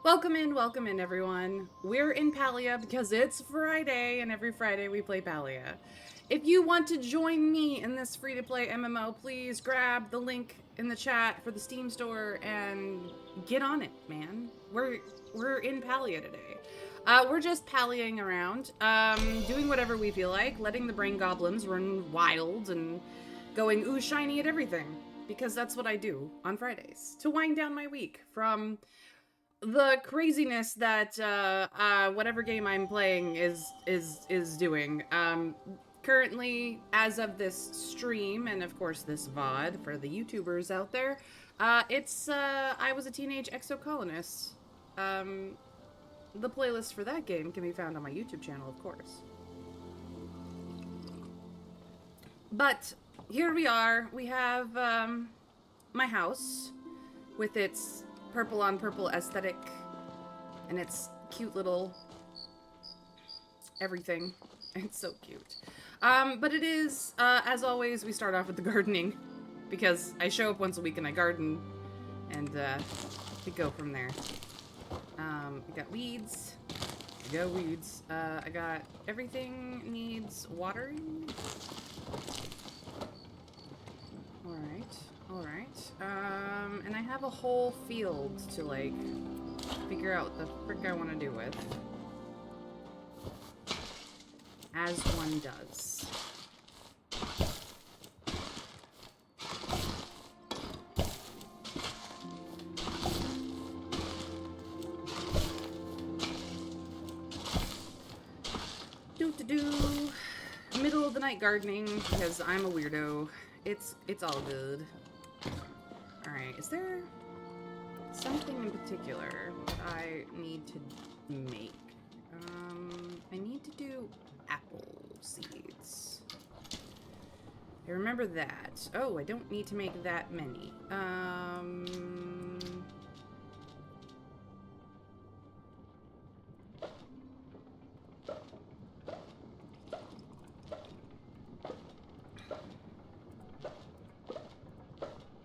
Welcome in, everyone. We're in Palia because it's Friday, and every Friday we play Palia. If you want to join me in this free-to-play MMO, please grab the link in the chat for the Steam store and get on it, man. We're in Palia today. We're just pallying around, doing whatever we feel like, letting the brain goblins run wild and going ooh shiny at everything because that's what I do on Fridays to wind down my week from the craziness that whatever game I'm playing is doing. Currently, as of this stream, and of course this VOD for the YouTubers out there, it's I was a teenage exocolonist. Um, the playlist for that game can be found on my YouTube channel, of course. But here we are. We have my house with its purple on purple aesthetic and its cute little everything. It's so cute. But it is, as always, we start off with the gardening because I show up once a week and I garden and we go from there. We got weeds. Go weeds. I got everything needs watering. Alright. And I have a whole field to, like, figure out what the frick I want to do with. As one does. Do-do-do. Middle of the night gardening, because I'm a weirdo. It's all good. Alright, is there something in particular that I need to make? I need to do apple seeds. I remember that. Oh, I don't need to make that many.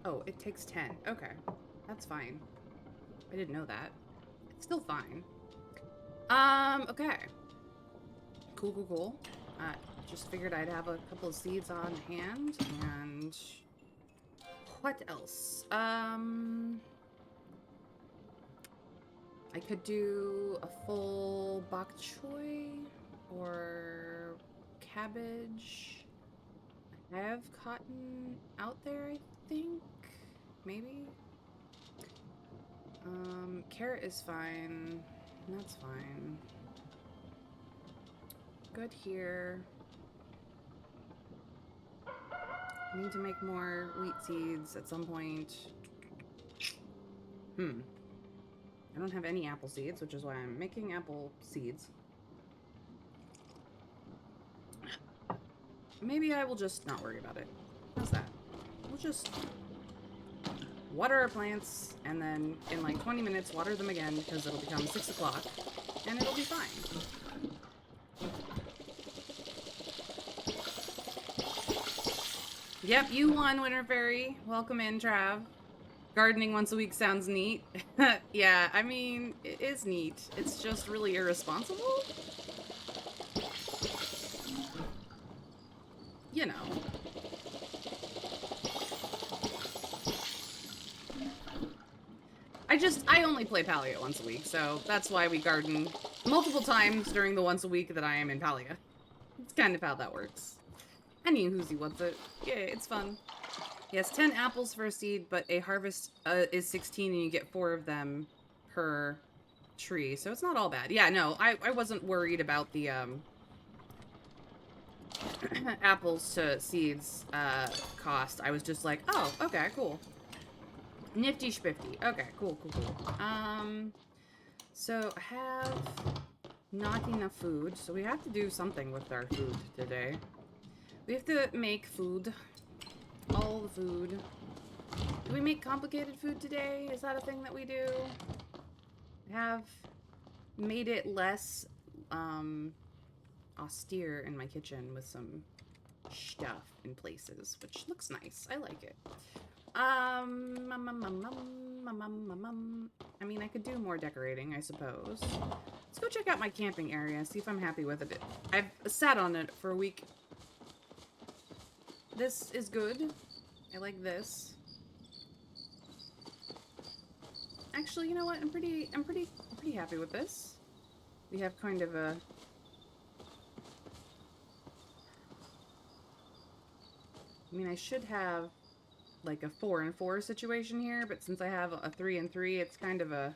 Oh, it takes 10. Okay. That's fine. I didn't know that. It's still fine. Okay. Cool. Just figured I'd have a couple of seeds on hand, and what else? I could do a full bok choy or cabbage. I have cotton out there, I think. Maybe. Carrot is fine. That's fine. Good here. I need to make more wheat seeds at some point. I don't have any apple seeds, which is why I'm making apple seeds. Maybe I will just not worry about it. How's that? We'll just water our plants, and then in like 20 minutes water them again, because it'll become 6 o'clock, and it'll be fine. Yep, you won, Winter Fairy. Welcome in, Trav. Gardening once a week sounds neat. Yeah, I mean, it is neat. It's just really irresponsible. You know. I only play Palia once a week, so that's why we garden multiple times during the once a week that I am in Palia. It's kind of how that works. Any whoosy wants it. Yeah, it's fun. Yes, 10 apples for a seed, but a harvest is 16 and you get 4 of them per tree, so it's not all bad. Yeah, no, I wasn't worried about the apples to seeds cost. I was just like, oh, okay, cool. Nifty schpifty. Okay, cool. So I have not enough food, so we have to do something with our food today. We have to make food. All the food. Do we make complicated food today? Is that a thing that we do? I have made it less austere in my kitchen with some stuff in places, which looks nice. I like it. I mean, I could do more decorating, I suppose. Let's go check out my camping area, see if I'm happy with it. I've sat on it for a week. This is good. I like this. Actually, you know what? I'm pretty happy with this. We have kind of a... I mean, I should have like a 4 and 4 situation here, but since I have a 3 and 3, it's kind of a...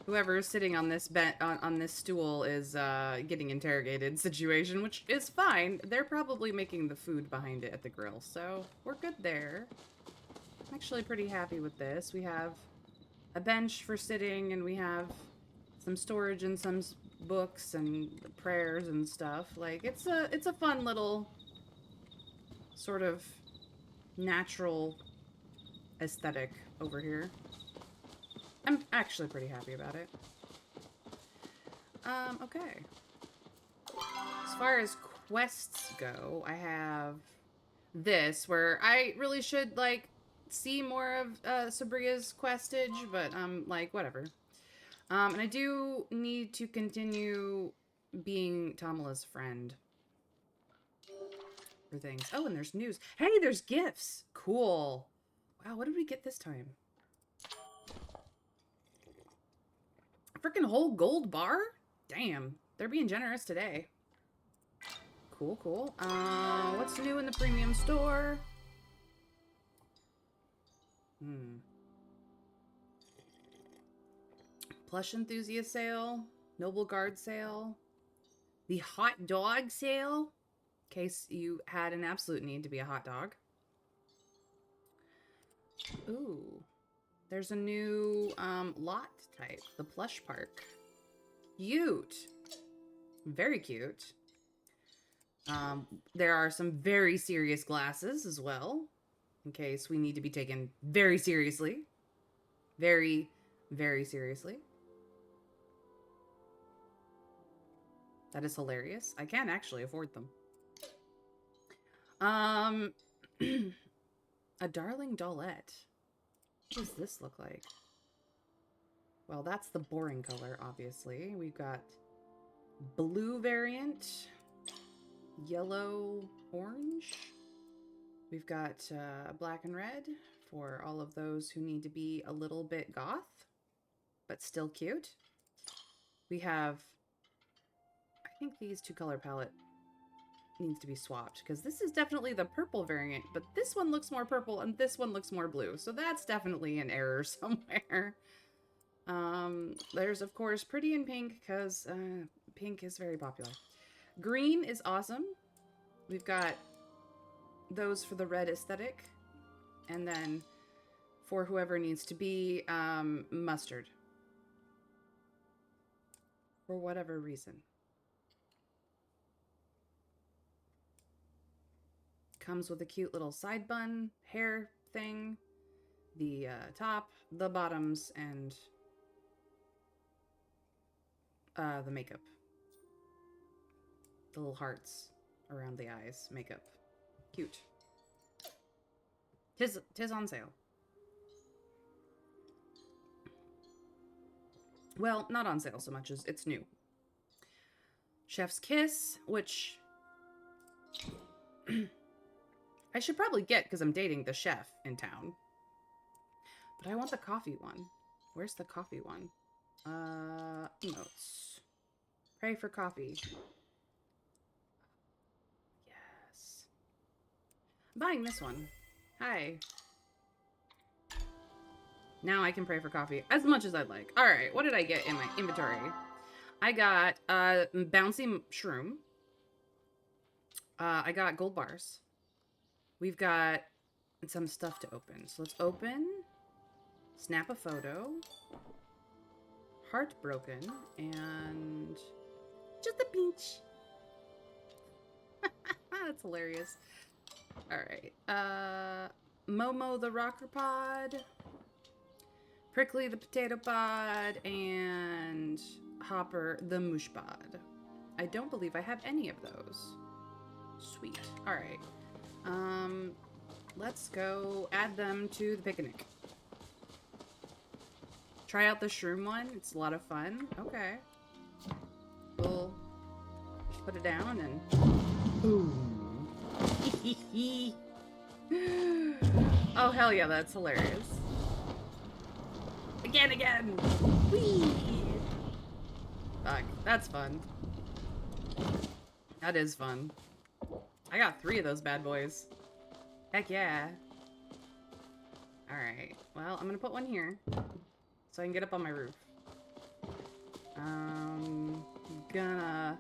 Whoever is sitting on this on this stool is getting interrogated situation, which is fine. They're probably making the food behind it at the grill, so we're good there. I'm actually pretty happy with this. We have a bench for sitting, and we have some storage and some books and prayers and stuff. Like, it's a fun little sort of natural aesthetic over here. I'm actually pretty happy about it. Okay. As far as quests go, I have this, where I really should, like, see more of Sabria's questage, but, like, whatever. And I do need to continue being Tamala's friend for things. Oh, and there's news. Hey, there's gifts! Cool. Wow, what did we get this time? Freaking whole gold bar? Damn, they're being generous today. Cool, cool. What's new in the premium store? Plush enthusiast sale, noble guard sale, the hot dog sale, in case you had an absolute need to be a hot dog. Ooh. There's a new lot type, the plush park. Cute. Very cute. There are some very serious glasses as well, in case we need to be taken very seriously. Very, very seriously. That is hilarious. I can actually afford them. A darling dollette. What does this look like? Well, that's the boring color, obviously. We've got blue variant, yellow, orange. We've got black and red for all of those who need to be a little bit goth, but still cute. We have, I think these two color palette needs to be swapped, because this is definitely the purple variant, but this one looks more purple and this one looks more blue, so that's definitely an error somewhere. There's of course pretty in pink, because pink is very popular. Green is awesome. We've got those for the red aesthetic, and then for whoever needs to be mustard, for whatever reason. Comes with a cute little side bun hair thing, the top, the bottoms, and the makeup. The little hearts around the eyes makeup. Cute. Tis on sale. Well, not on sale so much as it's new. Chef's Kiss, which I should probably get because I'm dating the chef in town. But I want the coffee one. Where's the coffee one? Emotes. Pray for coffee. Yes. I'm buying this one. Hi. Now I can pray for coffee as much as I'd like. Alright, what did I get in my inventory? I got bouncy shroom. I got gold bars. We've got some stuff to open. So let's open, snap a photo, heartbroken, and just a pinch. That's hilarious. All right. Momo the rocker pod, Prickly the potato pod, and Hopper the moosh pod. I don't believe I have any of those. Sweet. All right. Let's go add them to the picnic. Try out the shroom one. It's a lot of fun. Okay. We'll put it down and... Boom. Oh, hell yeah, that's hilarious. Again! Whee! Fuck, that's fun. That is fun. I got 3 of those bad boys. Heck yeah. Alright, well, I'm gonna put one here. So I can get up on my roof. Gonna...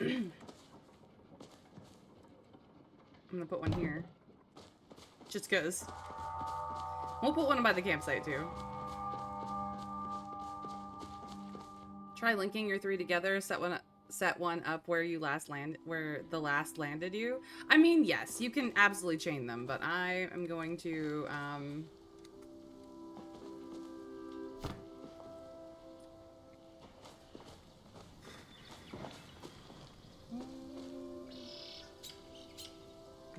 I'm gonna put one here. Just cause. We'll put one by the campsite too. Try linking your 3 together. Set one up where the last landed you. I mean, yes, you can absolutely chain them, but I am going to I'm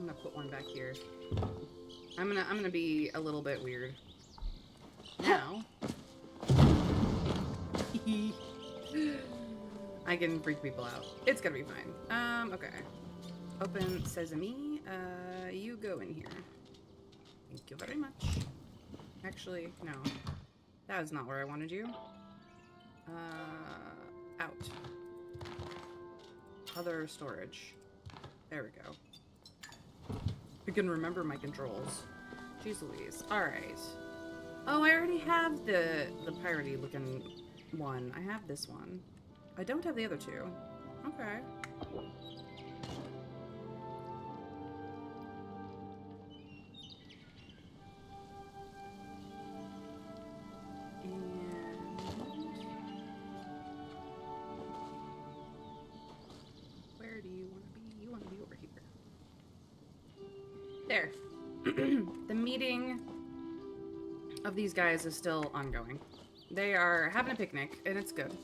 gonna put one back here. I'm gonna be a little bit weird. Now I can freak people out. It's gonna be fine. Okay. Open sesame. You go in here. Thank you very much. Actually, no. That is not where I wanted you. Out. Other storage. There we go. I can remember my controls. Jeez Louise. Alright. Oh, I already have the piratey looking one. I have this one. I don't have the other 2. Okay. And... where do you want to be? You want to be over here. There. The meeting of these guys is still ongoing. They are having a picnic, and it's good.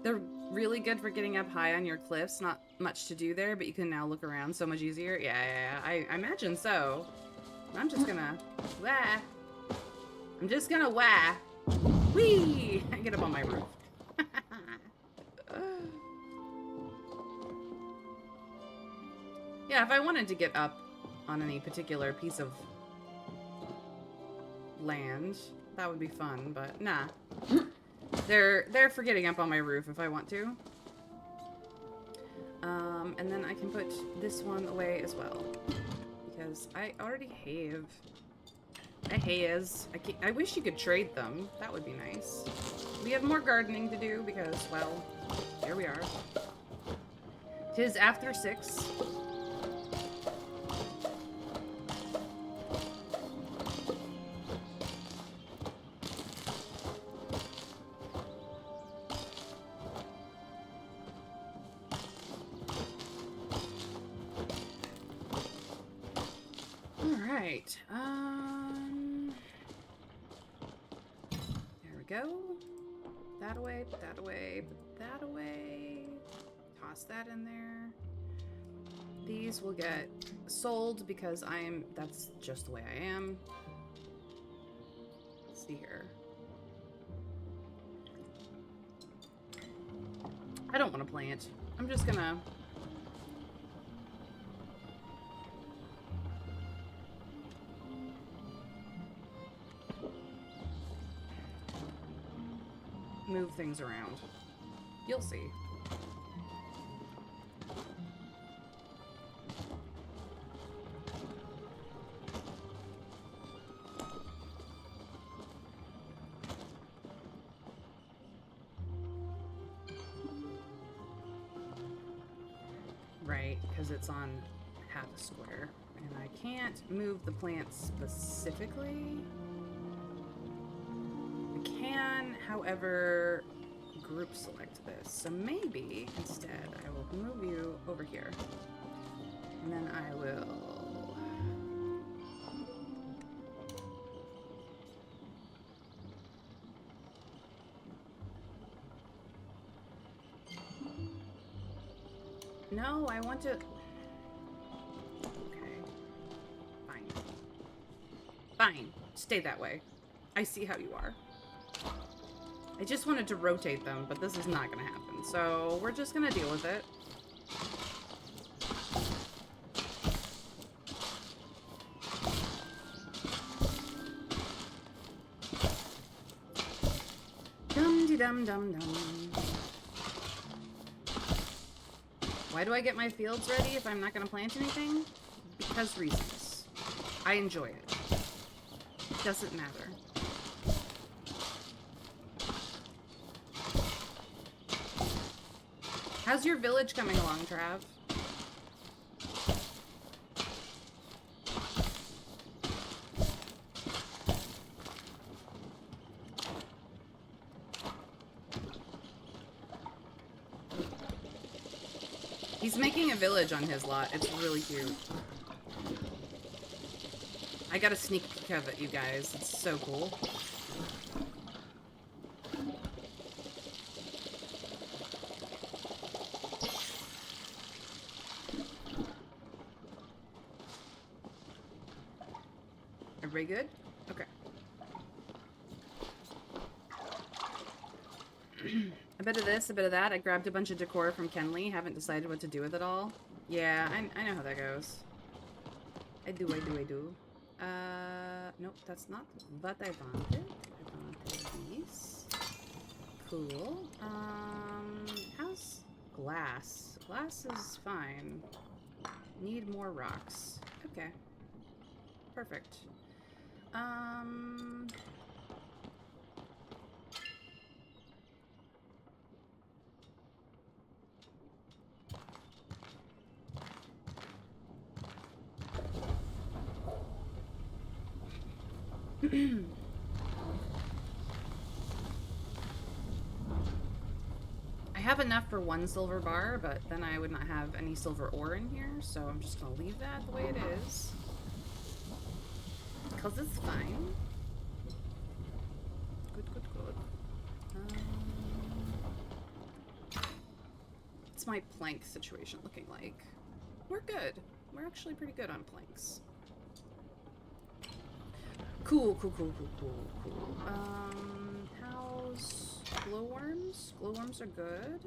They're really good for getting up high on your cliffs. Not much to do there, but you can now look around so much easier. Yeah, I imagine so. I'm just gonna... wah. I'm just gonna wah. Whee! I get up on my roof. Yeah, if I wanted to get up on any particular piece of land, that would be fun, but nah. They're for getting up on my roof if I want to. And then I can put this one away as well. Because I already have... I wish you could trade them. That would be nice. We have more gardening to do because, well, here we are. 'Tis after 6. Alright, there we go. Put that away, put that away, put that away. Toss that in there. These will get sold because that's just the way I am. Let's see here. I don't want to plant. I'm just gonna... move things around. You'll see. Right, because it's on half a square. And I can't move the plants specifically. I can, however, group select this. So maybe, instead, I will move you over here. And then I will... No, I want to... Okay. Fine. Fine. Stay that way. I see how you are. I just wanted to rotate them, but this is not gonna happen. So we're just gonna deal with it. Dum-de-dum-dum-dum. Why do I get my fields ready if I'm not gonna plant anything? Because reasons. I enjoy it. Doesn't matter. How's your village coming along, Trav? He's making a village on his lot. It's really cute. I got a sneak peek of it, you guys. It's so cool. Everybody good? Okay. A bit of this, a bit of that. I grabbed a bunch of decor from Kenley. Haven't decided what to do with it all. Yeah, I know how that goes. I do. Nope, that's not what I wanted. I wanted these. Cool. How's glass? Glass is fine. Need more rocks. Okay. Perfect. I have enough for 1 silver bar, but then I would not have any silver ore in here, so I'm just gonna leave that the way it is. Because it's fine. Good. What's my plank situation looking like? We're good. We're actually pretty good on planks. Cool. How's glowworms? Glowworms are good.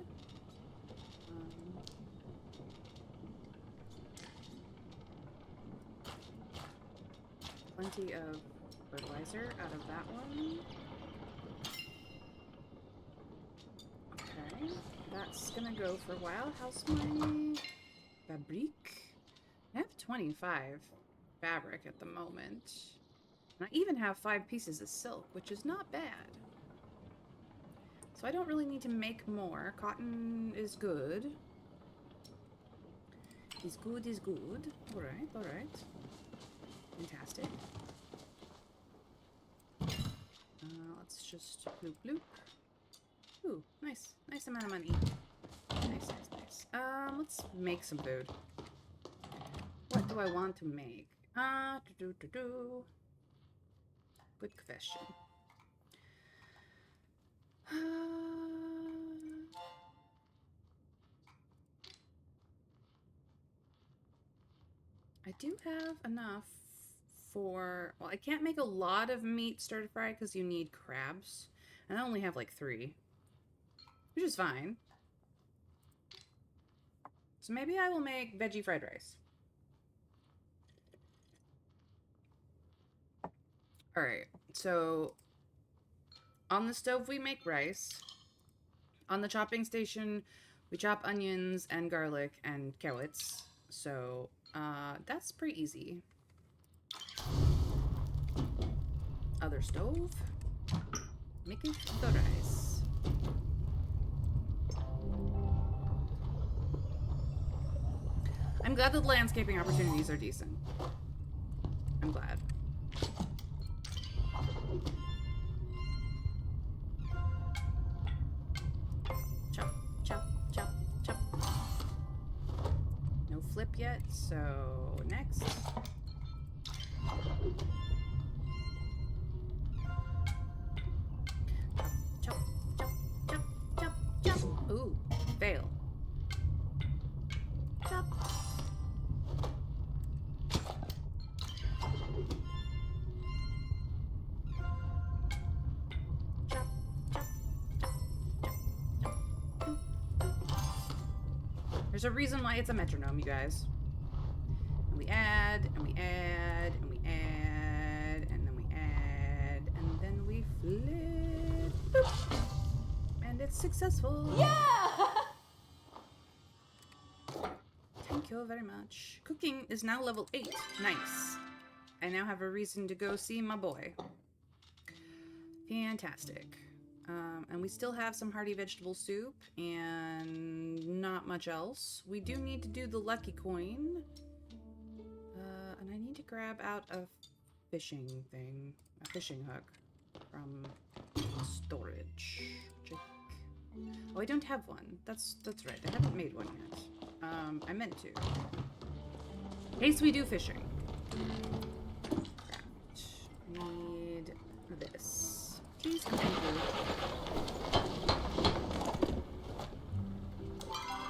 Plenty of fertilizer out of that one. Okay, that's gonna go for a while. How's my fabric? I have 25 fabric at the moment. And I even have 5 pieces of silk, which is not bad. So I don't really need to make more. Cotton is good. Is good. Alright. Fantastic. Let's just bloop. Ooh, nice amount of money. Nice. Let's make some food. What do I want to make? Good question. I do have enough for... Well, I can't make a lot of meat stir fry because you need crabs. And I only have like 3. Which is fine. So maybe I will make veggie fried rice. Alright, so on the stove we make rice. On the chopping station we chop onions and garlic and carrots. So that's pretty easy. Other stove. Making the rice. I'm glad that the landscaping opportunities are decent. I'm glad. Chop. No flip yet, so next. Chop. Ooh, fail. There's a reason why it's a metronome, you guys. And we add, and we add, and we add, and then we add, and then we flip. Boop. And it's successful. Yeah! Thank you very much. Cooking is now level 8. Nice. I now have a reason to go see my boy. Fantastic. And we still have some hearty vegetable soup and not much else. We do need to do the lucky coin. And I need to grab out a fishing thing. A fishing hook from storage. Oh, I don't have one. That's right. I haven't made one yet. I meant to. In case we do fishing. Craft. Need this. Please, thank you.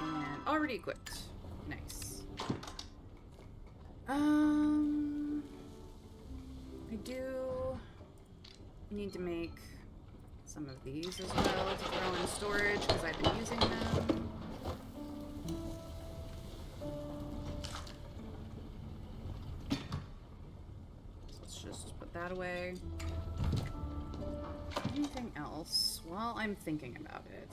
And already equipped. Nice. I do need to make some of these as well to throw in storage because I've been using them. So let's just put that away. Anything else while I'm thinking about it?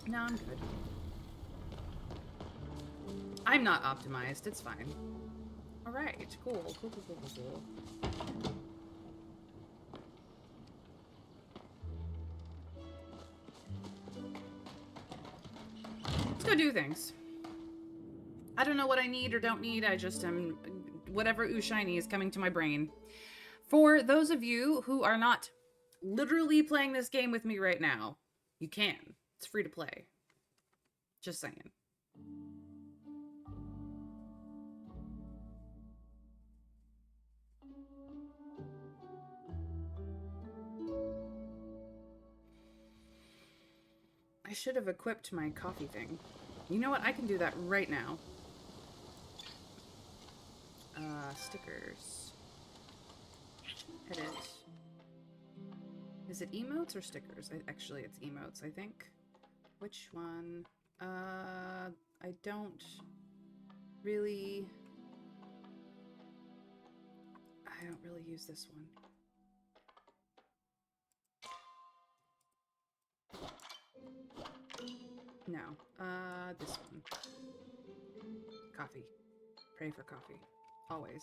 No, I'm good. I'm not optimized. It's fine. All right. Cool. Cool. Let's go do things. I don't know what I need or don't need. I just am... Whatever ooh shiny is coming to my brain. For those of you who are not literally playing this game with me right now, you can. It's free to play. Just saying. I should have equipped my coffee thing. You know what? I can do that right now. Stickers. Edit. Is it emotes or stickers? Actually, it's emotes, I think. Which one? I don't really use this one. No. This one. Coffee. Pray for coffee. Always.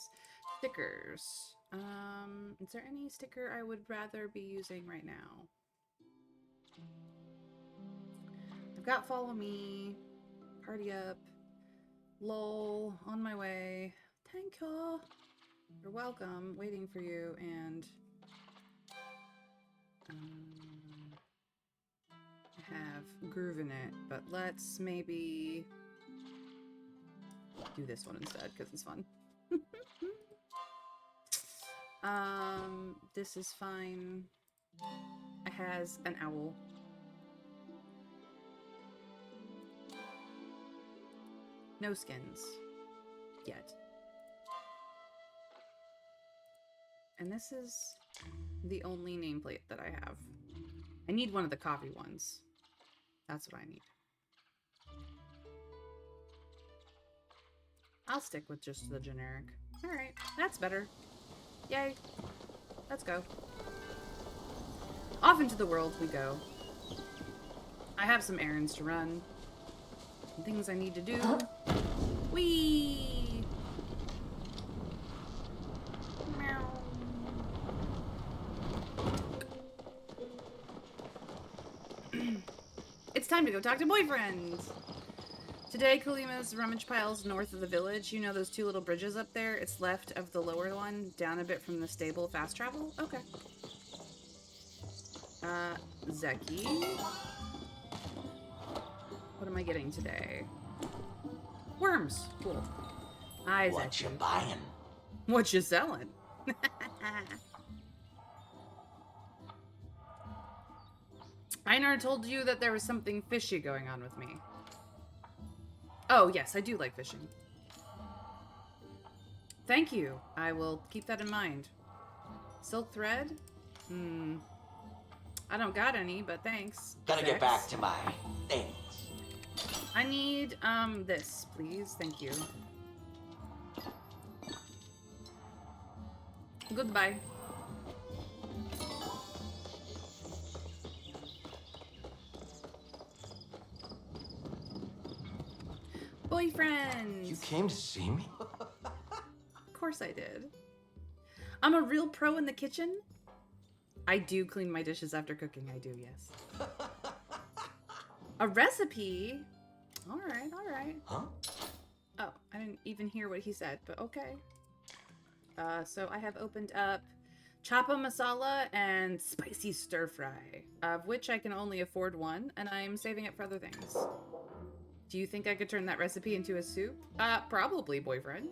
Stickers. Is there any sticker I would rather be using right now? I've got follow me. Party up. Lol. On my way. Thank you. You're welcome. Waiting for you. And I have groove in it, but let's maybe do this one instead because it's fun. This is fine. It has an owl. No skins. Yet. And this is the only nameplate that I have. I need one of the coffee ones. That's what I need. I'll stick with just the generic. Alright, that's better. Yay. Let's go. Off into the world we go. I have some errands to run. Some things I need to do. Whee! Meow. It's time to go talk to boyfriends! Today, Kalima's rummage pile's north of the village. You know those two little bridges up there? It's left of the lower one, down a bit from the stable fast travel? Okay. Zeki. What am I getting today? Worms. Cool. Hi, Zeki. What you buying? What you selling? Einar told you that there was something fishy going on with me. Oh, yes, I do like fishing. Thank you. I will keep that in mind. Silk thread? Hmm. I don't got any, but thanks. Gotta get back to my things. I need, this, please. Thank you. Goodbye. Boyfriend! You came to see me? Of course I did. I'm a real pro in the kitchen. I do clean my dishes after cooking, I do, yes. A recipe? Alright, alright. Huh? Oh, I didn't even hear what he said, but okay. So I have opened up chapa masala and spicy stir fry, of which I can only afford one, and I'm saving it for other things. Do you think I could turn that recipe into a soup? Probably, boyfriend.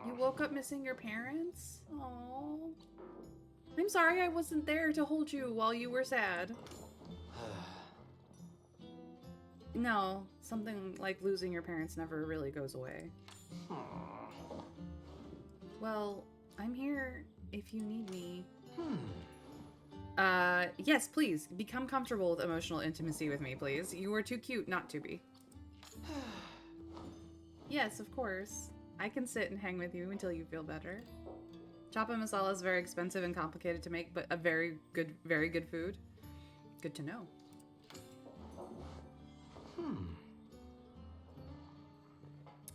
You woke up missing your parents? Aww. I'm sorry I wasn't there to hold you while you were sad. No, something like losing your parents never really goes away. Well, I'm here if you need me. Yes, please, become comfortable with emotional intimacy with me, please. You are too cute not to be. Yes, of course. I can sit and hang with you until you feel better. Chapa masala is very expensive and complicated to make, but a very good food. Good to know.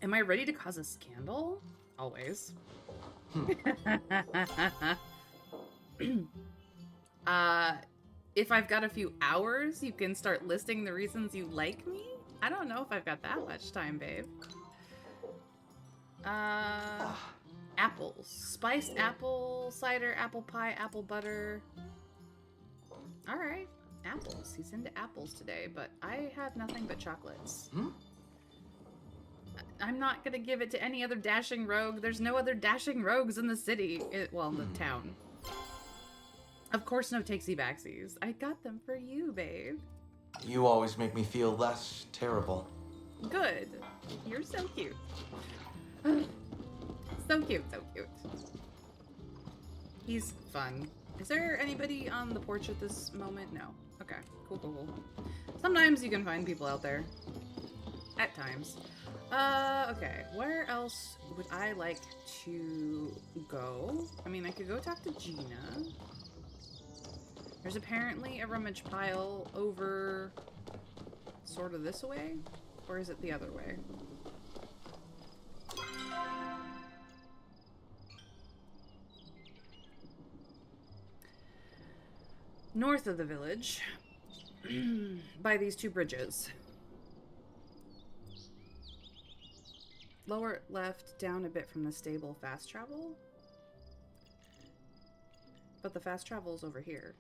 Am I ready to cause a scandal? Always. If I've got a few hours, you can start listing the reasons you like me? I don't know if I've got that much time, babe. Apples. Spiced apple cider, apple pie, apple butter. Alright. Apples. He's into apples today, but I have nothing but chocolates. I'm not gonna give it to any other dashing rogue. There's no other dashing rogues in the city. Well, in the town. Of course no takesy-backsies. I got them for you, babe. You always make me feel less terrible. Good. You're so cute. So cute, so cute. He's fun. Is there anybody on the porch at this moment? No. Okay. Cool, cool, cool. Sometimes you can find people out there. At times. Okay. Where else would I like to go? I mean, I could go talk to Gina. There's apparently a rummage pile over sort of this way? Or is it the other way? North of the village, by these two bridges. Lower left, down a bit from the stable, fast travel? But the fast travel is over here.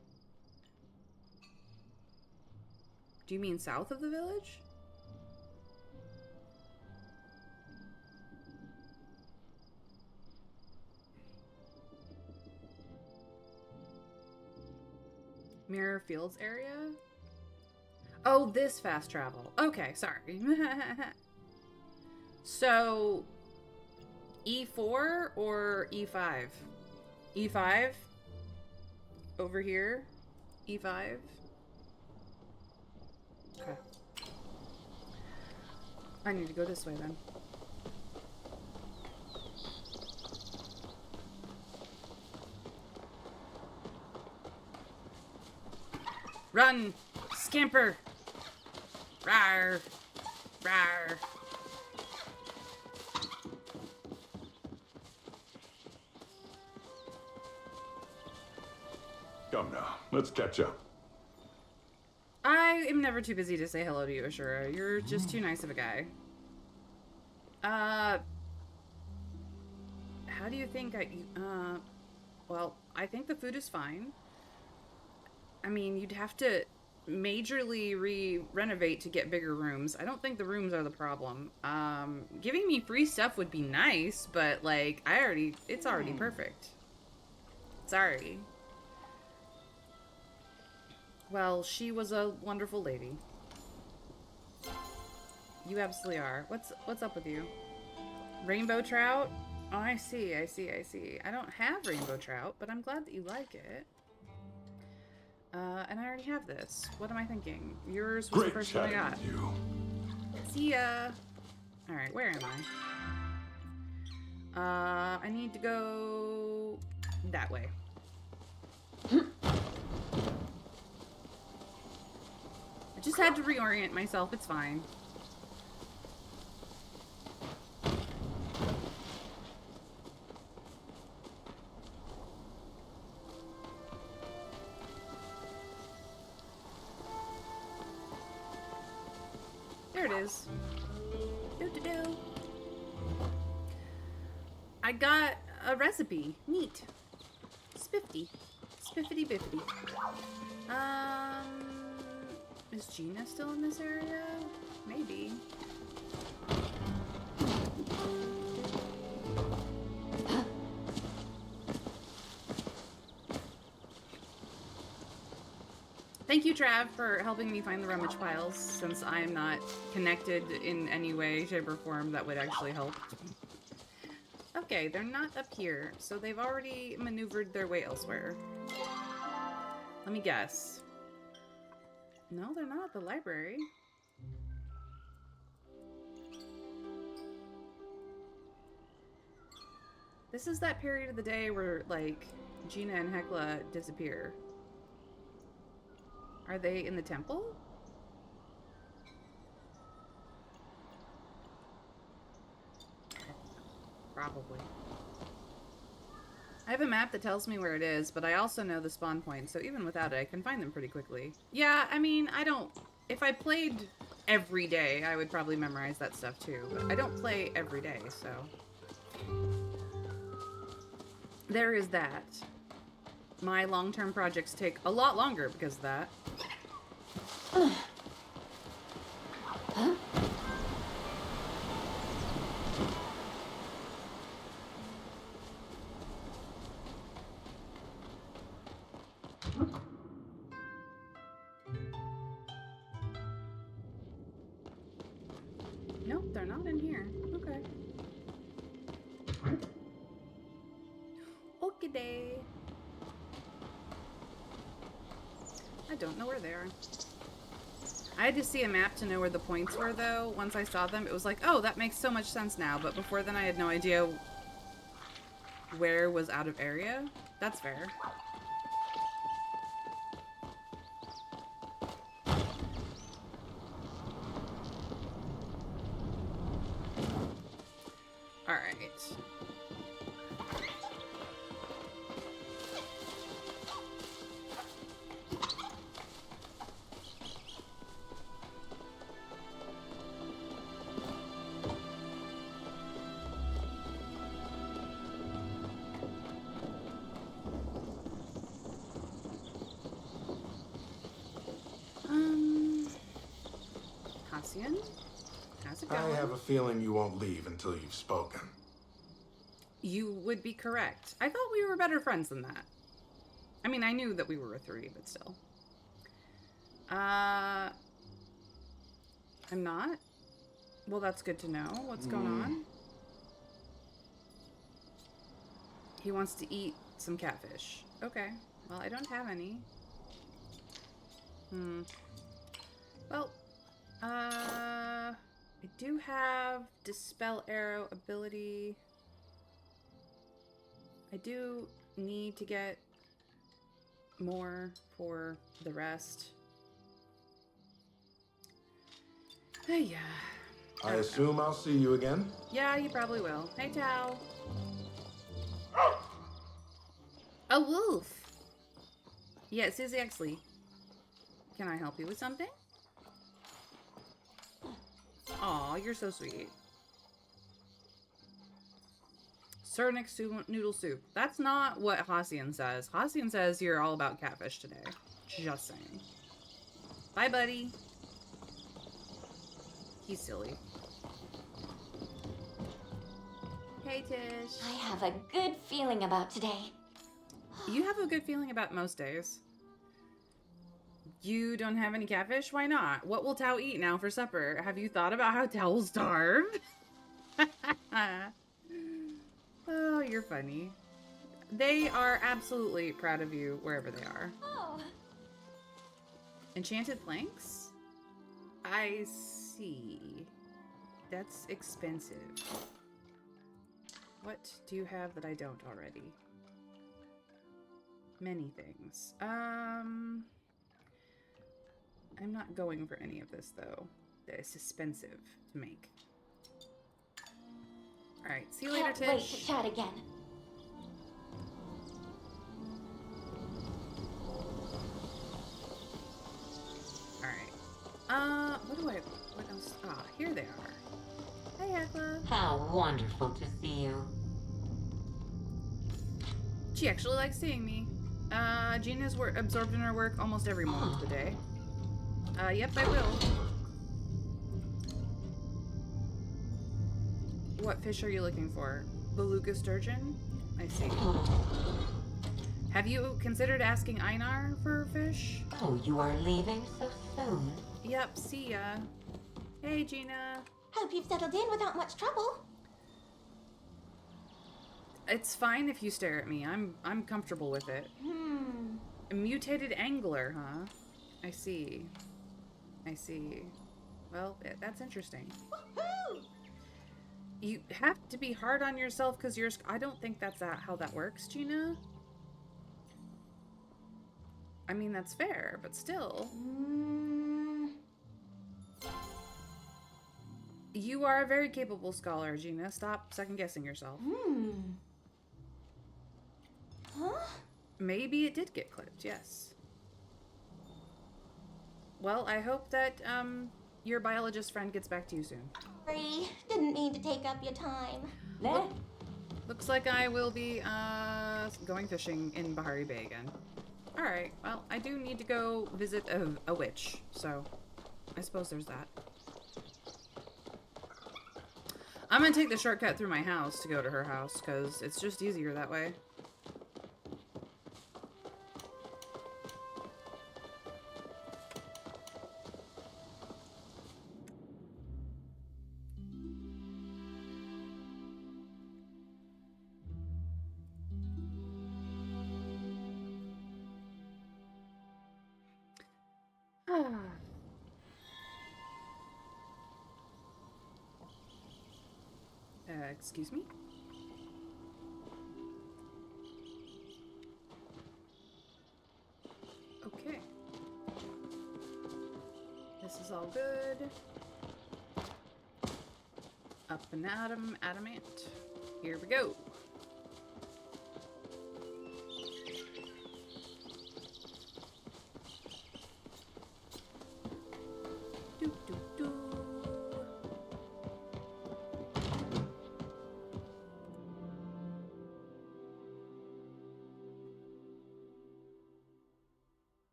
Do you mean south of the village? Mirror Fields area? Oh, this fast travel. Okay, sorry. So, E4 or E5? E5? Over here? E5? Okay. I need to go this way then. Run! Scamper! Rawr! Rawr! Come now, let's catch up. I am never too busy to say hello to you, Ashura. You're just too nice of a guy. How do you think well, I think the food is fine. I mean, you'd have to majorly renovate to get bigger rooms. I don't think the rooms are the problem. Giving me free stuff would be nice, but, like, it's already perfect. Sorry. Well, she was a wonderful lady. You absolutely are. What's up with you? Rainbow trout? Oh, I see, I see, I see. I don't have rainbow trout, but I'm glad that you like it. And I already have this. What am I thinking? Yours was the Great first one I chatting got. with you. See ya! Alright, where am I? I need to go that way. I just had to reorient myself, it's fine. There it is. Do-do-do. I got a recipe. Neat. Spiffy. Spiffity biffity. Is Gina still in this area? Maybe. Thank you, Trav, for helping me find the rummage piles, since I am not connected in any way, shape, or form that would actually help. Okay, they're not up here, so they've already maneuvered their way elsewhere. Let me guess. No, they're not at the library. This is that period of the day where, like, Gina and Hecla disappear. Are they in the temple? Probably. I have a map that tells me where it is, but I also know the spawn point, so even without it, I can find them pretty quickly. Yeah, I mean, I don't... If I played every day, I would probably memorize that stuff too, but I don't play every day, so... There is that. My long-term projects take a lot longer because of that. Nope, they're not in here. Okay. Okey-day. I don't know where they are. I had to see a map to know where the points were, though. Once I saw them, it was like, oh, that makes so much sense now. But before then, I had no idea where was out of area. That's fair. Alright. Hassian? How's it going? I have a feeling you won't leave until you've spoken. You would be correct. I thought we were better friends than that. I mean, I knew that we were a 3, but still. I'm not? Well, that's good to know. What's going on? He wants to eat some catfish. Okay. Well, I don't have any. Well, I do have Dispel Arrow ability. I do need to get more for the rest. Yeah. I assume I'll see you again? Yeah, you probably will. Hey, Tao. A wolf. Yeah, Susie Exley. Can I help you with something? Aw, you're so sweet. Cernix noodle soup. That's not what Hassian says. Hassian says you're all about catfish today. Just saying. Bye, buddy. He's silly. Hey, Tish. I have a good feeling about today. You have a good feeling about most days. You don't have any catfish? Why not? What will Tao eat now for supper? Have you thought about how Tao will starve? You're funny. They are absolutely proud of you wherever they are. Oh. Enchanted planks? I see. That's expensive. What do you have that I don't already? Many things. I'm not going for any of this, though. It's expensive to make. Alright, see you later, Can't wait Tish. to chat again. Alright. What else? Ah, here they are. Hey, Hecla. How wonderful to see you. She actually likes seeing me. Gina's absorbed in her work almost every moment of the day. Yep, I will. What fish are you looking for? Beluga sturgeon? I see. Have you considered asking Einar for fish? Oh, you are leaving so soon? Yep, see ya. Hey, Gina. Hope you've settled in without much trouble. It's fine if you stare at me. I'm comfortable with it. A mutated angler, huh? I see. I see. Well, that's interesting. Woohoo! You have to be hard on yourself because you're... I don't think that's how that works, Gina. I mean, that's fair, but still. You are a very capable scholar, Gina. Stop second-guessing yourself. Huh? Maybe it did get clipped, yes. Well, I hope that, your biologist friend gets back to you soon. Sorry, didn't mean to take up your time. Looks like I will be, going fishing in Bahari Bay again. Alright, well, I do need to go visit a witch, so I suppose there's that. I'm gonna take the shortcut through my house to go to her house, because it's just easier that way. Excuse me? Okay. This is all good. Up and adamant. Here we go. Doo, doo, doo.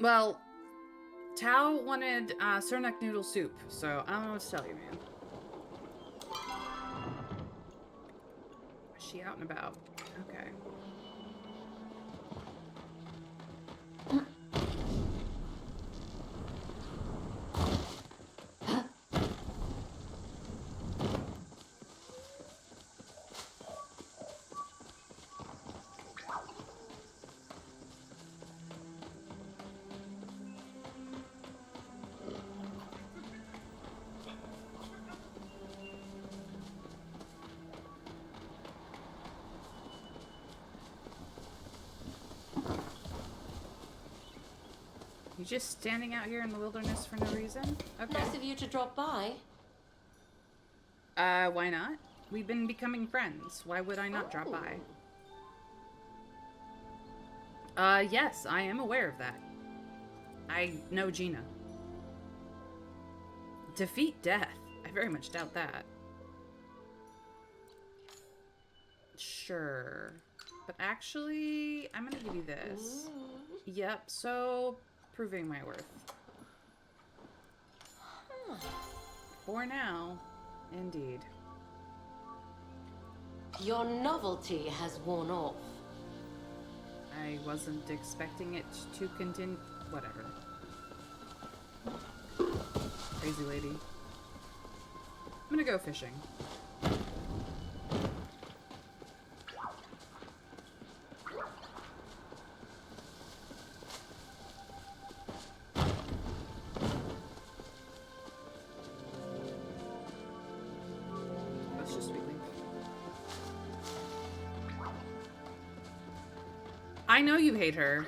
Well, Tao wanted Cernak noodle soup, so I don't know what to tell you, man. Is she out and about? Okay. You just standing out here in the wilderness for no reason? Okay. Nice of you to drop by. Why not? We've been becoming friends. Why would I not drop by? Yes, I am aware of that. I know Gina. Defeat death. I very much doubt that. Sure. But actually, I'm gonna give you this. Yep, so proving my worth. For now, indeed. Your novelty has worn off. I wasn't expecting it to continue. Whatever. Crazy lady. I'm gonna go fishing. Let's just sweet leaf. I know you hate her.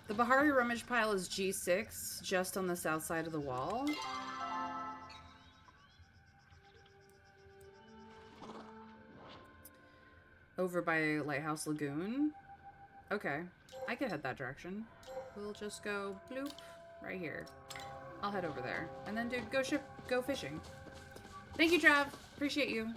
The Bahari rummage pile is G6, just on the south side of the wall. Over by Lighthouse Lagoon. Okay, I could head that direction. We'll just go bloop right here. I'll head over there, and then go fishing. Thank you, Trav. Appreciate you.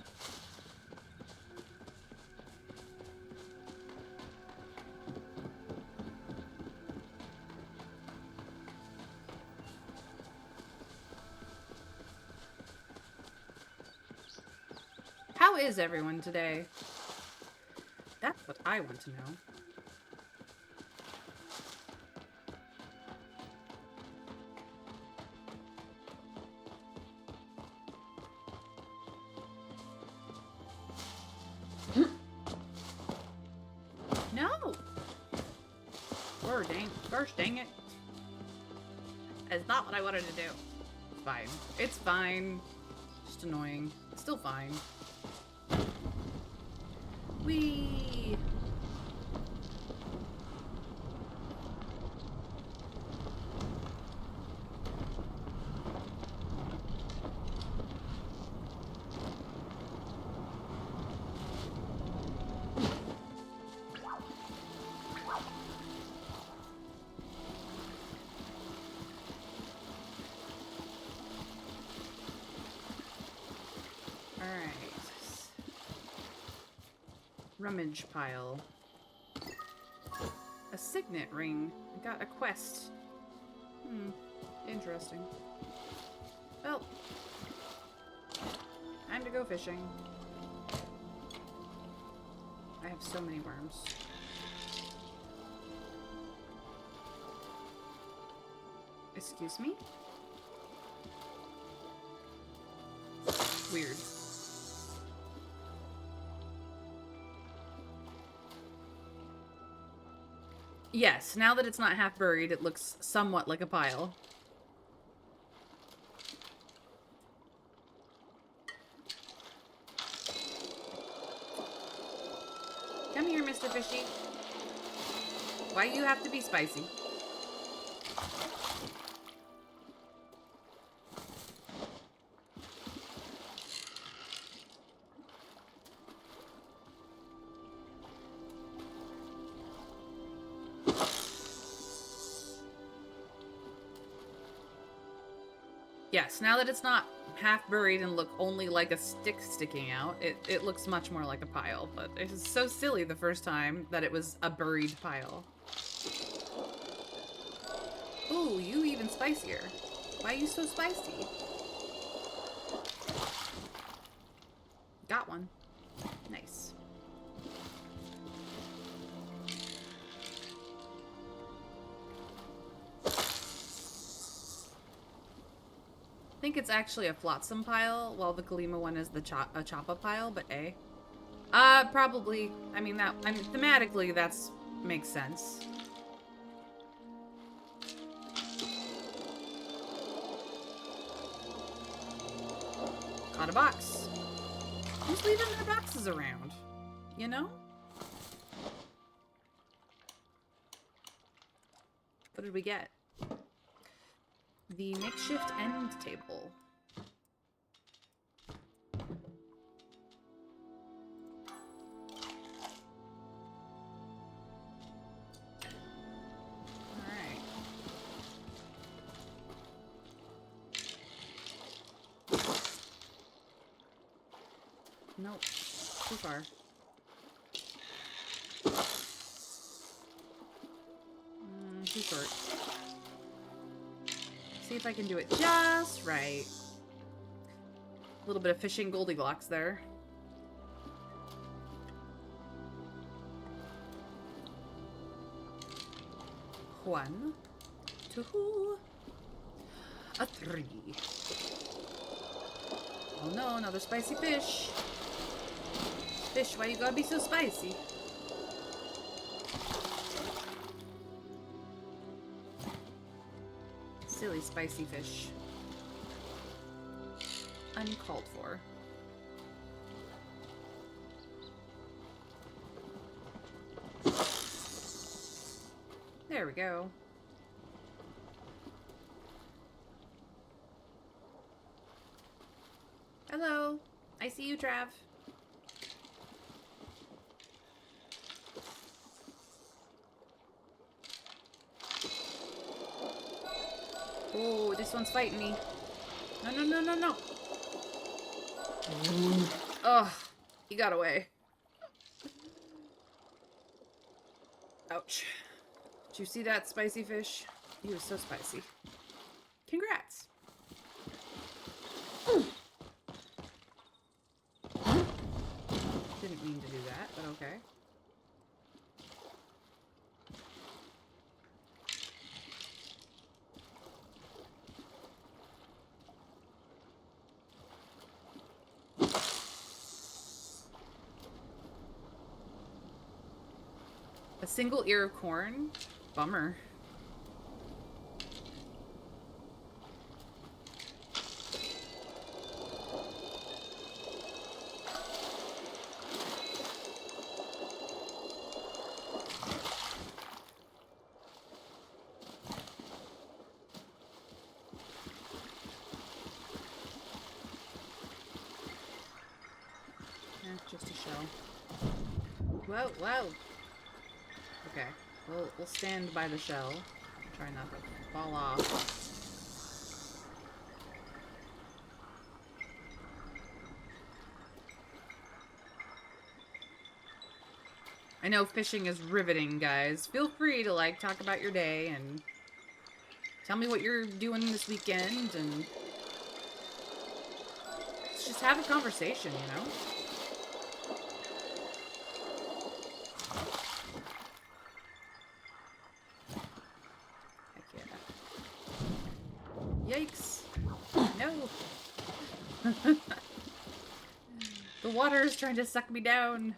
How is everyone today? That's what I want to know. No! Gosh, dang it. That's not what I wanted to do. It's fine. It's fine. Just annoying. It's still fine. Whee! Rummage pile. A signet ring. I got a quest. Interesting. Well, time to go fishing. I have so many worms. Excuse me? Weird. Yes, now that it's not half buried, it looks somewhat like a pile. Come here, Mr. Fishy. Why you have to be spicy? Yes, now that it's not half buried and look only like a stick sticking out, it looks much more like a pile. But it was so silly the first time that it was a buried pile. Ooh, you even spicier. Why are you so spicy? Got one. Nice. I think it's actually a flotsam pile, while the Kalima one is the a choppa pile, but A. Probably. I mean, thematically, that's makes sense. Caught a box. Who's leaving their boxes around? You know? What did we get? The makeshift end table. Alright. Nope. Too far. Too short. See if I can do it just right. A little bit of fishing Goldilocks there. One, two, a three. Oh no, another spicy fish. Fish, why you gotta be so spicy? Silly spicy fish. Uncalled for. There we go. Hello. I see you, Trav. Oh, this one's fighting me. No, no, no, no, no. Ugh. He got away. Ouch. Did you see that spicy fish? He was so spicy. Congrats. Didn't mean to do that, but okay. A single ear of corn? Bummer. Just a shell. Whoa, whoa. Okay, we'll stand by the shell. Try not to fall off. I know fishing is riveting, guys. Feel free to, like, talk about your day and tell me what you're doing this weekend, and let's just have a conversation, you know? Yikes. No. The water is trying to suck me down.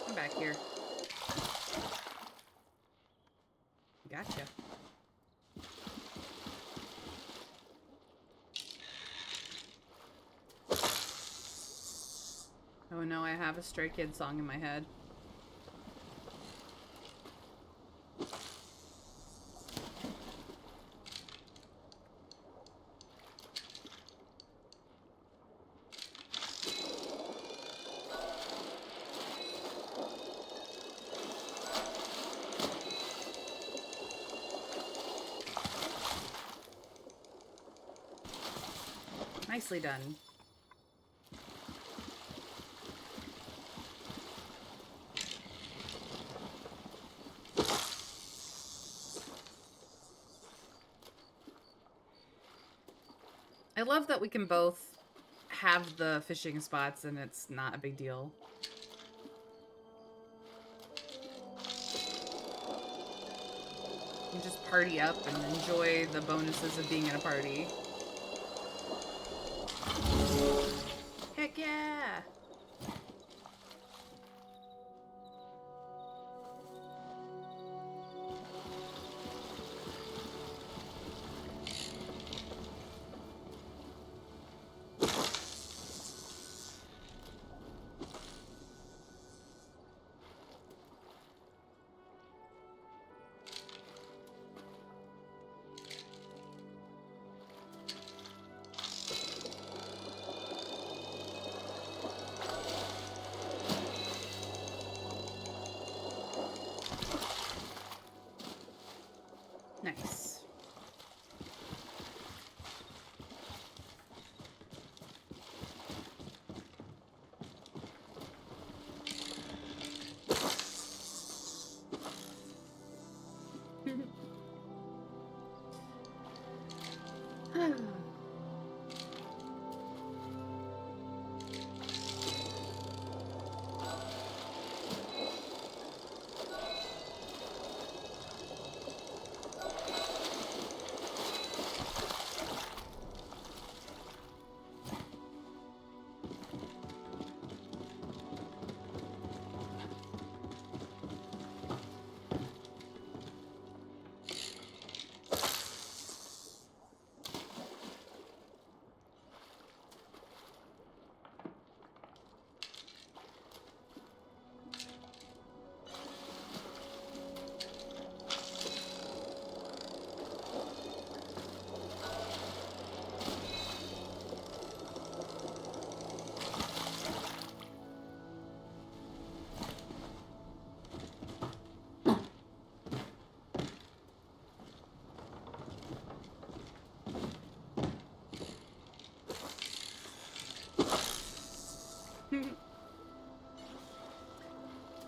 Come back here. Gotcha. Oh no, I have a Stray Kids song in my head. Nicely done. I love that we can both have the fishing spots and it's not a big deal. You just party up and enjoy the bonuses of being in a party. Heck yeah!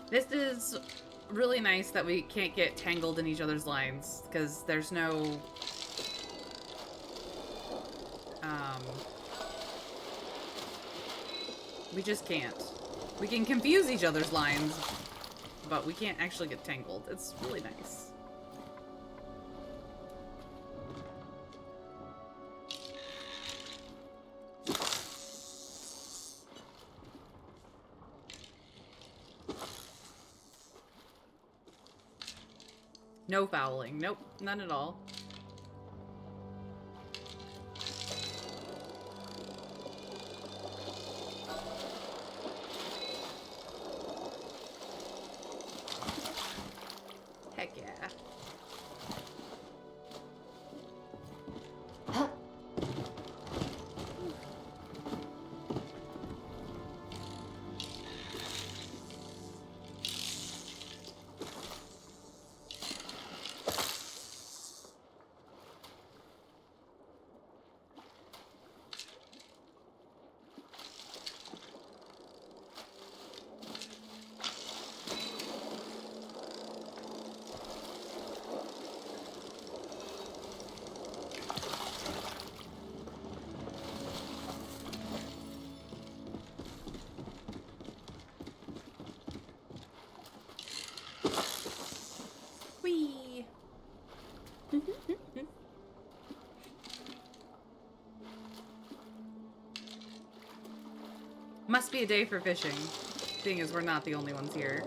This is really nice that we can't get tangled in each other's lines, because there's no... we just can't. We can confuse each other's lines, but we can't actually get tangled. It's really nice. No fouling. Nope, none at all. Heck yeah. Whee! Must be a day for fishing, seeing as we're not the only ones here.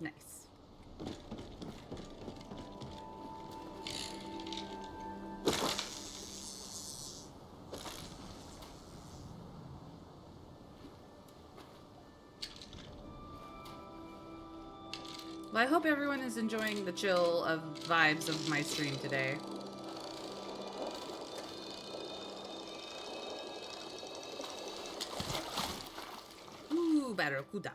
Nice. Well, I hope everyone is enjoying the chill of vibes of my stream today. Ooh, Barracuda.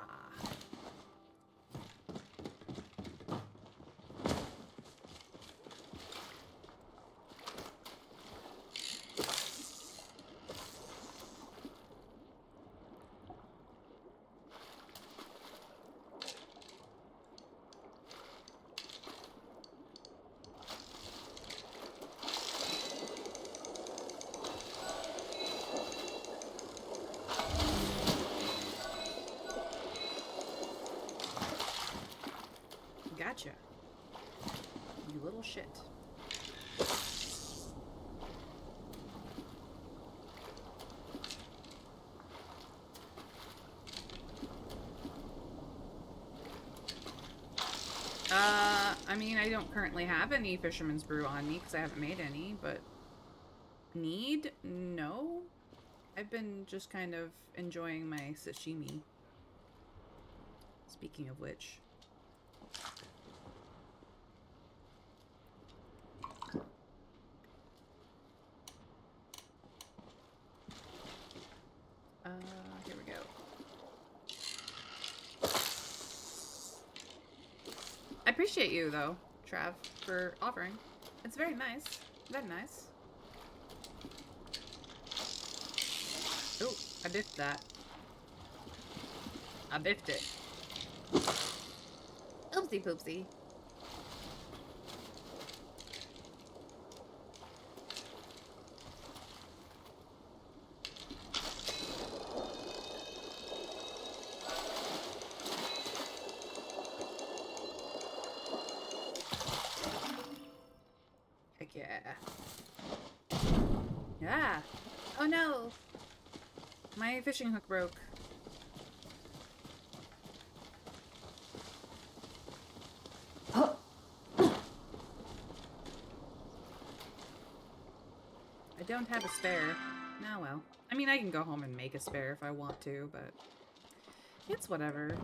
Gotcha. You little shit. I mean, I don't currently have any Fisherman's Brew on me because I haven't made any, but need? No. I've been just kind of enjoying my sashimi. Speaking of which. Here we go. I appreciate you, though, Trav, for offering. It's very nice. Very nice. Oh, I biffed that. I biffed it. Oopsie poopsie. Heck yeah. Yeah. Oh no. My fishing hook broke. I don't have a spare. Oh well. I mean, I can go home and make a spare if I want to, but it's whatever.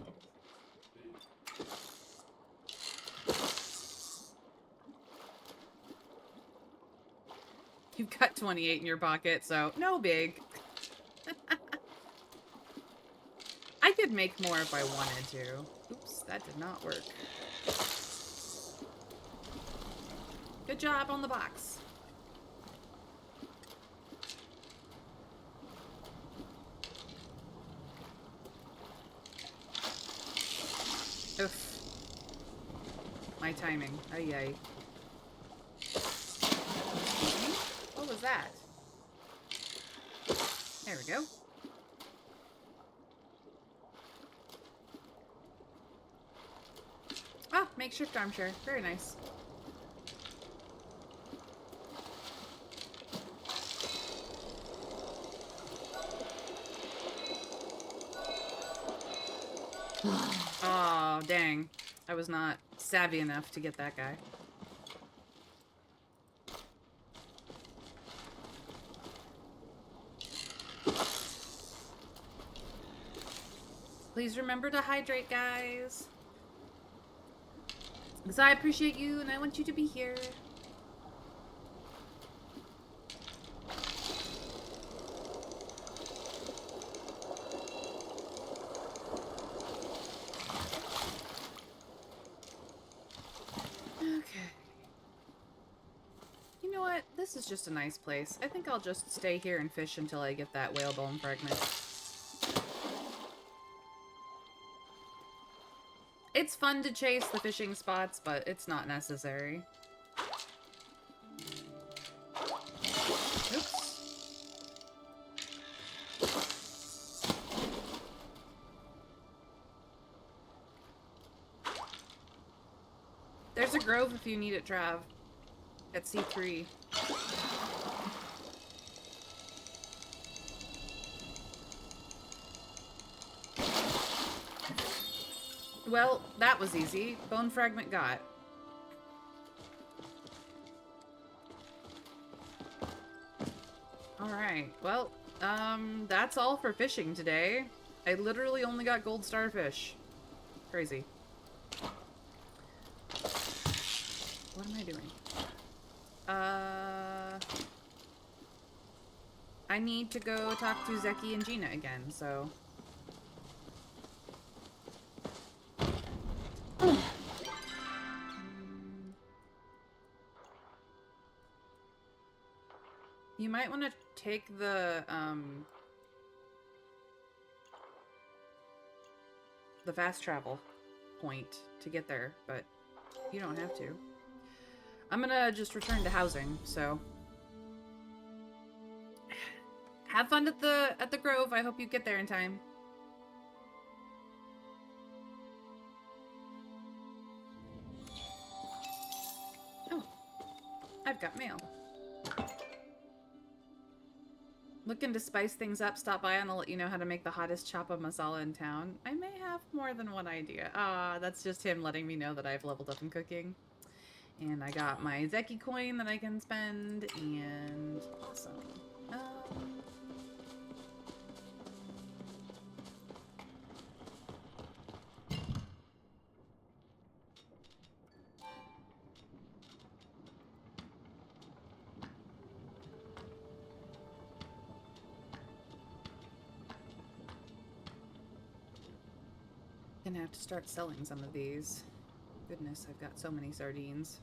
You've got 28 in your pocket, so no big. I could make more if I wanted to. Oops, that did not work. Good job on the box. Oof. My timing. Ay ay. What was that? There we go. Ah, makeshift armchair. Very nice. Oh, dang. I was not savvy enough to get that guy. Please remember to hydrate, guys. Because I appreciate you and I want you to be here. Okay. You know what? This is just a nice place. I think I'll just stay here and fish until I get that whalebone fragment. It's fun to chase the fishing spots, but it's not necessary. Oops. There's a grove if you need it, Trav. At C3. Well, that was easy. Bone fragment got. Alright, well, that's all for fishing today. I literally only got gold starfish. Crazy. What am I doing? I need to go talk to Zeki and Gina again, so... You might want to take the fast travel point to get there, but you don't have to. I'm gonna just return to housing, so... Have fun at the Grove. I hope you get there in time. Oh. I've got mail. Looking to spice things up, stop by and I'll let you know how to make the hottest chapa masala in town. I may have more than one idea. Ah, that's just him letting me know that I've leveled up in cooking. And I got my Zeki coin that I can spend, and awesome. Gonna have to start selling some of these. Goodness, I've got so many sardines.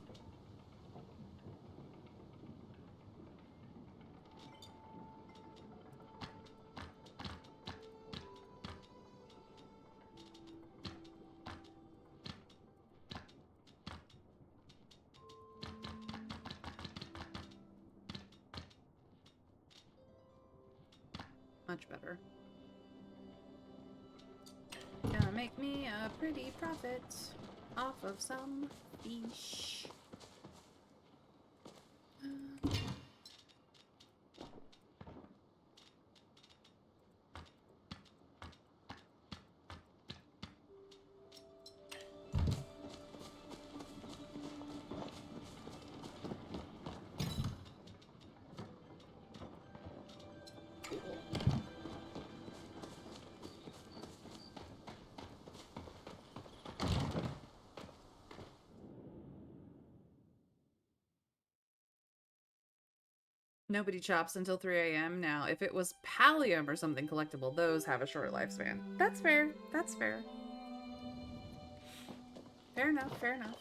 Much better. Gonna make me a pretty profit off of some fish. Nobody chops until 3 a.m. Now, if it was pallium or something collectible, those have a short lifespan. That's fair. That's fair. Fair enough. Fair enough.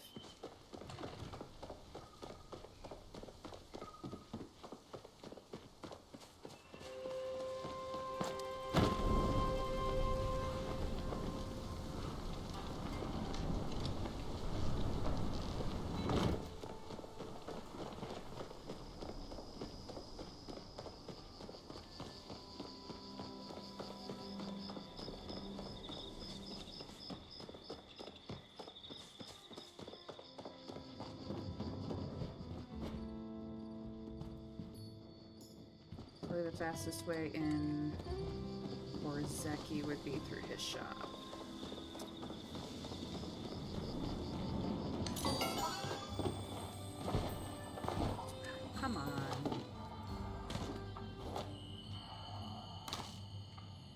Probably the fastest way in Orzeki would be through his shop. Come on.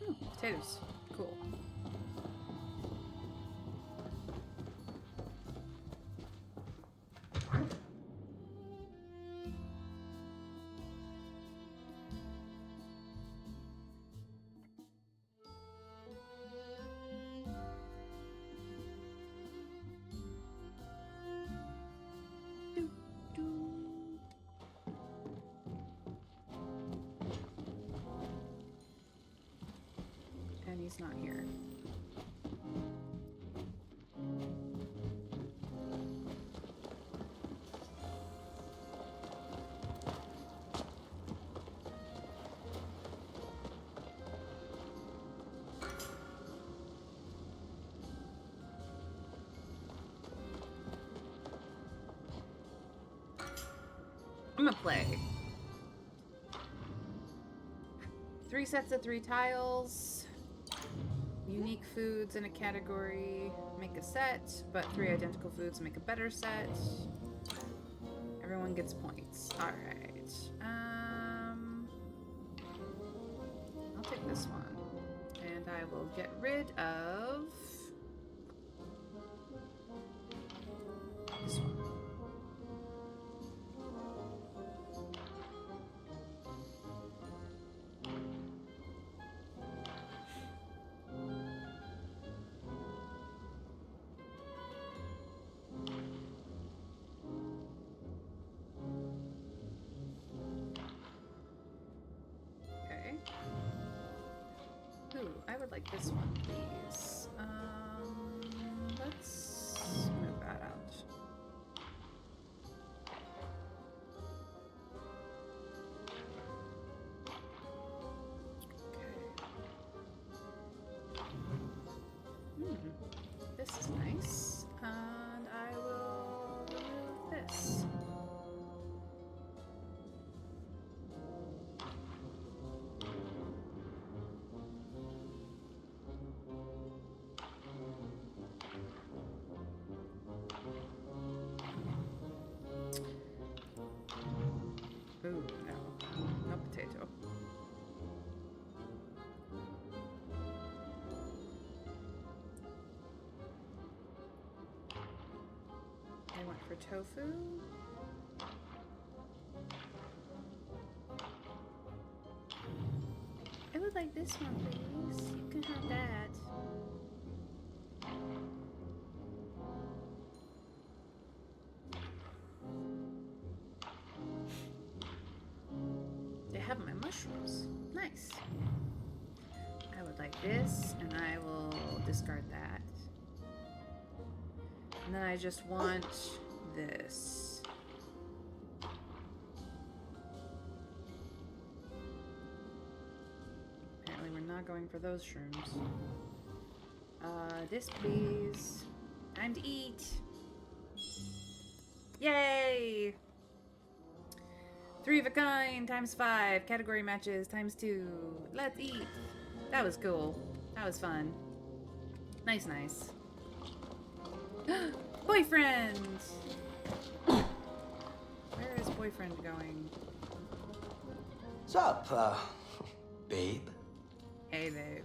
Ooh, potatoes. Cool. Doo, doo. And he's not here. I'm gonna play 3 sets of 3 tiles, unique foods in a category make a set, but 3 identical foods make a better set. Everyone gets points. All right. I'll take this one, and I will get rid of this one. Okay. Ooh, I would like this one, please. Let's move that out. This is nice. And I will remove this. Ooh, no. No potato. I went for tofu. I would like this one, please. You can have that. They have my mushrooms. Nice. I would like this, and I will discard that. And then I just want this. not going for those shrooms. This please. Time to eat. Yay! 3 of a kind times 5. Category matches times 2. Let's eat. That was cool. That was fun. Nice, nice. Boyfriend! Where is boyfriend going? What's up, babe? Hey, babe.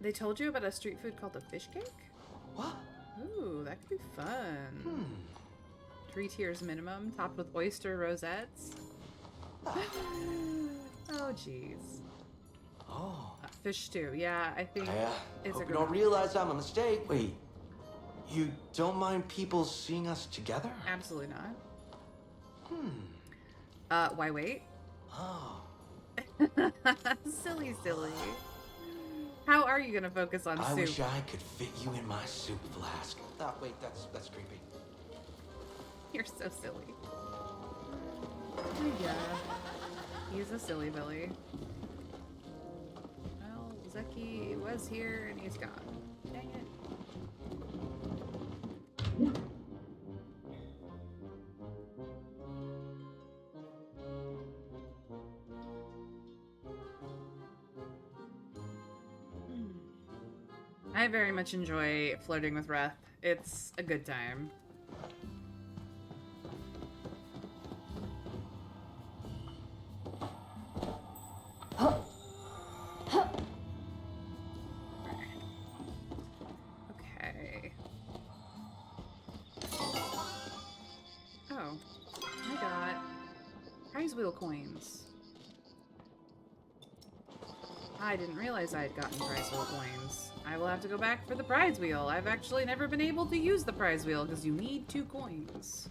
They told you about a street food called a fish cake? What? Ooh, that could be fun. 3 tiers minimum, topped with oyster rosettes. Oh, jeez. Oh. Fish stew, yeah, I think it's Hope a you good don't one. realize I'm a mistake. Wait, you don't mind people seeing us together? Absolutely not. Why wait? Oh. Silly, silly. How are you gonna focus on I soup? wish I could fit you in my soup flask. Oh, wait, that's creepy. You're so silly. Yeah. He's a silly Billy. Well, Zeki was here and he's gone. Dang it. I very much enjoy flirting with Wrath. It's a good time. Okay. Oh, I got prize wheel coins. I didn't realize I had gotten prize wheel coins. I will have to go back for the prize wheel. I've actually never been able to use the prize wheel because you need 2 coins.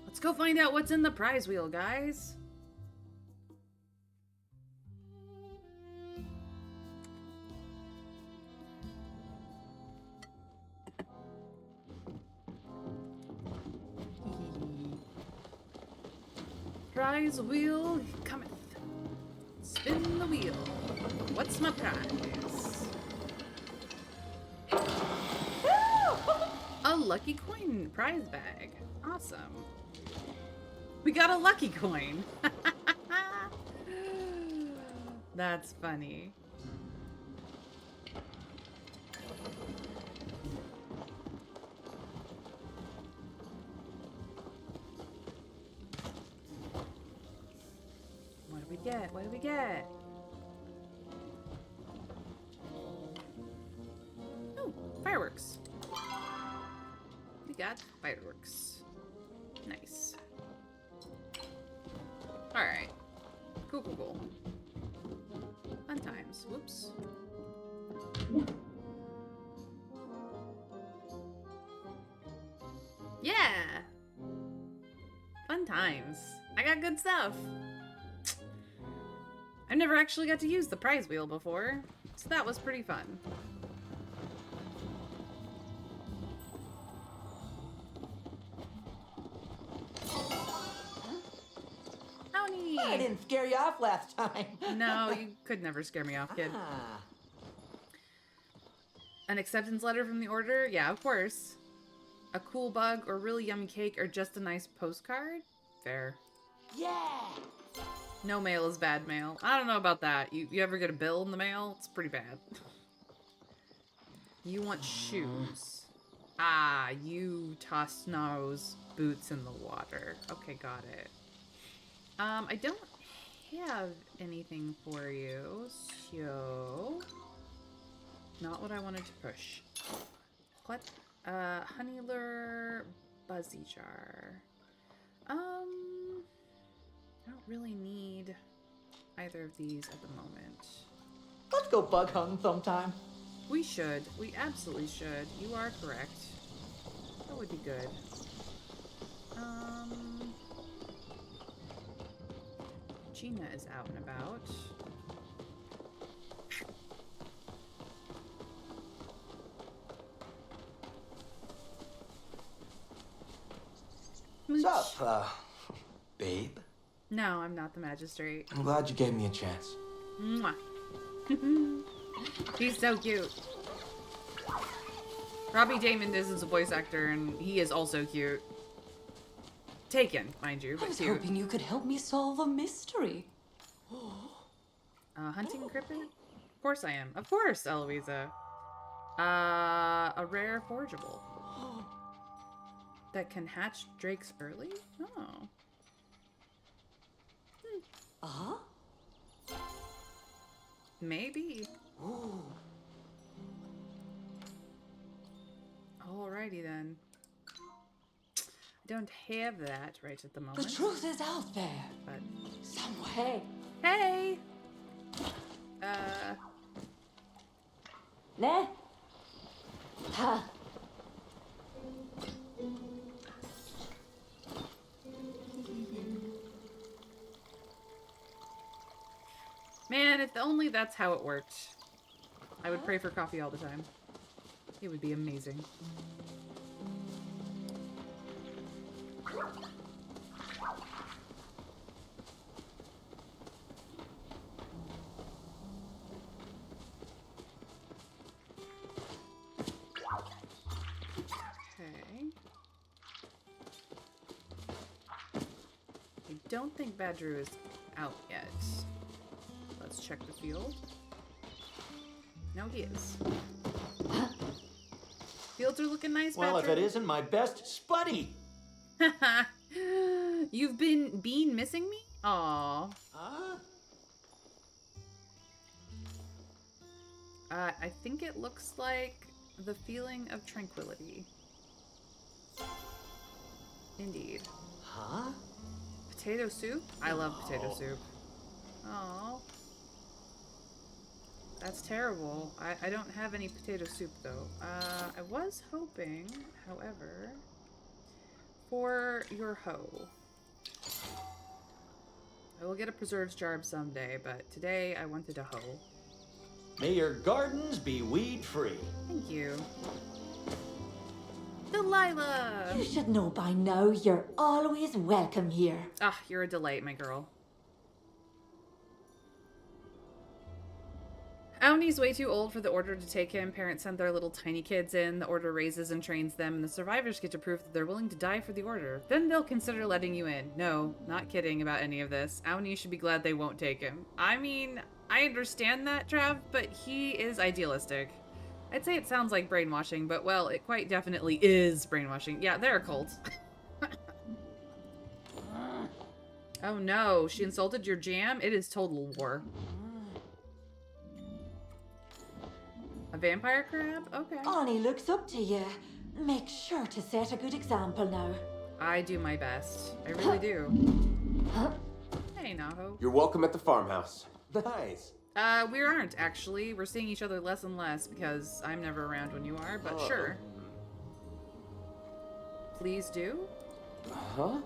Let's go find out what's in the prize wheel, guys. Prize wheel cometh. Spin the wheel. What's my prize? A lucky coin prize bag. Awesome. We got a lucky coin. That's funny. What do we get? What do we get? Oh, fireworks. We got fireworks. Nice. Alright. Cool, cool, cool. Fun times. Whoops. Yeah! Fun times. I got good stuff. I've never actually got to use the prize wheel before, so that was pretty fun. How neat! I didn't scare you off last time. No, you could never scare me off, kid. Ah. An acceptance letter from the order? Yeah, of course. A cool bug or really yummy cake or just a nice postcard? Fair. Yeah. No mail is bad mail. I don't know about that. You ever get a bill in the mail? It's pretty bad. You want shoes. Ah, you toss Snow's boots in the water. Okay, got it. I don't have anything for you, so... Not what I wanted to push. What? Honey lure, buzzy jar. I don't really need either of these at the moment. Let's go bug hunting sometime. We should. We absolutely should. You are correct. That would be good. Gina is out and about. What's up, babe? No, I'm not the magistrate. I'm glad you gave me a chance. Mwah. He's so cute. Robbie Damon is his voice actor, and he is also cute. Taken, mind you, I but was cute. hoping you could help me solve a mystery. Hunting crippet? Of course I am. Of course, Eloisa. A rare forageable. That can hatch drakes early? Oh. Uh-huh. Maybe. Ooh. Alrighty then. I don't have that right at the The moment. truth is out there. But Somewhere. hey! Ne? Ha. Man, if only that's how it worked. I would pray for coffee all the time. It would be amazing. Okay. I don't think Badru is out yet. Let's check the field. No, he is. Fields are looking nice, Well, if Badru. it isn't my best spuddy. You've been missing me? Aw. Huh? I think it looks like the feeling of tranquility. Indeed. Huh? Potato soup? I love potato soup. Oh. That's terrible. I don't have any potato soup, though. I was hoping, however, for your hoe. I will get a preserves jar someday, but today I wanted a hoe. May your gardens be weed-free. Thank you. Delilah! You should know by now you're always welcome here. Ah, you're a delight, my girl. Aoni's way too old for the Order to take him. Parents send their little tiny kids in. The Order raises and trains them, and the survivors get to prove that they're willing to die for the Order. Then they'll consider letting you in. No, not kidding about any of this. Aoni should be glad they won't take him. I mean, I understand that, Trav, but he is idealistic. I'd say it sounds like brainwashing, but well, it quite definitely is brainwashing. Yeah, they're a cult. Oh no, she insulted your jam? It is total war. A vampire crab? Okay. Annie looks up to you. Make sure to set a good example now. I do my best. I really do. Hey, Naho. You're welcome at the farmhouse. Nice. We aren't, actually. We're seeing each other less and less because I'm never around when you are, but sure. Please do? Huh?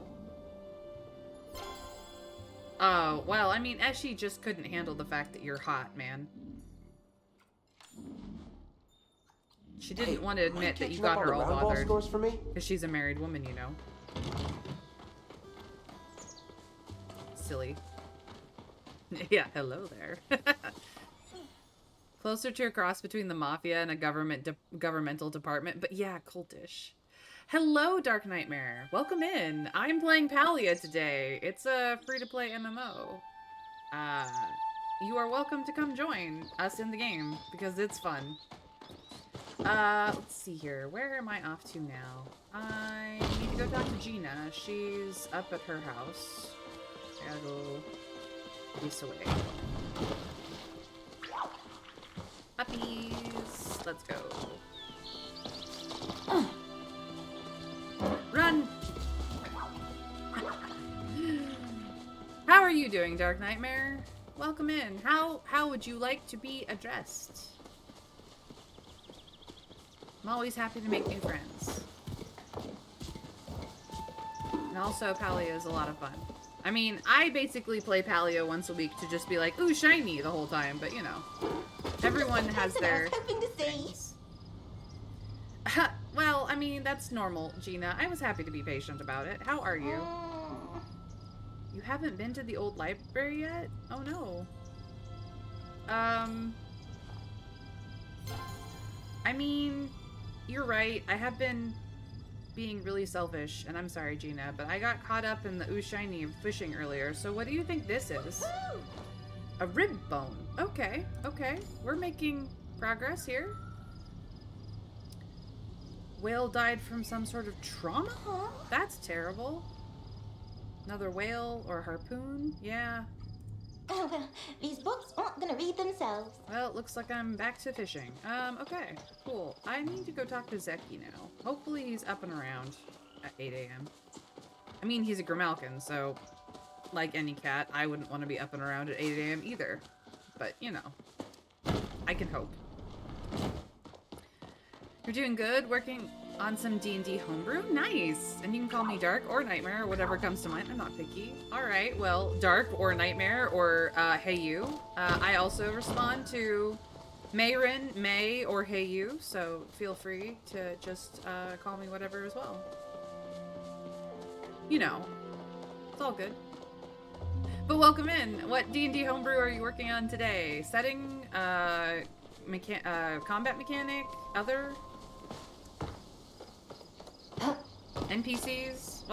Oh, well, I mean, Eshi just couldn't handle the fact that you're hot, man. She didn't want to admit that you got her all bothered. Scores for me? Because she's a married woman, you know. Silly. Yeah, hello there. Closer to a cross between the Mafia and a governmental department, but yeah, cultish. Hello, Dark Nightmare. Welcome in. I'm playing Palia today. It's a free-to-play MMO. You are welcome to come join us in the game, because it's fun. Let's see here. Where am I off to now? I need to go talk to Gina. She's up at her house. I gotta go this way. Puppies. Let's go. Run! How are you doing, Dark Nightmare? Welcome in. How would you like to be addressed? I'm always happy to make new friends. And also, Palia is a lot of fun. I mean, I basically play Palia once a week to just be like, ooh, shiny the whole time, but you know. Everyone has That's what I their was hoping to see. things. Well, I mean, that's normal, Gina. I was happy to be patient about it. How are you? You haven't been to the old library yet? Oh no. I mean, you're right. I have been being really selfish, and I'm sorry, Gina, but I got caught up in the ooh shiny of fishing earlier, so what do you think this is? A rib bone. Okay, okay. We're making progress here. Whale died from some sort of trauma? That's terrible. Another whale or harpoon? Yeah. Oh, well, these books aren't gonna read themselves. Well, it looks like I'm back to fishing. Okay. Cool. I need to go talk to Zeki now. Hopefully he's up and around at 8 a.m. I mean, he's a Grimalkin, so like any cat, I wouldn't want to be up and around at 8 a.m. either. But, you know, I can hope. You're doing good, working on some D&D homebrew? Nice! And you can call me Dark or Nightmare or whatever comes to mind. I'm not picky. Alright, well, Dark or Nightmare or Hey You. I also respond to Mayrin, May, or Hey You, so feel free to just call me whatever as well. You know, it's all good. But welcome in. What D&D homebrew are you working on today? Setting, combat mechanic, other NPCs?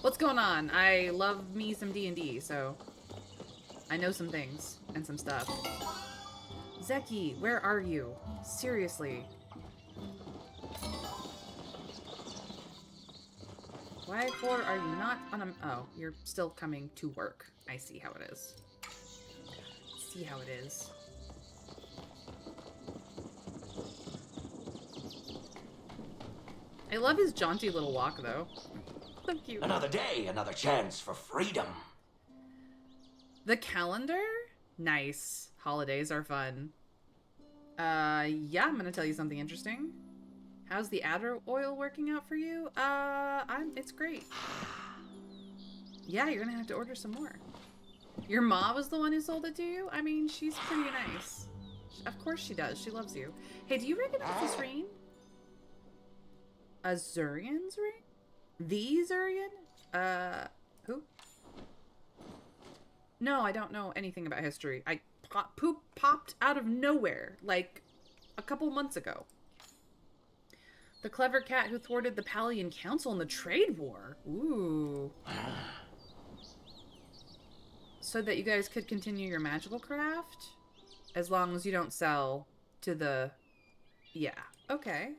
What's going on? I love me some D&D, so I know some things and some stuff. Zeki, where are you? Seriously. Why for are you not on a... Oh, you're still coming to work. I see how it is. See how it is. I love his jaunty little walk, though. So cute. Another day, another chance for freedom. The calendar? Nice. Holidays are fun. Yeah, I'm gonna tell you something interesting. How's the adder oil working out for you? It's great. Yeah, you're gonna have to order some more. Your ma was the one who sold it to you? I mean, she's pretty nice. Of course she does. She loves you. Hey, do you recognize this ring? A Zurian's ring? The Zurian? Who? No, I don't know anything about history. Poop popped out of nowhere, like, a couple months ago. The clever cat who thwarted the Palian Council in the trade war. Ooh. So that you guys could continue your magical craft? As long as you don't sell to the... Yeah, okay.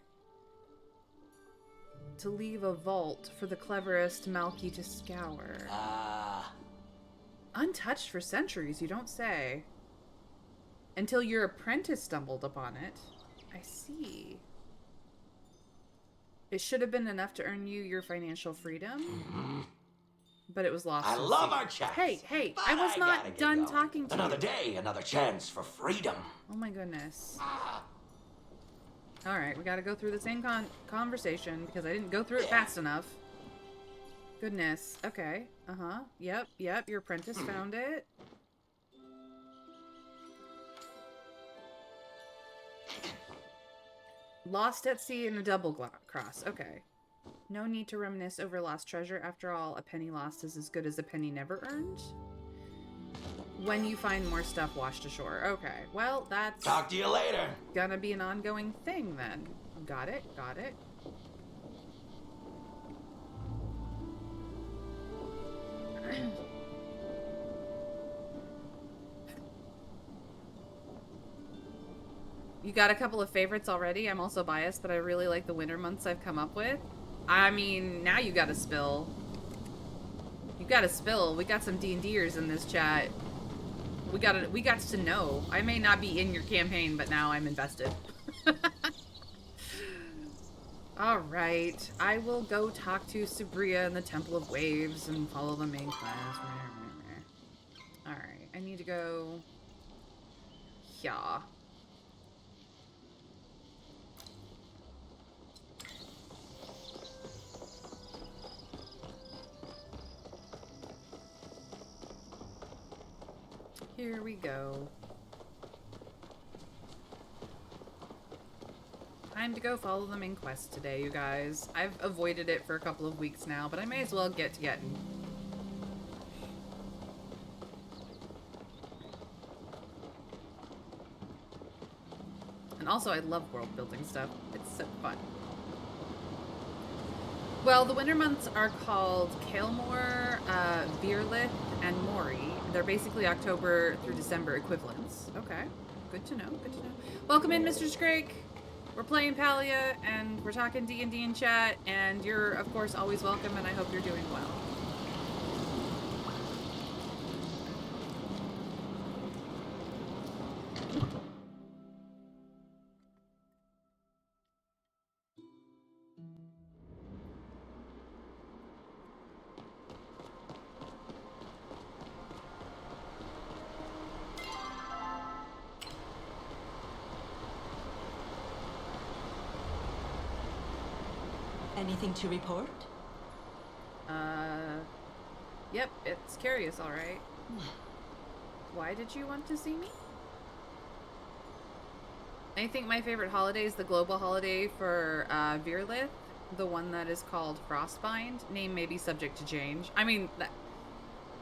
To leave a vault for the cleverest Malky to scour. Untouched for centuries, you don't say. Until your apprentice stumbled upon it. I see. It should have been enough to earn you your financial freedom. But it was lost. I love our chats. Hey, I was not done talking to you. Another day, another chance for freedom. Oh my goodness. Alright, we gotta go through the same conversation because I didn't go through it fast enough. Goodness. Okay. Uh-huh. Yep. Your apprentice found it. Lost at sea in a double cross. Okay. No need to reminisce over lost treasure. After all, a penny lost is as good as a penny never earned. When you find more stuff washed ashore. Okay. Well, that's... Talk to you later. Gonna be an ongoing thing, then. Got it. You got a couple of favorites already. I'm also biased, but I really like the winter months I've come up with. I mean, now you gotta spill. You gotta spill. We got some D&Ders in this chat. We got to know. I may not be in your campaign, but now I'm invested. Alright. I will go talk to Subria in the Temple of Waves and follow the main quest. Alright. I need to go... Yeah. Here we go. time to go follow the main quest today, you guys. I've avoided it for a couple of weeks now, but I may as well get to getting. And also, I love world building stuff. It's so fun. Well, the winter months are called Kalemore, Virlith, and Mori. They're basically October through December equivalents. Okay, good to know, good to know. Welcome in, Mr. Scrake. We're playing Palia, and we're talking D&D in chat, and you're, of course, always welcome, and I hope you're doing well. Anything to report? Yep, it's curious, all right. Why did you want to see me? I think my favorite holiday is the global holiday for Virlith, the one that is called Frostbind. Name may be subject to change. I mean,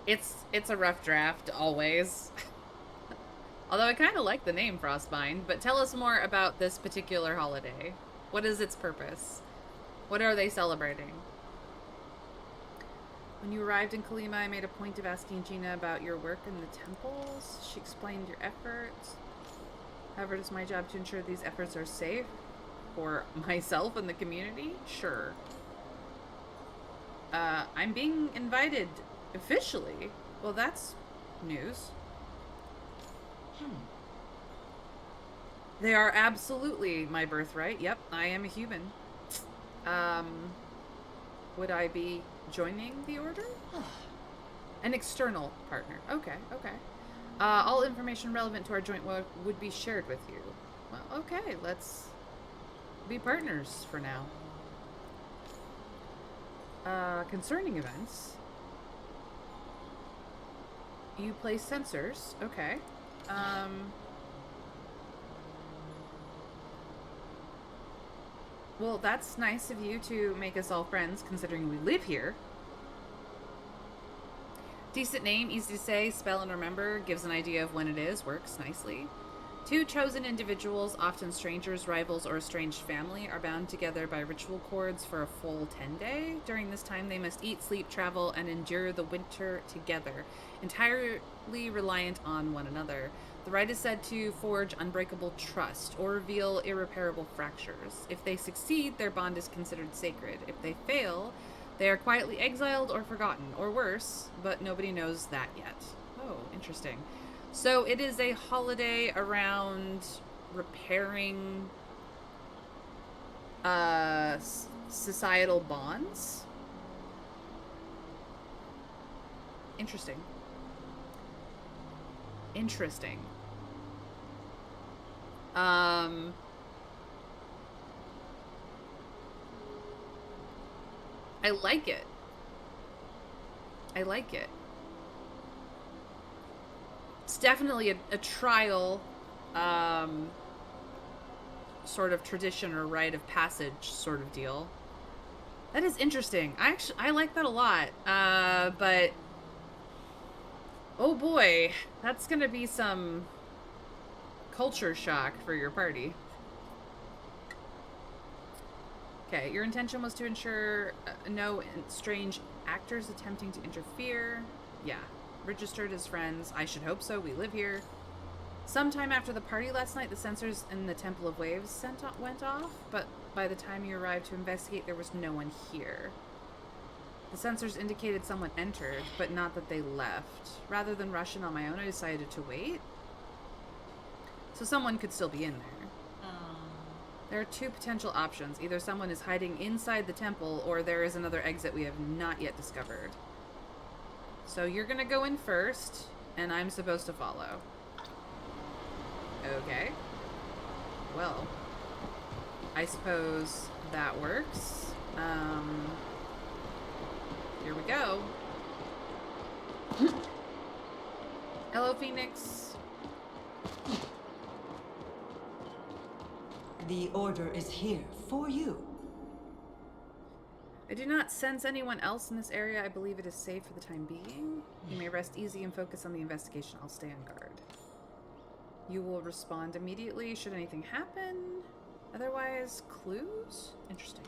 it's a rough draft, always. Although I kind of like the name Frostbind, but tell us more about this particular holiday. What is its purpose? What are they celebrating? When you arrived in Kalima, I made a point of asking Gina about your work in the temples. She explained your efforts. However, it is my job to ensure these efforts are safe for myself and the community? Sure. I'm being invited officially. Well, that's news. They are absolutely my birthright. Yep, I am a human. Would I be joining the order? An external partner. Okay, okay. All information relevant to our joint work would be shared with you. Well, okay, let's be partners for now. Concerning events. You place sensors. Okay. Well, that's nice of you to make us all friends, considering we live here. Decent name, easy to say, spell and remember, gives an idea of when it is, works nicely. Two chosen individuals, often strangers, rivals, or estranged family, are bound together by ritual cords for a full 10-day. During this time, they must eat, sleep, travel, and endure the winter together, entirely reliant on one another. The rite is said to forge unbreakable trust or reveal irreparable fractures. If they succeed, their bond is considered sacred. If they fail, they are quietly exiled or forgotten, or worse, but nobody knows that yet. Oh, interesting. So it is a holiday around repairing societal bonds. Interesting. Interesting. I like it. I like it. It's definitely a trial, sort of tradition or rite of passage sort of deal. That is interesting. I like that a lot. But oh boy, that's gonna be some culture shock for your party. Okay, your intention was to ensure no strange actors attempting to interfere. Yeah, registered as friends. I should hope so. We live here. Sometime after the party last night, the sensors in the Temple of Waves went off, but by the time you arrived to investigate, there was no one here. The sensors indicated someone entered, but not that they left. Rather than rush in on my own, I decided to wait. So someone could still be in there. There are two potential options. Either someone is hiding inside the temple, or there is another exit we have not yet discovered. So you're gonna go in first, and I'm supposed to follow. Okay. Well, I suppose that works. Here we go. Hello, Phoenix. The order is here for you. I do not sense anyone else in this area. I believe it is safe for the time being. You may rest easy and focus on the investigation. I'll stay on guard. You will respond immediately should anything happen. Otherwise, clues? Interesting.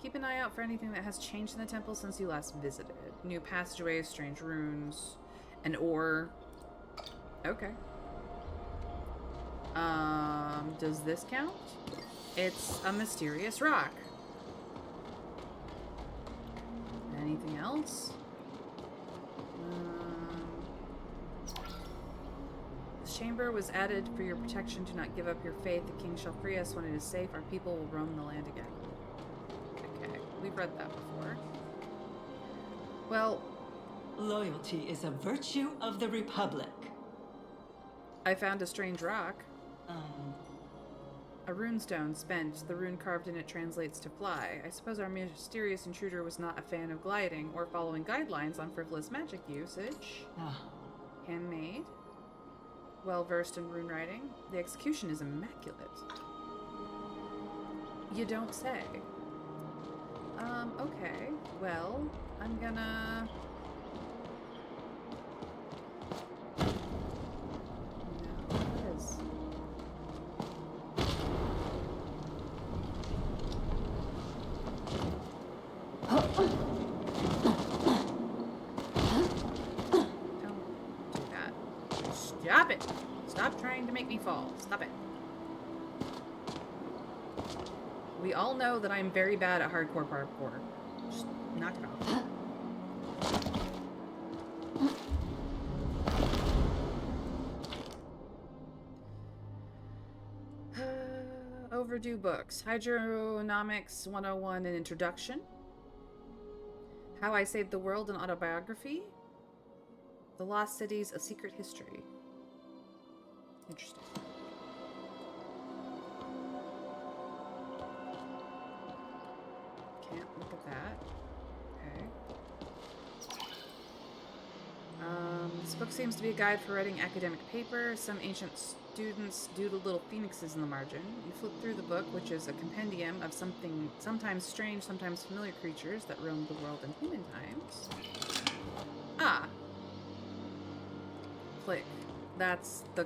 Keep an eye out for anything that has changed in the temple since you last visited. New passageways, strange runes, an ore. Okay. Does this count? It's a mysterious rock. Anything else? This chamber was added for your protection. Do not give up your faith. The king shall free us when it is safe. Our people will roam the land again. Okay, we've read that before. Well, Loyalty is a virtue of the Republic. I found a strange rock. A runestone spent. The rune carved in it translates to fly. I suppose our mysterious intruder was not a fan of gliding or following guidelines on frivolous magic usage. Handmade. Well versed in rune writing. The execution is immaculate. You don't say. Okay. Well, I'm gonna... No, what is... Don't do that. Stop it! Stop trying to make me fall. Stop it. We all know that I'm very bad at hardcore parkour. Just knock it off. Overdue books. Hydronomics 101, an introduction. How I Saved the World, an autobiography. The Lost Cities, a secret history. Interesting. Can't look at that. Okay. This book seems to be a guide for writing academic paper. Some ancient students doodled little phoenixes in the margin. You flip through the book, which is a compendium of sometimes strange, sometimes familiar creatures that roamed the world in human times. Ah. Click. That's the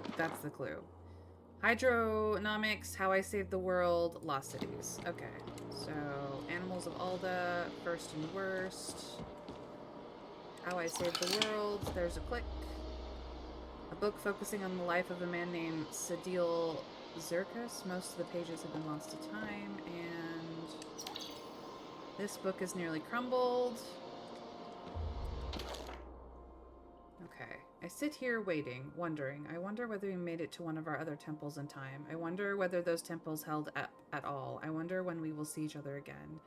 clue. Hydronomics, How I Saved the World, Lost Cities. Okay. So, Animals of Alda, First and Worst. How I Saved the World, there's a click. A book focusing on the life of a man named Sadil Zirkus. Most of the pages have been lost to time, and this book is nearly crumbled. Okay. I sit here waiting, wondering. I wonder whether we made it to one of our other temples in time. I wonder whether those temples held up at all. I wonder when we will see each other again.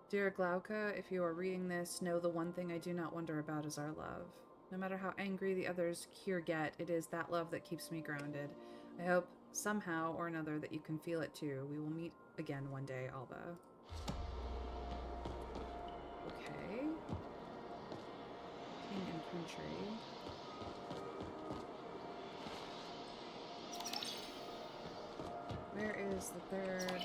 Dear Glauca, if you are reading this, know the one thing I do not wonder about is our love. No matter how angry the others here get, it is that love that keeps me grounded. I hope somehow or another that you can feel it too. We will meet again one day, Alba. Okay. King and country. Where is the third?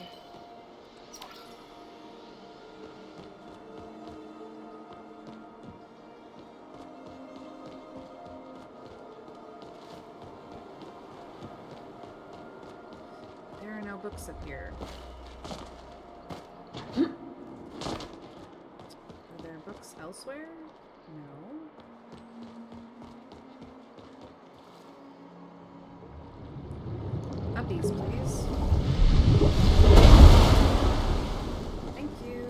There are no books up here. Are there books elsewhere? No. Uppies, please. Thank you.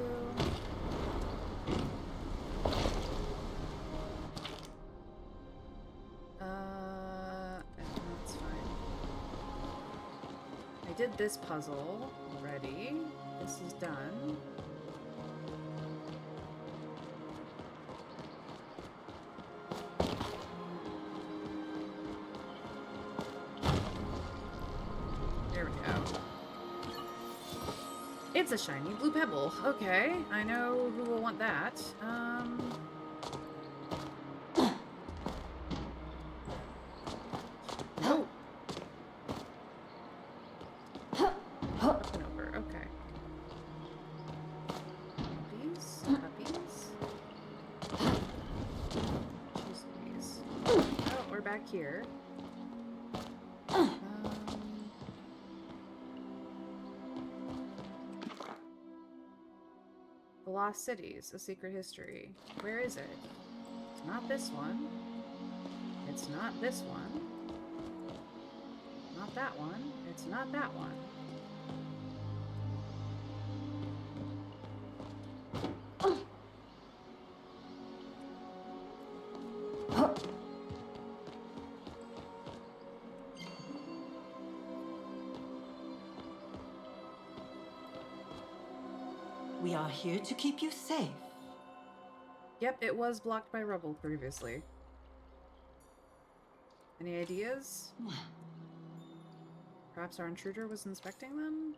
That's fine. I did this puzzle already. This is done. There we go. It's a shiny blue pebble. Okay, I know who will want that. No. back here. The Lost Cities, A Secret History. Where is it? It's not this one. It's not this one. Not that one. It's not that one. We are here to keep you safe. Yep, it was blocked by rubble previously. Any ideas? Perhaps our intruder was inspecting them?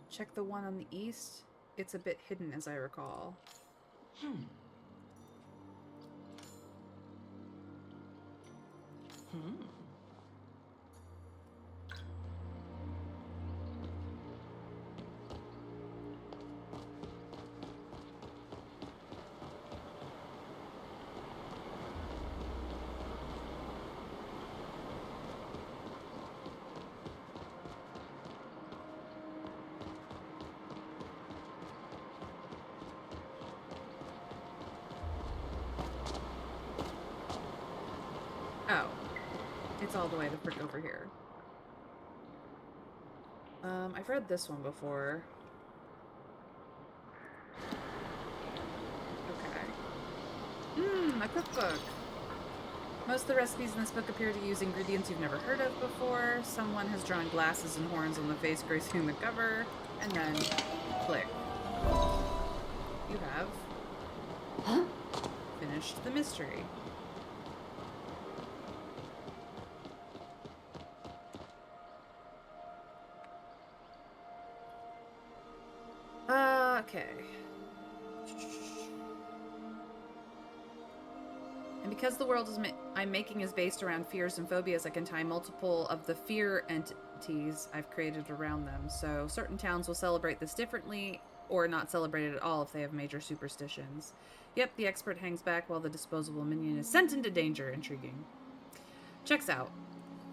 Check the one on the east. It's a bit hidden, as I recall. Oh. It's all the way the frick over here. I've read this one before. Okay. A cookbook! Most of the recipes in this book appear to use ingredients you've never heard of before. Someone has drawn glasses and horns on the face gracing the cover, and then click. You have finished the mystery. Okay. And because the world I'm making is based around fears and phobias, I can tie multiple of the fear entities I've created around them. So certain towns will celebrate this differently, or not celebrate it at all if they have major superstitions. Yep, the expert hangs back while the disposable minion is sent into danger. Intriguing. Checks out.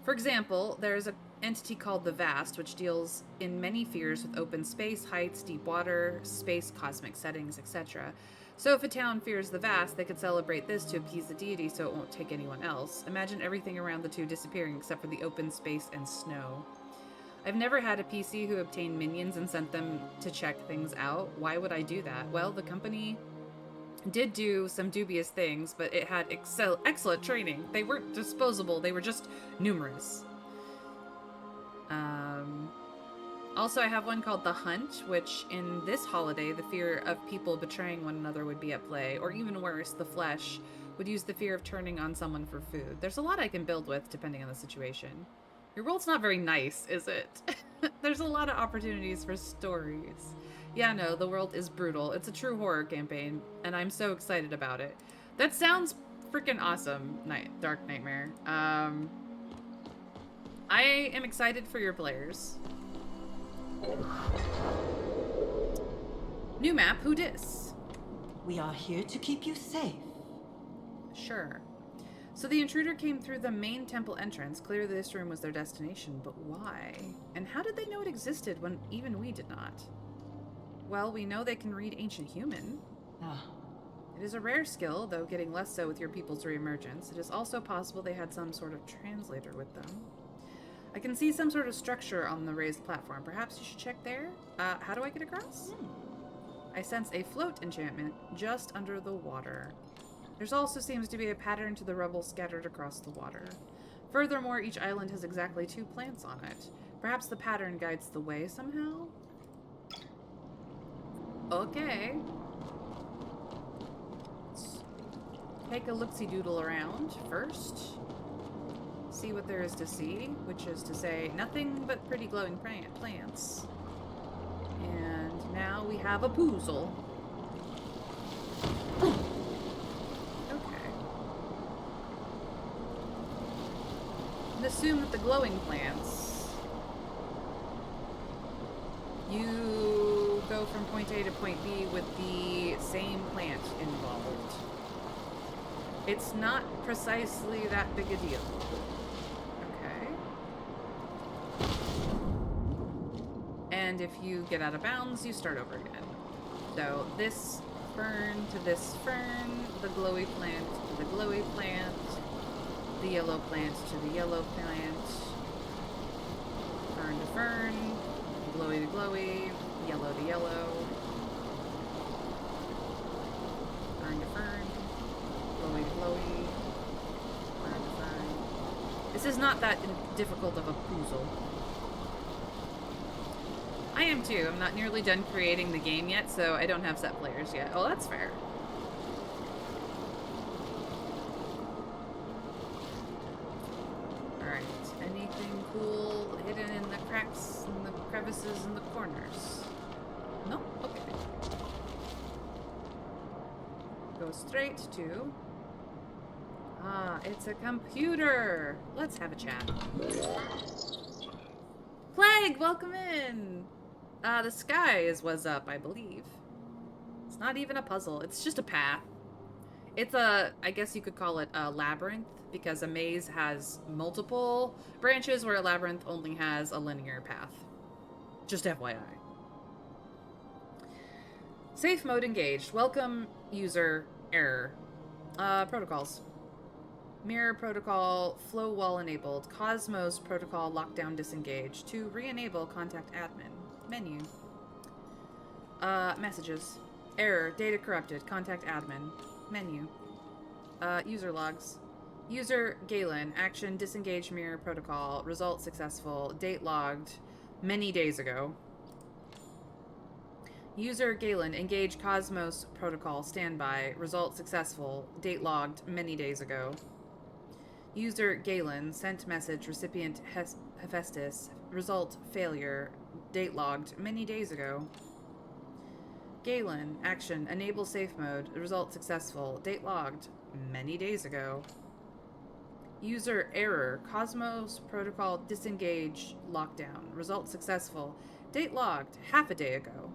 For example, there's an entity called the Vast, which deals in many fears with open space, heights, deep water, space, cosmic settings, etc. So if a town fears the Vast, they could celebrate this to appease the deity so it won't take anyone else. Imagine everything around the two disappearing except for the open space and snow. I've never had a PC who obtained minions and sent them to check things out. Why would I do that? Well, the company did do some dubious things, but it had excellent training. They weren't disposable, they were just numerous. Also, I have one called The Hunt, which in this holiday, the fear of people betraying one another would be at play, or even worse, the flesh would use the fear of turning on someone for food. There's a lot I can build with, depending on the situation. Your world's not very nice, is it? There's a lot of opportunities for stories. Yeah, no, the world is brutal. It's a true horror campaign, and I'm so excited about it. That sounds freaking awesome, Dark Nightmare. I am excited for your players. New map, who dis? We are here to keep you safe. Sure. So the intruder came through the main temple entrance. Clearly this room was their destination, but why? And how did they know it existed when even we did not? Well, we know they can read ancient human. It is a rare skill, though getting less so with your people's reemergence. It is also possible they had some sort of translator with them. I can see some sort of structure on the raised platform. Perhaps you should check there? How do I get across? I sense a float enchantment just under the water. There also seems to be a pattern to the rubble scattered across the water. Furthermore, each island has exactly 2 plants on it. Perhaps the pattern guides the way somehow? Okay. Let's take a look-see-doodle around first. See what there is to see, which is to say, nothing but pretty glowing plants. And now we have a poozle. Okay. And assume that the glowing plants, you go from point A to point B with the same plant involved. It's not precisely that big a deal. Okay. And if you get out of bounds, you start over again. So this fern to this fern, the glowy plant to the glowy plant, the yellow plant to the yellow plant, fern to fern, glowy to glowy, yellow to yellow, fern to fern, glowy to glowy, fern to fern. This is not that difficult of a puzzle. I am too. I'm not nearly done creating the game yet, so I don't have set players yet. Oh, that's fair. Alright. Anything cool hidden in the cracks and the crevices and the corners? No? Okay. Go straight to... Ah, it's a computer! Let's have a chat. Plague, welcome in! The sky is what's up, I believe. It's not even a puzzle, it's just a path. It's a, I guess you could call it a labyrinth, because a maze has multiple branches where a labyrinth only has a linear path. Just FYI. Safe mode engaged. Welcome, user, error. Protocols. Mirror protocol, flow wall enabled. Cosmos protocol lockdown disengaged. To re-enable, contact admin. Menu. Messages. Error, data corrupted. Contact admin. Menu. User logs. User Galen. Action disengage mirror protocol. Result successful. Date logged many days ago. User Galen. Engage Cosmos protocol. Standby. Result successful. Date logged many days ago. User Galen. Sent message. Recipient Hephaestus. Result failure. Date logged many days ago. Galen. Action. Enable safe mode. Result successful. Date logged many days ago. User error. Cosmos protocol disengage lockdown. Result successful. Date logged half a day ago.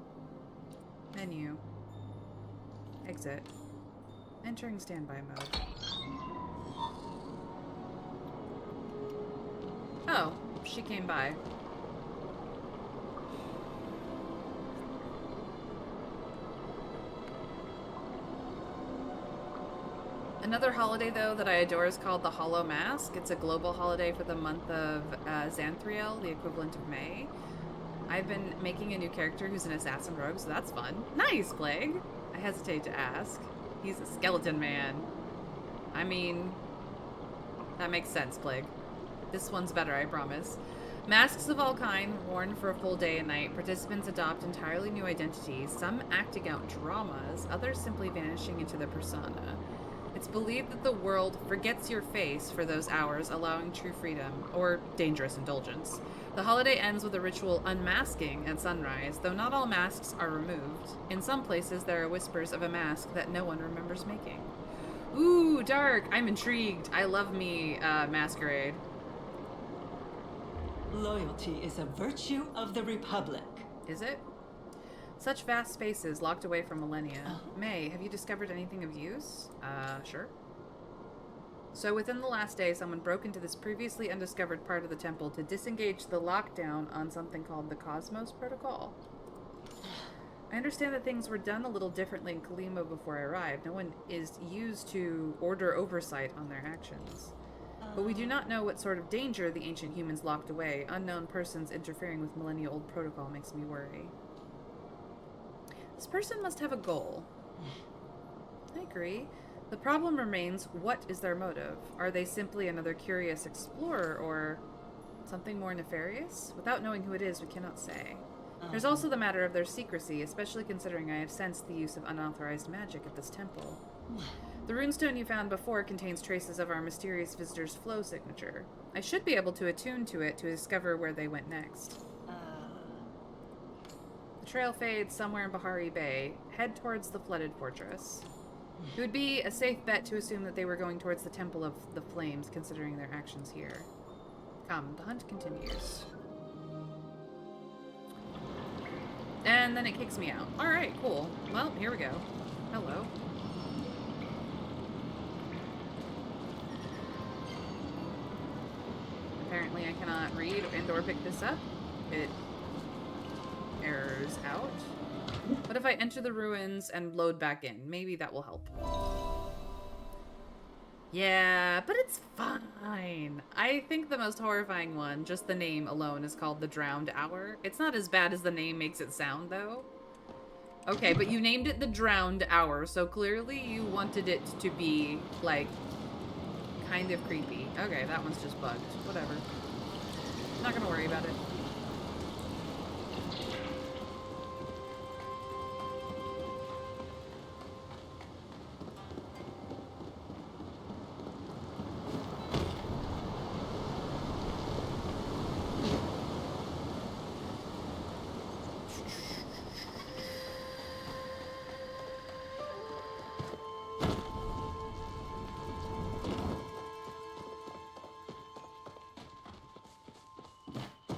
Menu. Exit. Entering standby mode. Oh, she came by. Another holiday, though, that I adore is called the Hollow Mask. It's a global holiday for the month of Xanthriel, the equivalent of May. I've been making a new character who's an assassin rogue, so that's fun. Nice, Plague! I hesitate to ask. He's a skeleton man. I mean, that makes sense, Plague. This one's better, I promise. Masks of all kind, worn for a full day and night. Participants adopt entirely new identities, some acting out dramas, others simply vanishing into their persona. It's believed that the world forgets your face for those hours, allowing true freedom, or dangerous indulgence. The holiday ends with a ritual unmasking at sunrise, though not all masks are removed. In some places, there are whispers of a mask that no one remembers making. Ooh, dark! I'm intrigued. I love me masquerade. Loyalty is a virtue of the Republic. Is it? Such vast spaces locked away for millennia. May, have you discovered anything of use? Sure. So within the last day, someone broke into this previously undiscovered part of the temple to disengage the lockdown on something called the Cosmos Protocol. I understand that things were done a little differently in Kalimo before I arrived. No one is used to order oversight on their actions. But we do not know what sort of danger the ancient humans locked away. Unknown persons interfering with millennia-old protocol makes me worry. This person must have a goal. I agree. The problem remains, what is their motive? Are they simply another curious explorer, or something more nefarious? Without knowing who it is, we cannot say. There's also the matter of their secrecy, especially considering I have sensed the use of unauthorized magic at this temple. The runestone you found before contains traces of our mysterious visitor's flow signature. I should be able to attune to it to discover where they went next. The trail fades somewhere in Bahari Bay. Head towards the flooded fortress. It would be a safe bet to assume that they were going towards the Temple of the Flames, considering their actions here. Come, the hunt continues. And then it kicks me out. Alright, cool. Well, here we go. Hello. apparently I cannot read and/or pick this up. It errors out. What if I enter the ruins and load back in? Maybe that will help. Yeah, but it's fine. I think the most horrifying one, just the name alone, is called the Drowned Hour. It's not as bad as the name makes it sound, though. Okay, but you named it the Drowned Hour, so clearly you wanted it to be, like, kind of creepy. Okay, that one's just bugged. Whatever. Not gonna worry about it.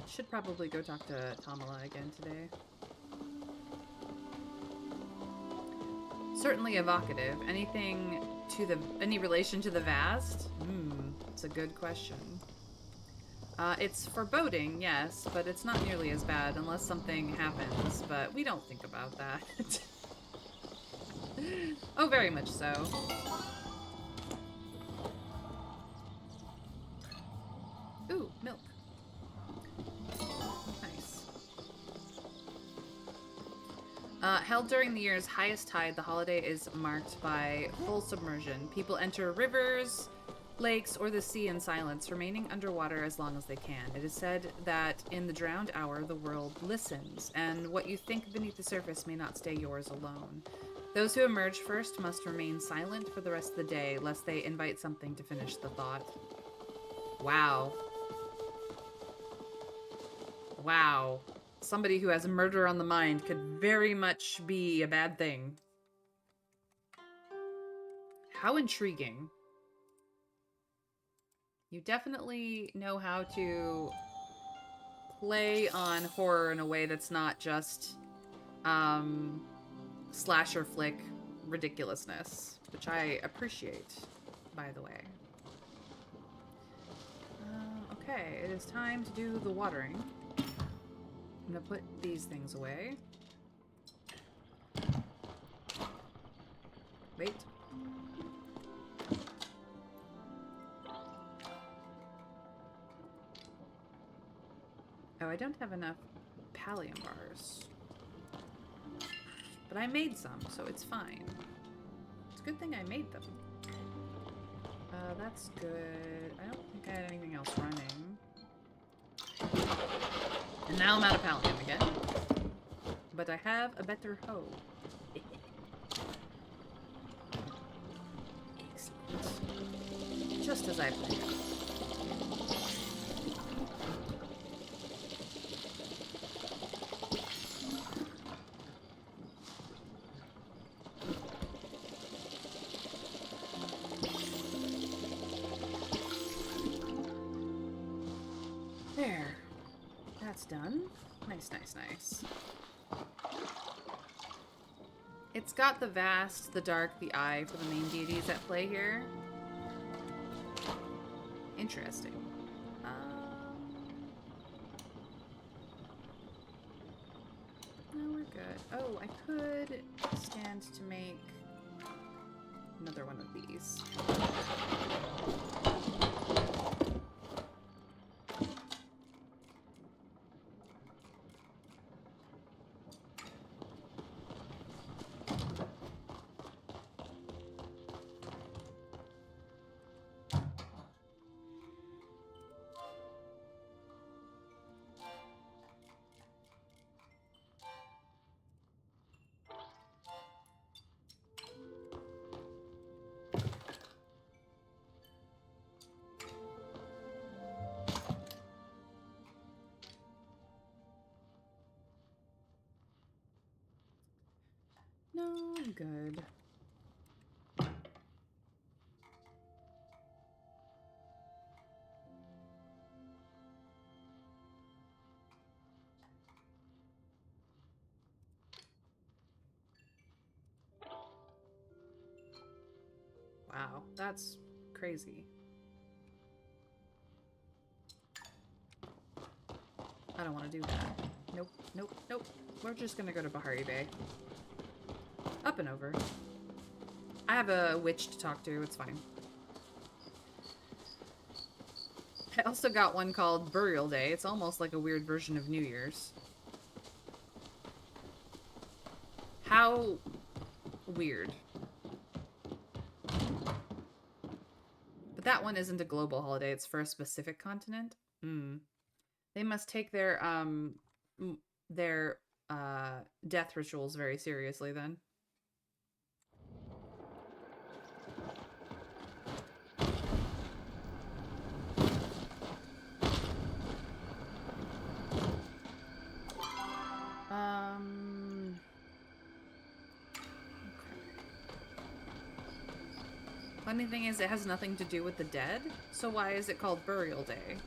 Should probably go talk to Tamala again today. Certainly evocative. Anything to the any relation to the vast? It's a good question. It's foreboding, yes, but it's not nearly as bad unless something happens, but we don't think about that. Oh, very much so. Ooh, milk. Nice. Held during the year's highest tide, the holiday is marked by full submersion. People enter rivers, lakes, or the sea in silence, remaining underwater as long as they can. It is said that in the drowned hour, the world listens, and what you think beneath the surface may not stay yours alone. Those who emerge first must remain silent for the rest of the day, lest they invite something to finish the thought. Wow. Wow. Somebody who has a murder on the mind could very much be a bad thing. How intriguing. You definitely know how to play on horror in a way that's not just slasher flick ridiculousness, which I appreciate, by the way. Okay, it is time to do the watering. I'm gonna put these things away. Wait. Oh, I don't have enough Palia bars. But I made some, so it's fine. It's a good thing I made them. That's good. I don't think I had anything else running. And now I'm out of Pallium again. But I have a better hoe. Excellent. Just as I planned. There. That's done. Nice, nice, nice. It's got the vast, the dark, the eye for the main deities at play here. Interesting. No, we're good. Oh, I could stand to make another one of these. No, I'm good. Wow, that's crazy. I don't want to do that. Nope, nope, nope. We're just gonna go to Bahari Bay. Up and over. I have a witch to talk to, it's fine. I also got one called Burial Day. It's almost like a weird version of New Year's. How weird. But that one isn't a global holiday, it's for a specific continent. They must take their death rituals very seriously then. Funny thing is, it has nothing to do with the dead, so why is it called Burial Day?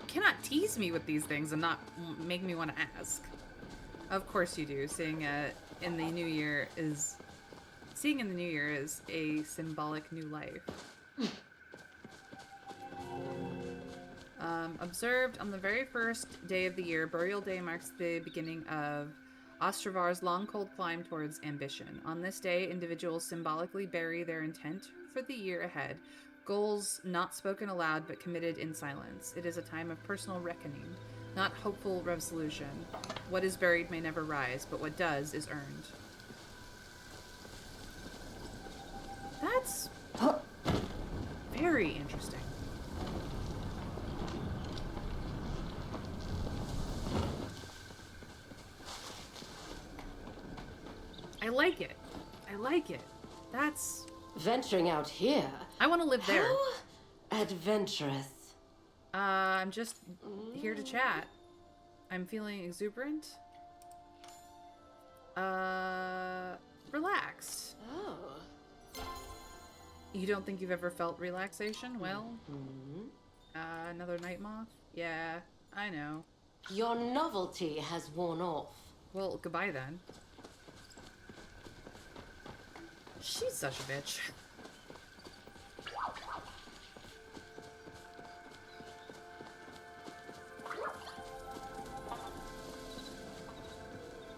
You cannot tease me with these things and not make me want to ask. Of course you do. Seeing in the new year is a symbolic new life. Observed on the very first day of the year, Burial Day marks the beginning of Ostrovar's long cold climb towards ambition. On this day, individuals symbolically bury their intent for the year ahead, goals not spoken aloud but committed in silence. It is a time of personal reckoning, not hopeful resolution. What is buried may never rise, but what does is earned. That's very interesting. I like it. I like it. That's... Venturing out here? I want to live there. How adventurous. I'm just here to chat. I'm feeling exuberant. Relaxed. Oh. You don't think you've ever felt relaxation? Well, another night moth? Yeah, I know. Your novelty has worn off. Well, goodbye then. She's such a bitch. I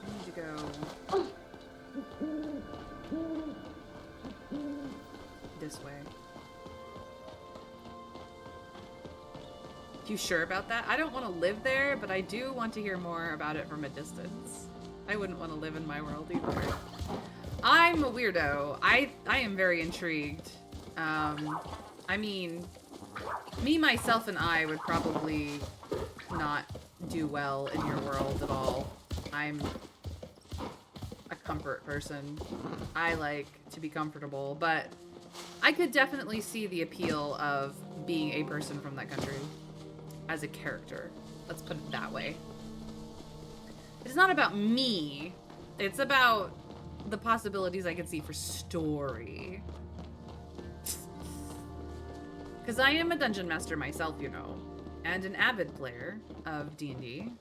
need to go this way. You sure about that? I don't want to live there, but I do want to hear more about it from a distance. I wouldn't want to live in my world either. I'm a weirdo. I am very intrigued. I mean, me, myself, and I would probably not do well in your world at all. I'm a comfort person. I like to be comfortable, but I could definitely see the appeal of being a person from that country as a character. Let's put it that way. It's not about me. It's about the possibilities I could see for story. Because I am a dungeon master myself, you know, and an avid player of D&D.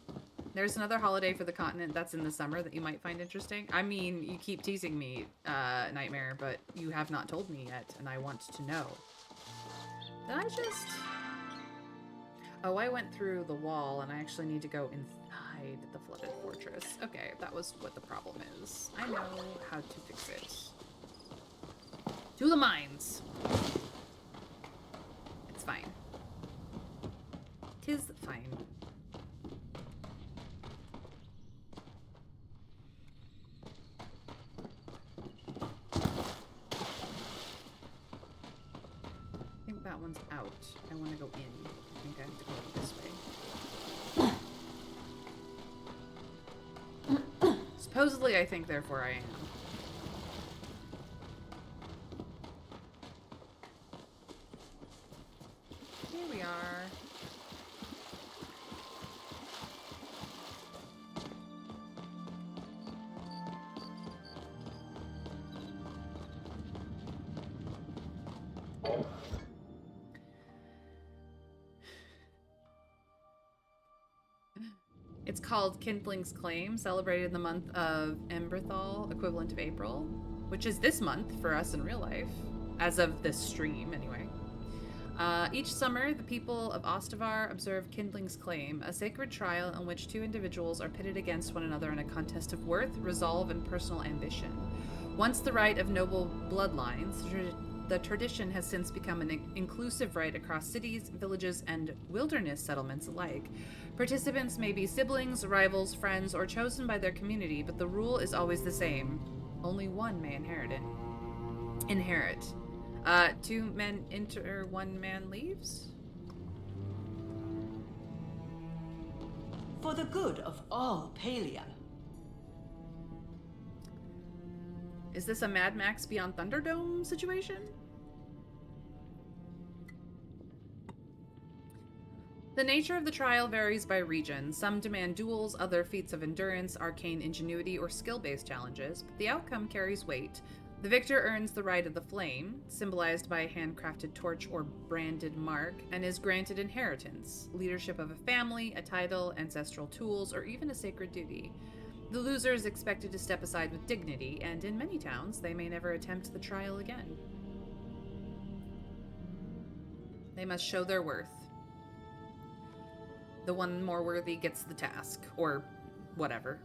There's another holiday for the continent that's in the summer that you might find interesting. I mean, you keep teasing me, Nightmare, but you have not told me yet, and I want to know. Did I just... Oh, I went through the wall, and I actually need to go inside the flooded fortress. Okay, that was what the problem is. I know how to fix it. To the mines! It's fine. 'Tis fine. I think that one's out. I want to go in. I think I have to go this way. Supposedly, I think, therefore I am. Here we are. It's called Kindling's Claim, celebrated in the month of Emberthal, equivalent of April, which is this month for us in real life, as of this stream, anyway. Each summer, the people of Ostavar observe Kindling's Claim, a sacred trial in which two individuals are pitted against one another in a contest of worth, resolve, and personal ambition. Once the right of noble bloodlines, the tradition has since become an inclusive rite across cities, villages, and wilderness settlements alike. Participants may be siblings, rivals, friends, or chosen by their community, but the rule is always the same. Only one may inherit. Two men enter, one man leaves? For the good of all Palia. Is this a Mad Max Beyond Thunderdome situation? The nature of the trial varies by region. Some demand duels, other feats of endurance, arcane ingenuity, or skill-based challenges, but the outcome carries weight. The victor earns the right of the flame, symbolized by a handcrafted torch or branded mark, and is granted inheritance, leadership of a family, a title, ancestral tools, or even a sacred duty. The loser is expected to step aside with dignity, and in many towns, they may never attempt the trial again. They must show their worth. The one more worthy gets the task, or whatever.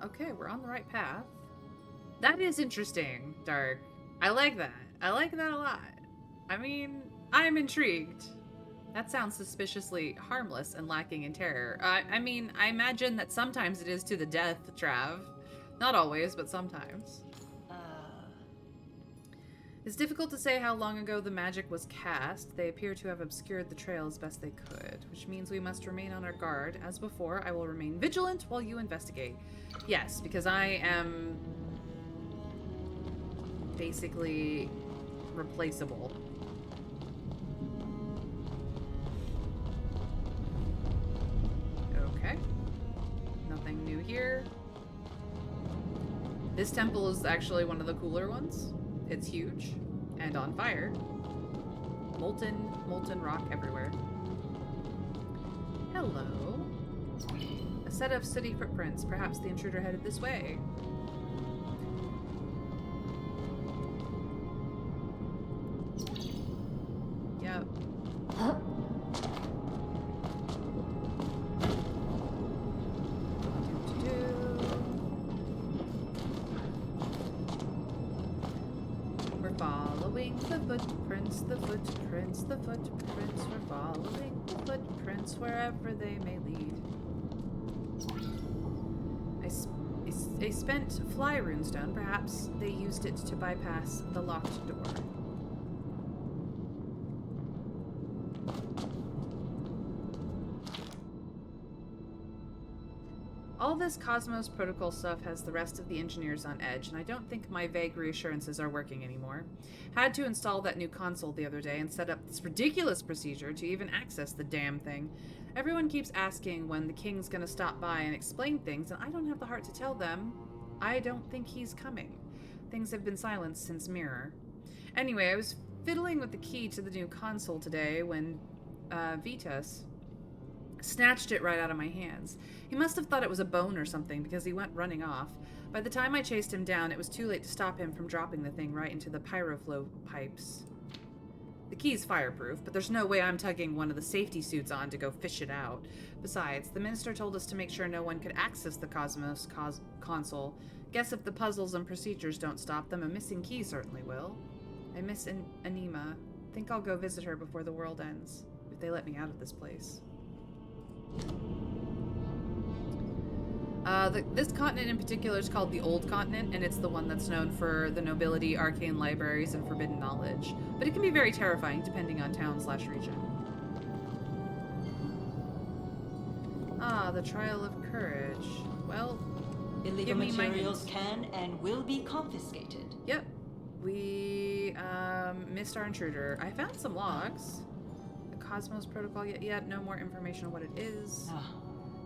Okay, we're on the right path. That is interesting, Dark. I like that. I like that a lot. I mean, I'm intrigued. That sounds suspiciously harmless and lacking in terror. I mean, I imagine that sometimes it is to the death, Trav. Not always, but sometimes. It's difficult to say how long ago the magic was cast. They appear to have obscured the trail as best they could, which means we must remain on our guard. As before, I will remain vigilant while you investigate. Yes, because I am basically replaceable. Okay. Nothing new here. This temple is actually one of the cooler ones. It's huge and on fire. Molten rock everywhere. Hello. A set of sooty footprints. Perhaps the intruder headed this way. Yep. The footprints, we're following the footprints wherever they may lead. A spent fly runestone, perhaps they used it to bypass the locked door. All this Cosmos Protocol stuff has the rest of the engineers on edge, and I don't think my vague reassurances are working anymore. Had to install that new console the other day and set up this ridiculous procedure to even access the damn thing. Everyone keeps asking when the king's gonna stop by and explain things, and I don't have the heart to tell them. I don't think he's coming. Things have been silenced since Mirror. Anyway, I was fiddling with the key to the new console today when Vitas snatched it right out of my hands. He must have thought it was a bone or something because he went running off. By the time I chased him down, it was too late to stop him from dropping the thing right into the pyroflow pipes. The key's fireproof, but there's no way I'm tugging one of the safety suits on to go fish it out. Besides, the minister told us to make sure no one could access the Cosmos console. Guess if the puzzles and procedures don't stop them, a missing key certainly will. I miss Anima. Think I'll go visit her before the world ends, if they let me out of this place. This continent in particular is called the Old Continent, and it's the one that's known for the nobility, arcane libraries, and forbidden knowledge. But it can be very terrifying depending on town/region. Ah, the Trial of Courage. Well, Illegal materials can and will be confiscated. Yep. We missed our intruder. I found some logs. The Cosmos Protocol, yet no more information on what it is.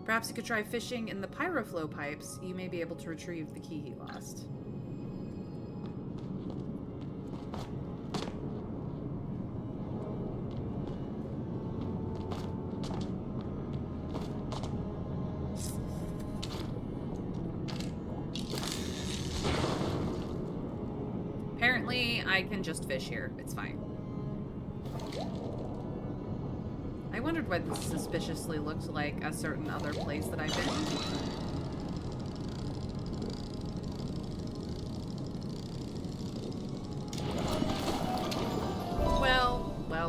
Perhaps you could try fishing in the pyroflow pipes. You may be able to retrieve the key he lost. Apparently, I can just fish here. It's fine. I wondered why this suspiciously looked like a certain other place that I've been.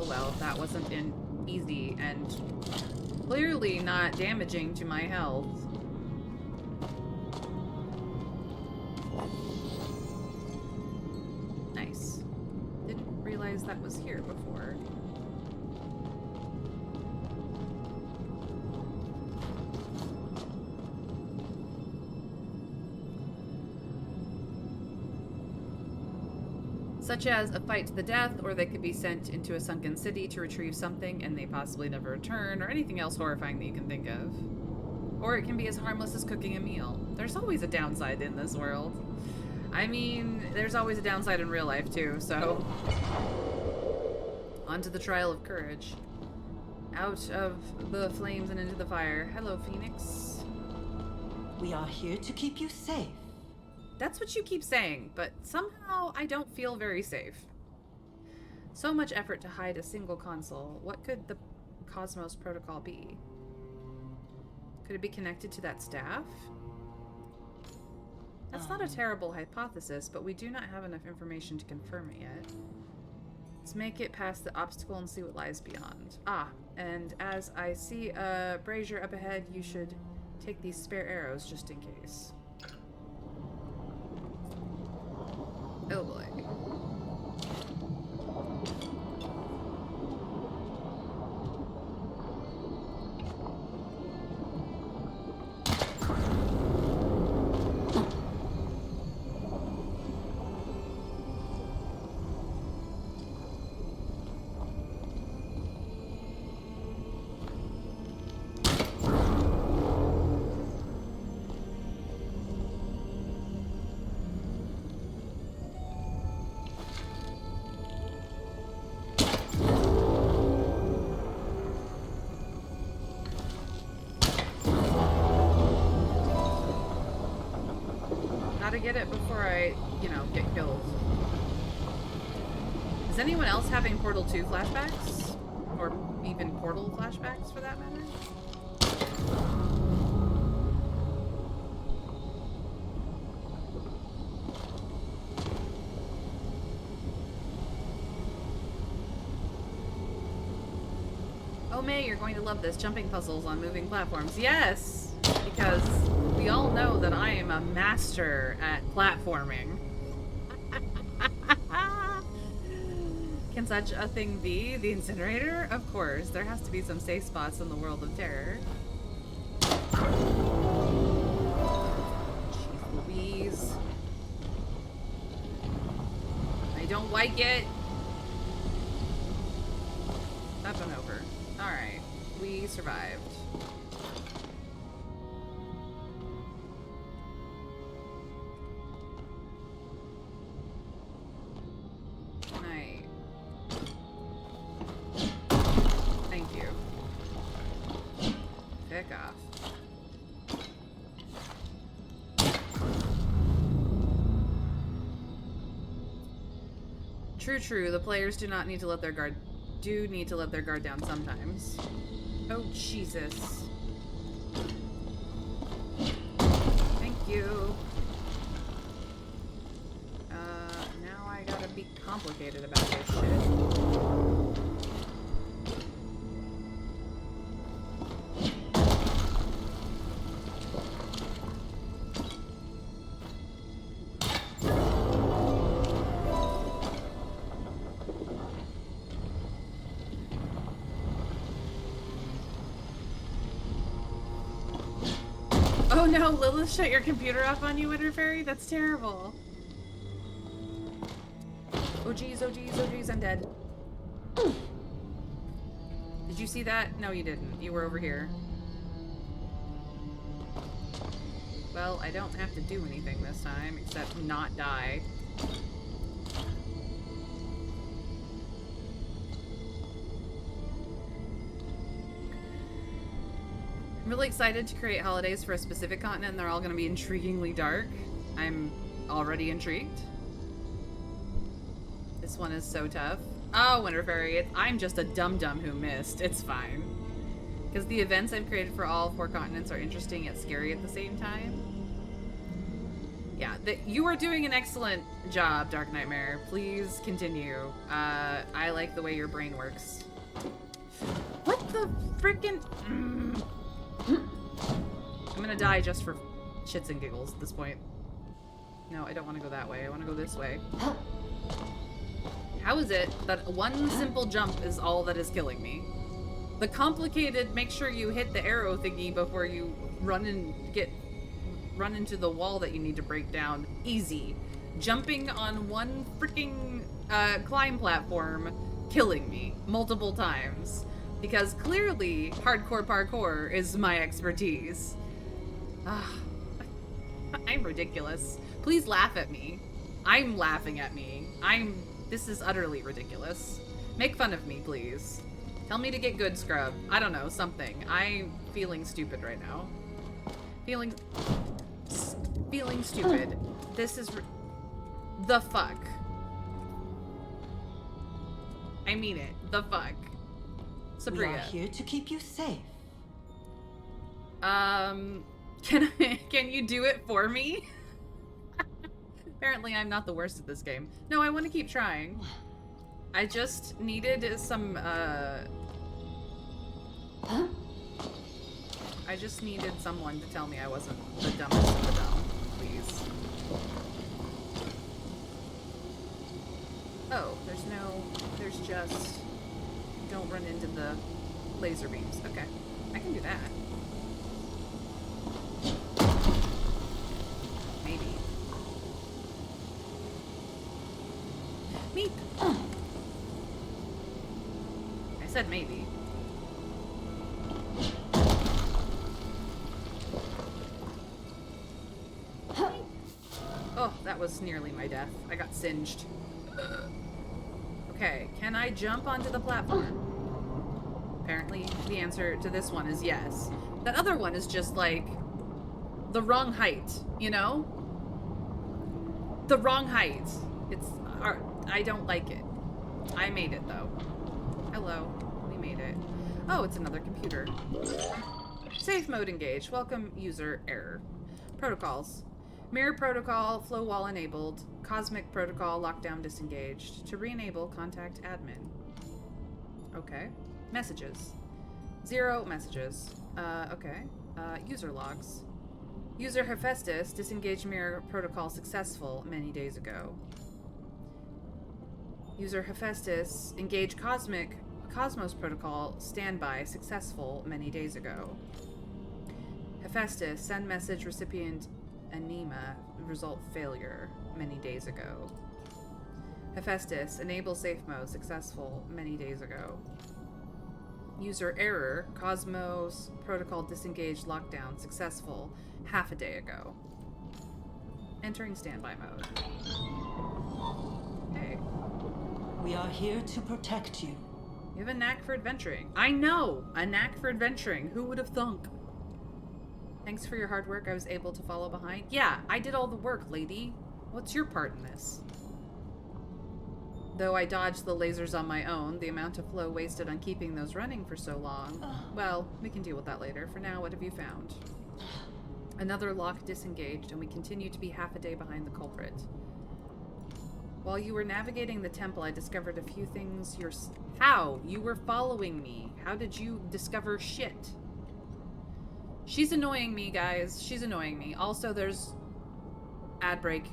Well, that wasn't easy and clearly not damaging to my health. Nice. Didn't realize that was here before. Such as a fight to the death, or they could be sent into a sunken city to retrieve something and they possibly never return, or anything else horrifying that you can think of. Or it can be as harmless as cooking a meal. There's always a downside in this world. I mean, there's always a downside in real life too, so... On to the trial of courage. Out of the flames and into the fire. Hello, Phoenix. We are here to keep you safe. That's what you keep saying, but somehow I don't feel very safe. So much effort to hide a single console. What could the Cosmos protocol be? Could it be connected to that staff? That's not a terrible hypothesis, but we do not have enough information to confirm it yet. Let's make it past the obstacle and see what lies beyond. Ah, and as I see a brazier up ahead, you should take these spare arrows just in case. Oh boy. Gotta get it before I, you know, get killed. Is anyone else having Portal 2 flashbacks? Or even Portal flashbacks, for that matter? Oh, May, you're going to love this. Jumping puzzles on moving platforms. Yes! Because we all know that I am a master at platforming. Can such a thing be? The incinerator? Of course. There has to be some safe spots in the world of terror. Jeez Louise. I don't like it. Up and over. Alright. We survived. Thank you. Pick off. True. The players do need to let their guard down sometimes. Oh, Jesus. Thank you. Now I gotta be complicated about this shit. Oh no, Lilith shut your computer off on you, Winter Fairy? That's terrible. Oh geez, I'm dead. Did you see that? No, you didn't. You were over here. Well, I don't have to do anything this time, except not die. I'm really excited to create holidays for a specific continent, and they're all going to be intriguingly dark. I'm already intrigued. This one is so tough. Oh, Winter Fairy, I'm just a dum-dum who missed. It's fine. Because the events I've created for all 4 continents are interesting yet scary at the same time. Yeah, you are doing an excellent job, Dark Nightmare. Please continue. I like the way your brain works. What the frickin'... I'm gonna die just for shits and giggles at this point. No, I don't want to go that way. I want to go this way. How is it that one simple jump is all that is killing me? The complicated, make sure you hit the arrow thingy before you run into the wall that you need to break down. Easy. Jumping on one freaking climb platform, killing me multiple times. Because clearly, hardcore parkour is my expertise. I'm ridiculous. Please laugh at me. I'm laughing at me. This is utterly ridiculous. Make fun of me, please. Tell me to get good, scrub. I don't know, something. I'm feeling stupid right now. Feeling stupid. This is the fuck. I mean it. The fuck. We Sabria. are here to keep you safe. Can you do it for me? Apparently I'm not the worst at this game. No, I want to keep trying. I just needed some, I just needed someone to tell me I wasn't the dumbest of the dumb. Please. Oh, there's just... Don't run into the laser beams. Okay. I can do that. Maybe. Meep. I said maybe. Oh, that was nearly my death. I got singed. Okay, can I jump onto the platform? Apparently, the answer to this one is yes. That other one is just like the wrong height, you know? The wrong height. It's I don't like it. I made it though. Hello, we made it. Oh, it's another computer. Safe mode engaged. Welcome user error. Protocols. Mirror protocol, flow wall enabled. Cosmic protocol, lockdown disengaged. To re-enable, contact admin. Okay. Messages. 0 messages. Okay. User logs. User Hephaestus, disengaged mirror protocol successful many days ago. User Hephaestus, engage Cosmos protocol, standby, successful many days ago. Hephaestus, send message recipient Anima, result failure many days ago. Hephaestus, enable safe mode, successful many days ago. User error, Cosmos protocol disengaged lockdown, successful half a day ago. Entering standby mode. Okay. We are here to protect you. You have a knack for adventuring. I know! A knack for adventuring. Who would have thunk? Thanks for your hard work. I was able to follow behind. Yeah, I did all the work, lady. What's your part in this? Though I dodged the lasers on my own, the amount of flow wasted on keeping those running for so long. Well, we can deal with that later. For now, what have you found? Another lock disengaged, and we continue to be half a day behind the culprit. While you were navigating the temple, I discovered a few things. How? You were following me. How did you discover shit? She's annoying me, guys. She's annoying me. Also, there's ad break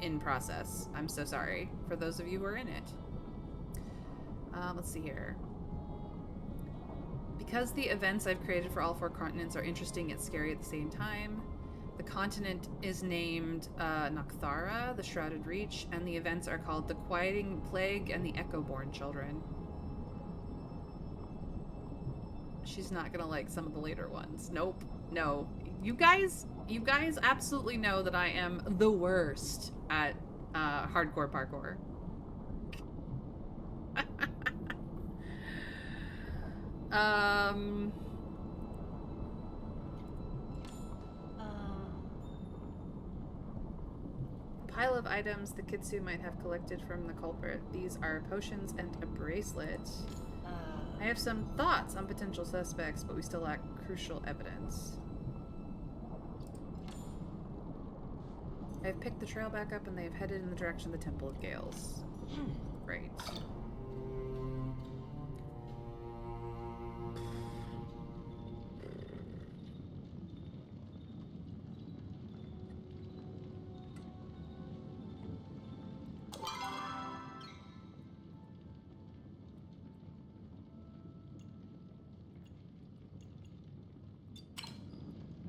in process. I'm so sorry for those of you who are in it. Let's see here. Because the events I've created for all 4 continents are interesting yet scary at the same time, the continent is named Nocthara, the Shrouded Reach, and the events are called the Quieting Plague and the Echo-Born Children. She's not gonna like some of the later ones. Nope. No. You guys absolutely know that I am the worst at hardcore parkour. Pile of items the Kitsu might have collected from the culprit. These are potions and a bracelet. I have some thoughts on potential suspects, but we still lack crucial evidence. I have picked the trail back up and they have headed in the direction of the Temple of Gales. Great.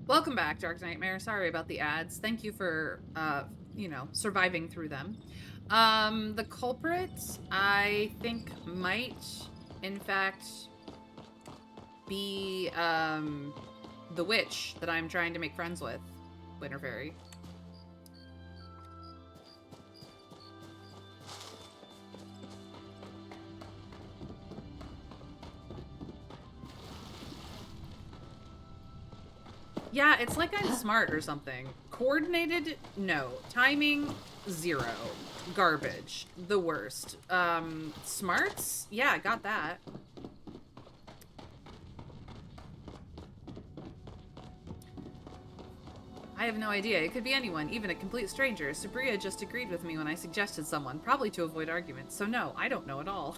Welcome back, Dark Nightmare. Sorry about the ads. Thank you for, you know, surviving through them. The culprit, I think, might, in fact, be, the witch that I'm trying to make friends with, Winter Fairy. Yeah, it's like I'm smart or something. Coordinated? No. Timing? 0. Garbage. The worst. Smarts? Yeah, got that. I have no idea. It could be anyone, even a complete stranger. Sabria just agreed with me when I suggested someone, probably to avoid arguments. So no, I don't know at all.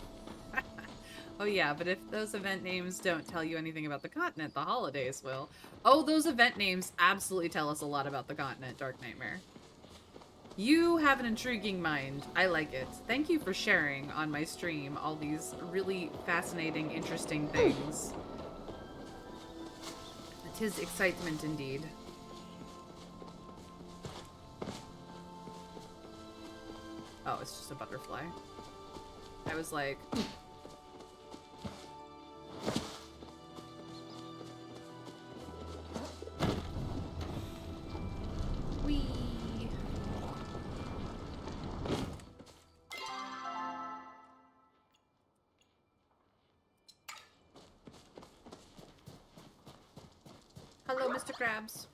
Oh yeah, but if those event names don't tell you anything about the continent, the holidays will. Oh, those event names absolutely tell us a lot about the continent, Dark Nightmare. You have an intriguing mind. I like it. Thank you for sharing on my stream all these really fascinating, interesting things. It is excitement indeed. Oh, it's just a butterfly. I was like... Whee! Hello, Mr. Krabs.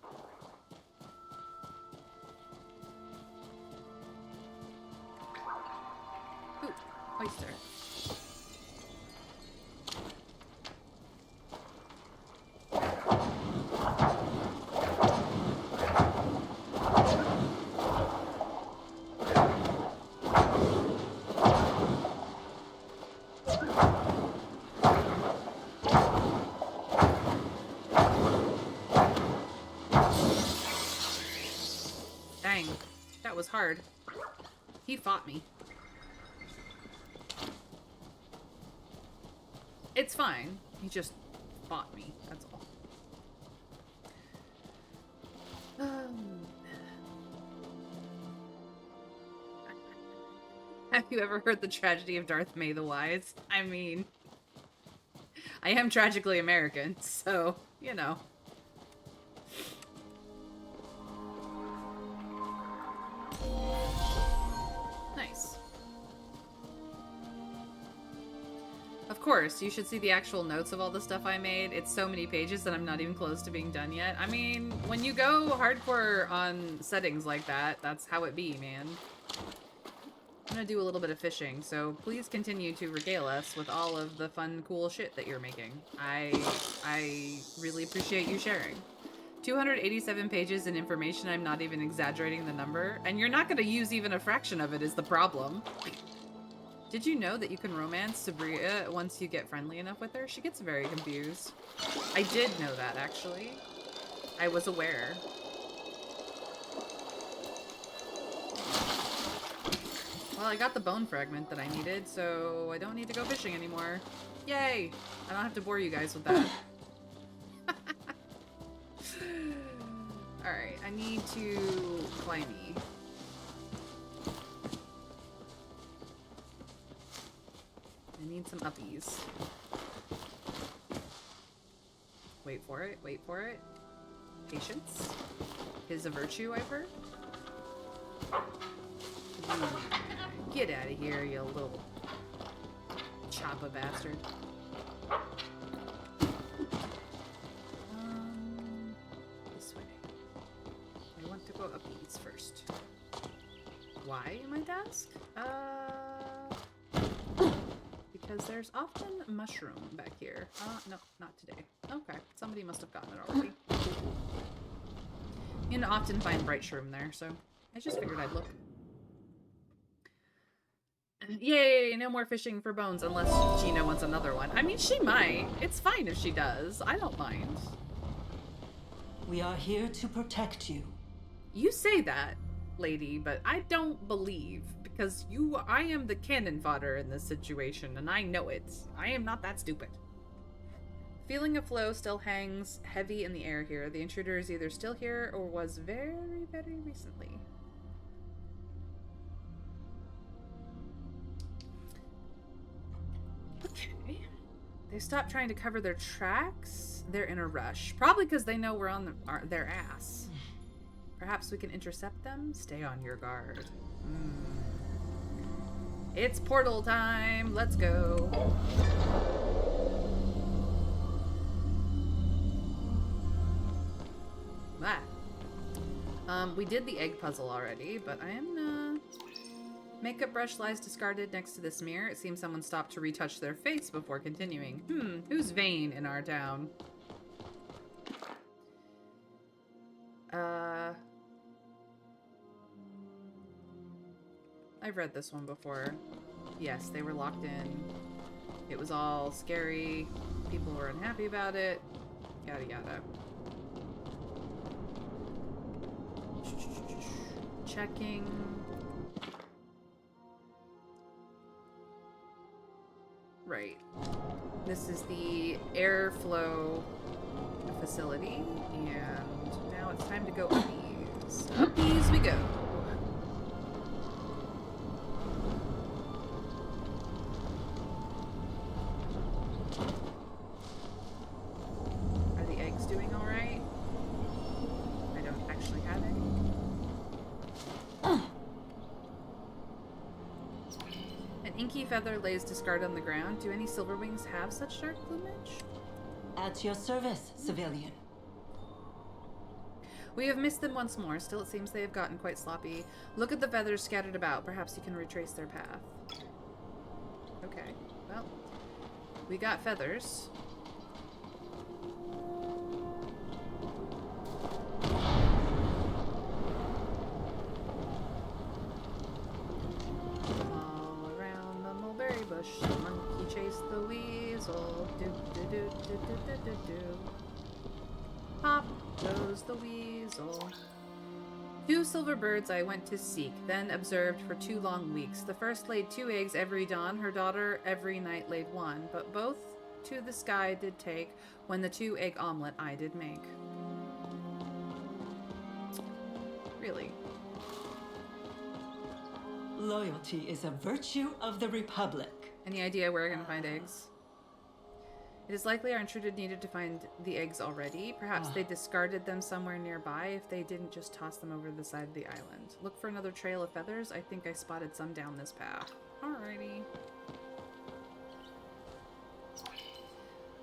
Ooh, oyster. Dang, that was hard. He fought me. It's fine. He just fought me, that's all. Have you ever heard the tragedy of Darth May the Wise? I mean, I am tragically American, so, you know. Nice. Of course, you should see the actual notes of all the stuff I made. It's so many pages that I'm not even close to being done yet. I mean, when you go hardcore on settings like that, that's how it be, man. I'm gonna do a little bit of fishing, so please continue to regale us with all of the fun, cool shit that you're making. I really appreciate you sharing. 287 pages in information, I'm not even exaggerating the number, and you're not gonna use even a fraction of it is the problem. Did you know that you can romance Sabria once you get friendly enough with her? She gets very confused. I did know that, actually. I was aware. Well, I got the bone fragment that I needed, so I don't need to go fishing anymore. Yay! I don't have to bore you guys with that. Alright, I need to climby. I need some uppies. Wait for it, wait for it. Patience is a virtue, I've heard. Get out of here, you little choppa bastard. This way. I want to go uppies first. Why, you might ask? Because there's often a mushroom back here. No, not today. Okay, somebody must have gotten it already. You can often find bright shroom there, so I just figured I'd look. Yay, no more fishing for bones unless Gina wants another one. I mean, she might. It's fine if she does. I don't mind. We are here to protect you. You say that, lady, but I don't believe, because I am the cannon fodder in this situation, and I know it. I am not that stupid. Feeling of flow still hangs heavy in the air here. The intruder is either still here or was very, very recently. Okay. They stopped trying to cover their tracks. They're in a rush. Probably because they know we're on their ass. Perhaps we can intercept them? Stay on your guard. It's portal time. Let's go. We did the egg puzzle already, but I am makeup brush lies discarded next to this mirror. It seems someone stopped to retouch their face before continuing. Who's vain in our town? I've read this one before. Yes, they were locked in. It was all scary. People were unhappy about it. Yada yada. Checking. Right. This is the airflow facility, and now it's time to go uppies. Uppies we go. Are the eggs doing all right? I don't actually have any. An inky feather lays discarded on the ground. Do any silverwings have such dark plumage? At your service, civilian. We have missed them once more. Still, it seems they have gotten quite sloppy. Look at the feathers scattered about. Perhaps you can retrace their path. Okay, well, we got feathers. All around the mulberry bush, the monkey chased the weasel. Do do do do do do do do. Pop goes the weasel. 2 silver birds I went to seek, then observed for 2 long weeks. The first laid 2 eggs every dawn, her daughter every night laid 1, but both to the sky did take, when the 2-egg omelet I did make. Really? Loyalty is a virtue of the Republic. Any idea where I can find eggs? It is likely our intruder needed to find the eggs already. Perhaps they discarded them somewhere nearby if they didn't just toss them over the side of the island. Look for another trail of feathers. I think I spotted some down this path. Alrighty.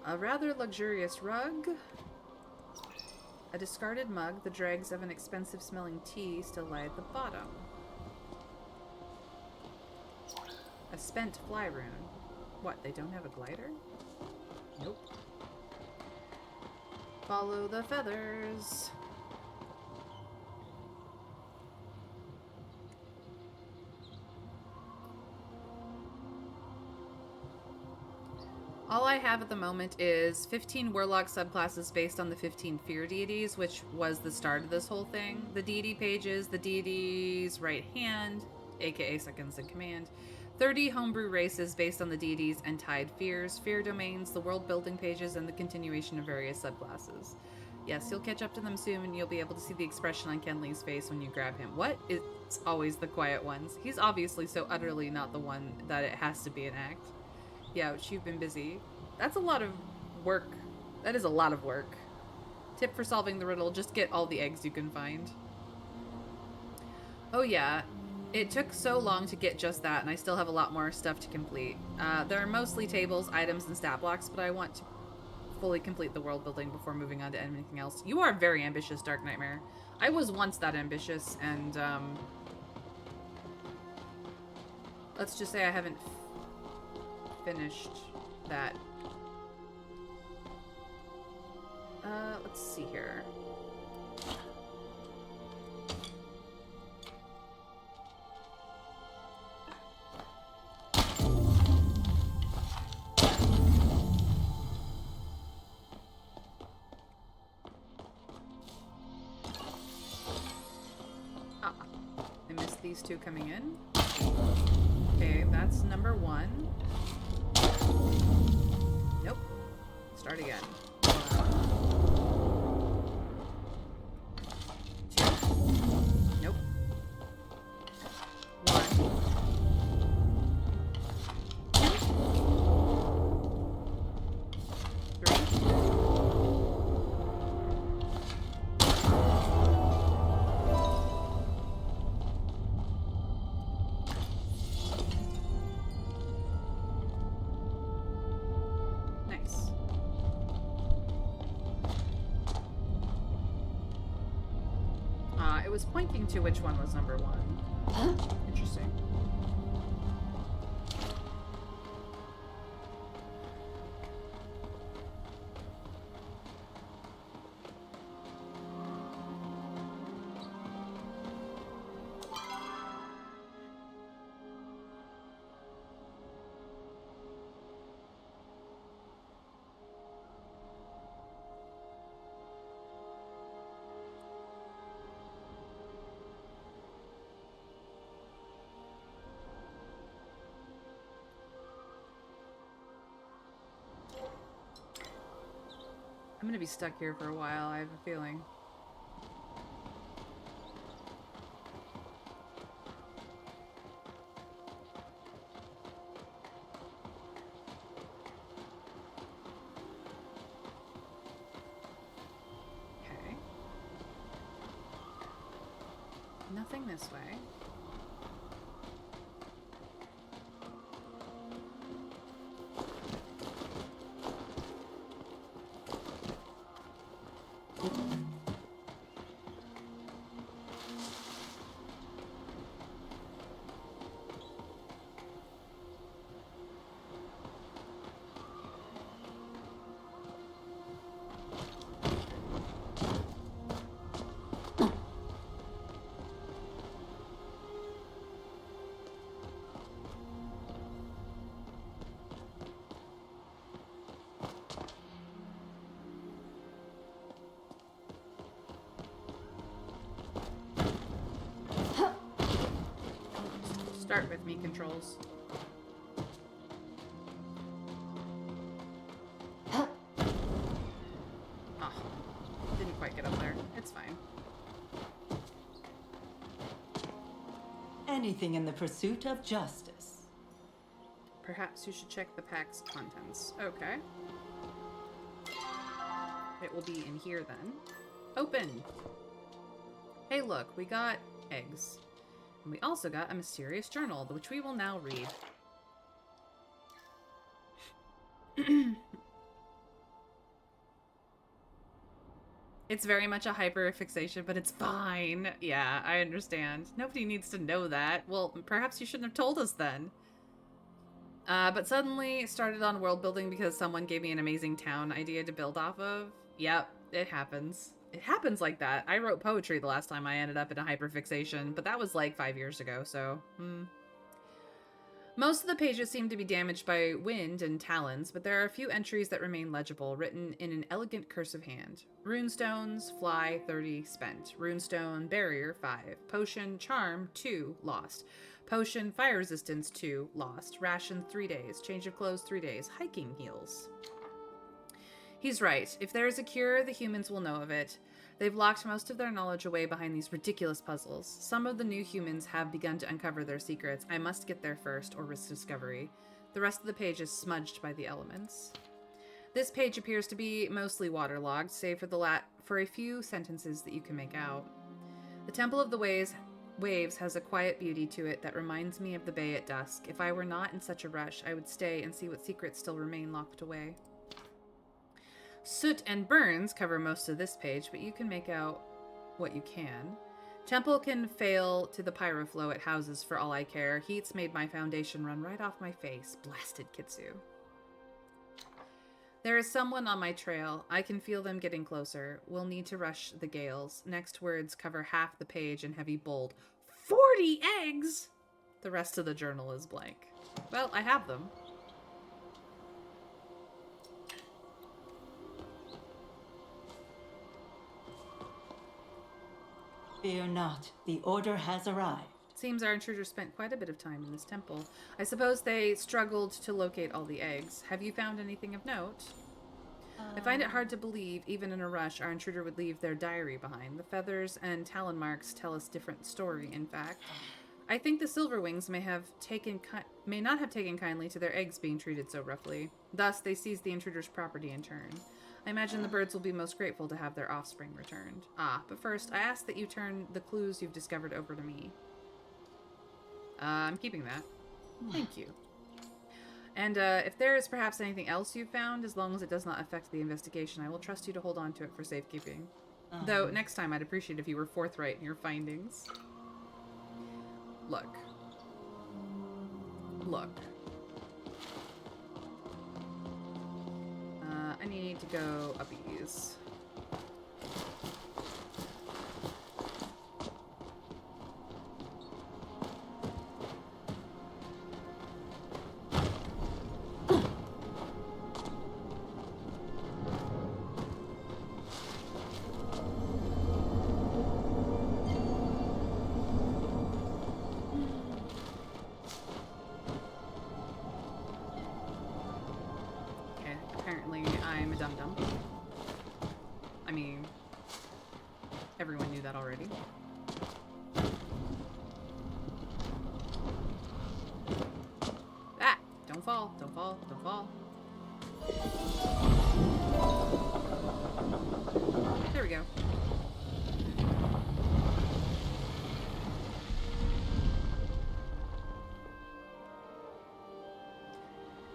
A rather luxurious rug. A discarded mug. The dregs of an expensive smelling tea still lie at the bottom. A spent fly rune. What, they don't have a glider? Nope. Follow the feathers. All I have at the moment is 15 warlock subclasses based on the 15 fear deities, which was the start of this whole thing. The deity pages, the deity's right hand, aka seconds in command. 30 homebrew races based on the deities and tied fears, fear domains, the world building pages, and the continuation of various subclasses. Yes, you'll catch up to them soon, and you'll be able to see the expression on Kenley's face when you grab him. What? It's always the quiet ones. He's obviously so utterly not the one that it has to be an act. Yeah, you've been busy. That's a lot of work. That is a lot of work. Tip for solving the riddle, just get all the eggs you can find. Oh yeah. It took so long to get just that, and I still have a lot more stuff to complete. There are mostly tables, items, and stat blocks, but I want to fully complete the world building before moving on to anything else. You are very ambitious, Dark Nightmare. I was once that ambitious, and Let's just say I haven't finished that. Let's see here. Ah, I missed these two coming in. Okay, that's number one. Nope. Start again. Nope. One. Three. Nice. It was pointing to which one was number one. Interesting. I'm gonna be stuck here for a while, I have a feeling. Okay. Nothing this way. Start with me, controls. Ah, didn't quite get up there. It's fine. Anything in the pursuit of justice. Perhaps you should check the pack's contents. Okay. It will be in here then. Open! Hey look, we got eggs. And we also got a mysterious journal, which we will now read. It's very much a hyperfixation, but it's fine. Yeah, I understand. Nobody needs to know that. Well, perhaps you shouldn't have told us then. But suddenly started on world building because someone gave me an amazing town idea to build off of. Yep, it happens. It happens like that. I wrote poetry the last time I ended up in a hyperfixation, but that was like 5 years ago, so... Most of the pages seem to be damaged by wind and talons, but there are a few entries that remain legible, written in an elegant cursive hand. Runestones, fly, 30, spent. Runestone, barrier, 5. Potion, charm, 2, lost. Potion, fire resistance, 2, lost. Ration, 3 days. Change of clothes, 3 days. Hiking heals. He's right. If there is a cure, the humans will know of it. They've locked most of their knowledge away behind these ridiculous puzzles. Some of the new humans have begun to uncover their secrets. I must get there first, or risk discovery. The rest of the page is smudged by the elements. This page appears to be mostly waterlogged, save for a few sentences that you can make out. The Temple of the Waves has a quiet beauty to it that reminds me of the bay at dusk. If I were not in such a rush, I would stay and see what secrets still remain locked away. Soot and burns cover most of this page, but you can make out what you can. Temple can fail to the pyroflow it houses for all I care. Heat's made my foundation run right off my face. Blasted Kitsu. There is someone on my trail. I can feel them getting closer. We'll need to rush the gales. Next words cover half the page in heavy bold. 40 eggs! The rest of the journal is blank. Well, I have them. Fear not, the order has arrived. Seems our intruder spent quite a bit of time in this temple. I suppose they struggled to locate all the eggs. Have you found anything of note? I find it hard to believe, even in a rush, our intruder would leave their diary behind. The feathers and talon marks tell us different story, in fact. I think the Silverwings may not have taken kindly to their eggs being treated so roughly. Thus, they seized the intruder's property in turn. I imagine the birds will be most grateful to have their offspring returned. But first, I ask that you turn the clues you've discovered over to me. I'm keeping that. Thank you. And if there is perhaps anything else you've found, as long as it does not affect the investigation, I will trust you to hold on to it for safekeeping. Though, next time I'd appreciate if you were forthright in your findings. Look. I need to go uppies. Apparently, I'm a dum-dum. I mean, everyone knew that already. Ah! Don't fall, don't fall, don't fall. There we go.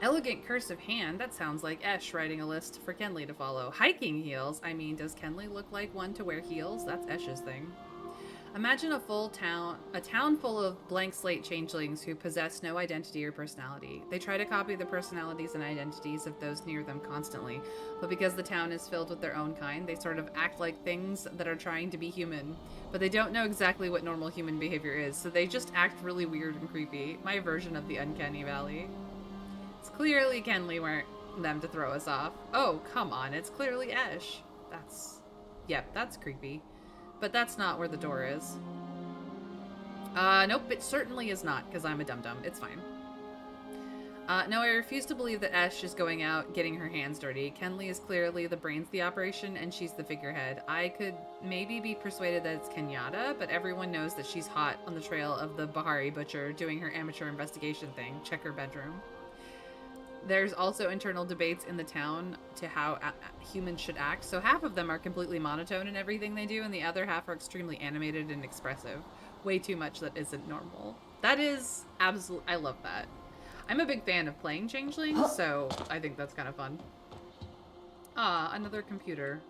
Elegant cursive hand, that sounds like Esh writing a list for Kenley to follow. Hiking heels? I mean, does Kenley look like one to wear heels? That's Esh's thing. Imagine a town full of blank slate changelings who possess no identity or personality. They try to copy the personalities and identities of those near them constantly, but because the town is filled with their own kind, they sort of act like things that are trying to be human, but they don't know exactly what normal human behavior is, so they just act really weird and creepy. My version of the Uncanny Valley. It's clearly Kenley weren't them to throw us off. Oh, come on, it's clearly Esh. Yep, that's creepy. But that's not where the door is. Nope, it certainly is not, because I'm a dum-dum. It's fine. No, I refuse to believe that Esh is going out getting her hands dirty. Kenley is clearly the brains of the operation, and she's the figurehead. I could maybe be persuaded that it's Kenyatta, but everyone knows that she's hot on the trail of the Bahari Butcher doing her amateur investigation thing. Check her bedroom. There's also internal debates in the town to how humans should act, so half of them are completely monotone in everything they do, and the other half are extremely animated and expressive. Way too much that isn't normal. That is absolute. I love that. I'm a big fan of playing changelings, so I think that's kind of fun. Another computer.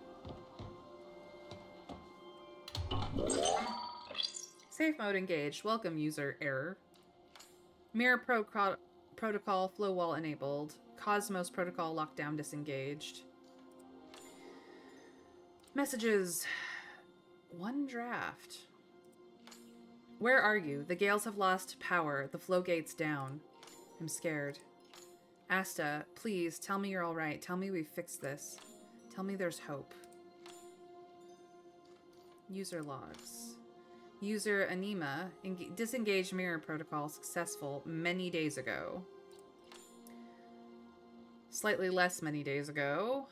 Safe mode engaged. Welcome, user error. Mirror protocol flow wall enabled. Cosmos protocol lockdown disengaged. Messages. One draft. Where are you? The gales have lost power. The flow gate's down. I'm scared. Asta, please tell me you're all right. Tell me we've fixed this. Tell me there's hope. User logs. User Anima, disengaged mirror protocol successful many days ago. Slightly less many days ago.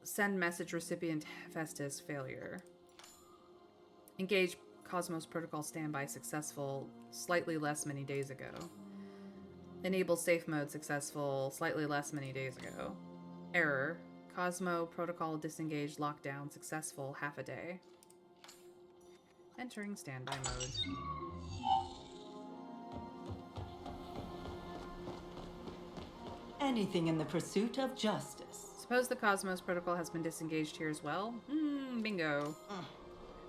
Send message recipient Festus failure. Engage Cosmos protocol standby successful slightly less many days ago. Enable safe mode successful slightly less many days ago. Error. Cosmo protocol disengaged lockdown successful half a day. Entering standby mode. Anything in the pursuit of justice. Suppose the Cosmos protocol has been disengaged here as well? Bingo.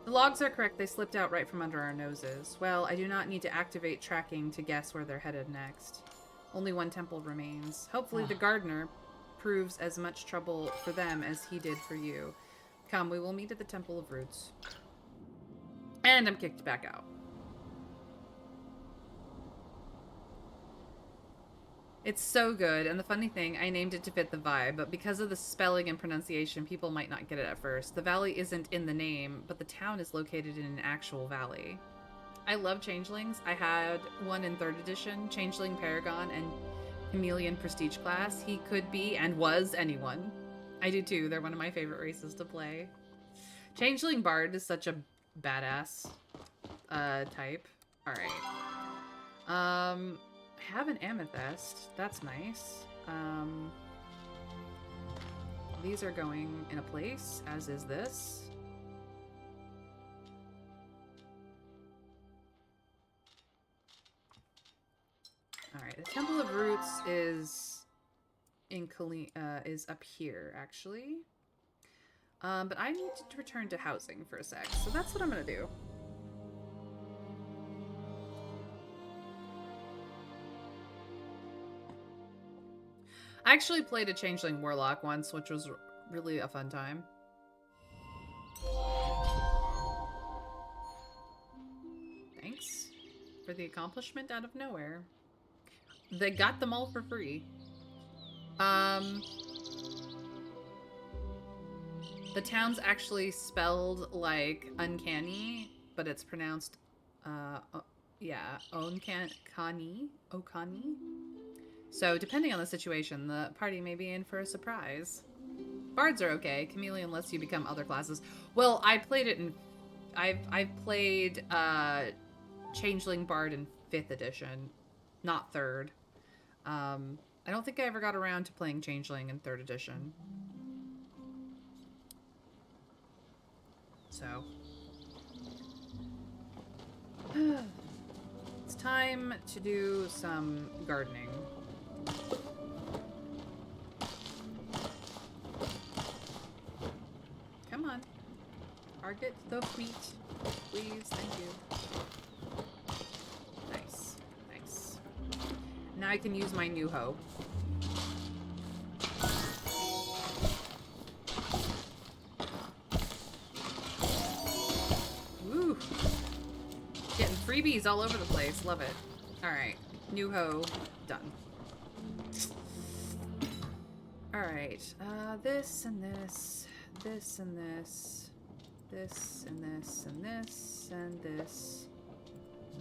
The The logs are correct. They slipped out right from under our noses. Well, I do not need to activate tracking to guess where they're headed next. Only one temple remains. Hopefully the gardener proves as much trouble for them as he did for you. Come, we will meet at the Temple of Roots. And I'm kicked back out. It's so good, and the funny thing, I named it to fit the vibe, but because of the spelling and pronunciation, people might not get it at first. The valley isn't in the name, but the town is located in an actual valley. I love changelings. I had one in 3rd edition, Changeling Paragon and Chameleon Prestige class. He could be, and was, anyone. I do too. They're one of my favorite races to play. Changeling Bard is such a badass type. Alright. I have an amethyst. That's nice. These are going in a place, as is this. Alright, the Temple of Roots is in is up here, actually. But I need to return to housing for a sec, so that's what I'm gonna do. I actually played a Changeling Warlock once, which was really a fun time. Thanks for the accomplishment out of nowhere. They got them all for free. The town's actually spelled like uncanny, but it's pronounced, yeah, Okani. So, depending on the situation, the party may be in for a surprise. Bards are okay. Chameleon lets you become other classes. Well, I played it in... I've played Changeling Bard in 5th edition, not 3rd. I don't think I ever got around to playing Changeling in 3rd edition. So... it's time to do some gardening. Come on. Target the wheat. Please, thank you. Nice. Nice. Now I can use my new hoe. Woo! Getting freebies all over the place. Love it. Alright. New hoe. Done. Alright, this and this, this and this, this and this and this and this,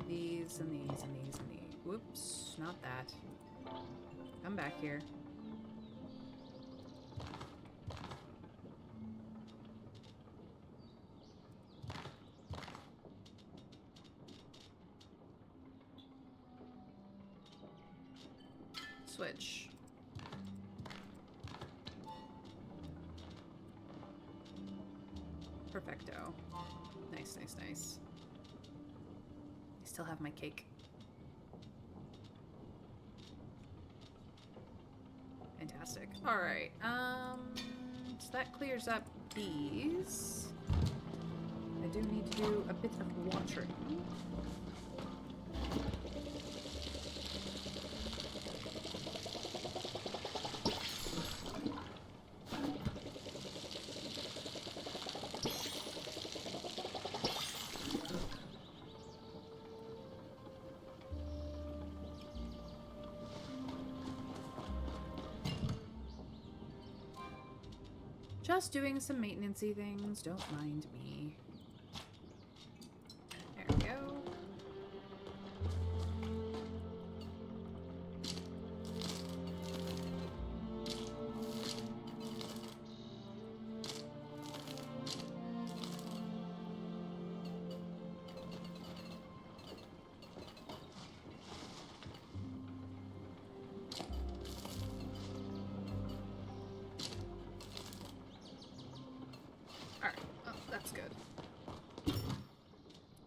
these and these and these and these. Whoops, not that. Come back here. Switch. Perfecto. Nice, nice, nice. I still have my cake. Fantastic. Alright, so that clears up these. I do need to do a bit of watering. Just doing some maintenance-y things, don't mind me. There we go.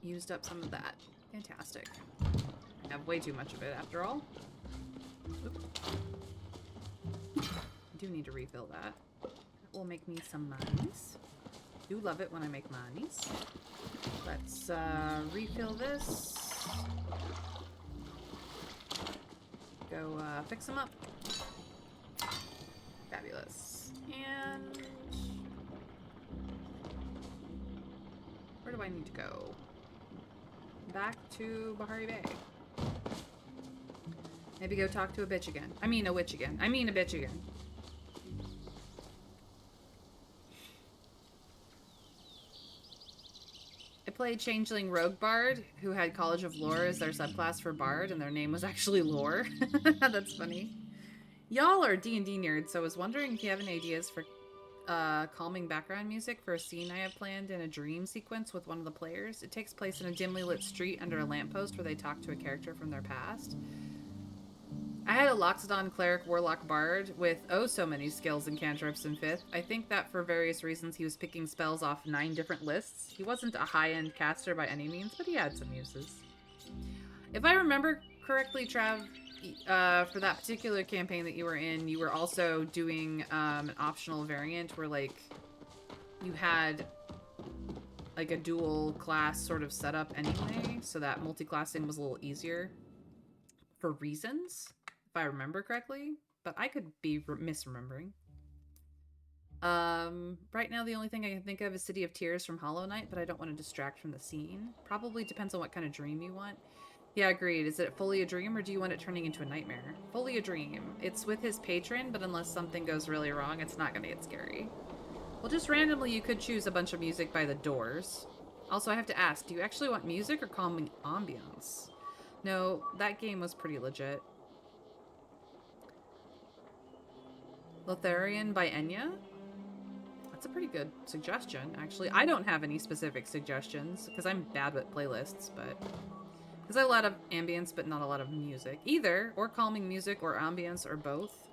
Used up some of that. Fantastic. I have way too much of it after all. Oop. I do need to refill that. That will make me some monies. Do love it when I make monies. Let's refill this. Go fix them up. Fabulous. And where do I need to go? Back to Bahari Bay. Maybe go talk to a bitch again. I mean a witch again. I mean a bitch again. I played Changeling Rogue Bard, who had College of Lore as their subclass for Bard, and their name was actually Lore. That's funny. Y'all are D&D nerds, so I was wondering if you have any ideas for calming background music for a scene I have planned in a dream sequence with one of the players. It takes place in a dimly lit street under a lamppost where they talk to a character from their past. I had a Loxodon Cleric Warlock Bard with oh so many skills and cantrips in 5th. I think that for various reasons he was picking spells off 9 different lists. He wasn't a high-end caster by any means, but he had some uses. If I remember correctly, Trav, for that particular campaign that you were in, you were also doing an optional variant where, like, you had, like, a dual class sort of setup anyway, so that multi-classing was a little easier for reasons, if I remember correctly, but I could be misremembering. Right now the only thing I can think of is City of Tears from Hollow Knight, but I don't want to distract from the scene. Probably depends on what kind of dream you want. Yeah, agreed. Is it fully a dream, or do you want it turning into a nightmare? Fully a dream. It's with his patron, but unless something goes really wrong, it's not gonna get scary. Well, just randomly, you could choose a bunch of music by The Doors. Also, I have to ask, do you actually want music or calming ambiance? No, that game was pretty legit. Lotharian by Enya? That's a pretty good suggestion, actually. I don't have any specific suggestions, because I'm bad with playlists, but... Because I have a lot of ambience, but not a lot of music. Either, or calming music, or ambience, or both.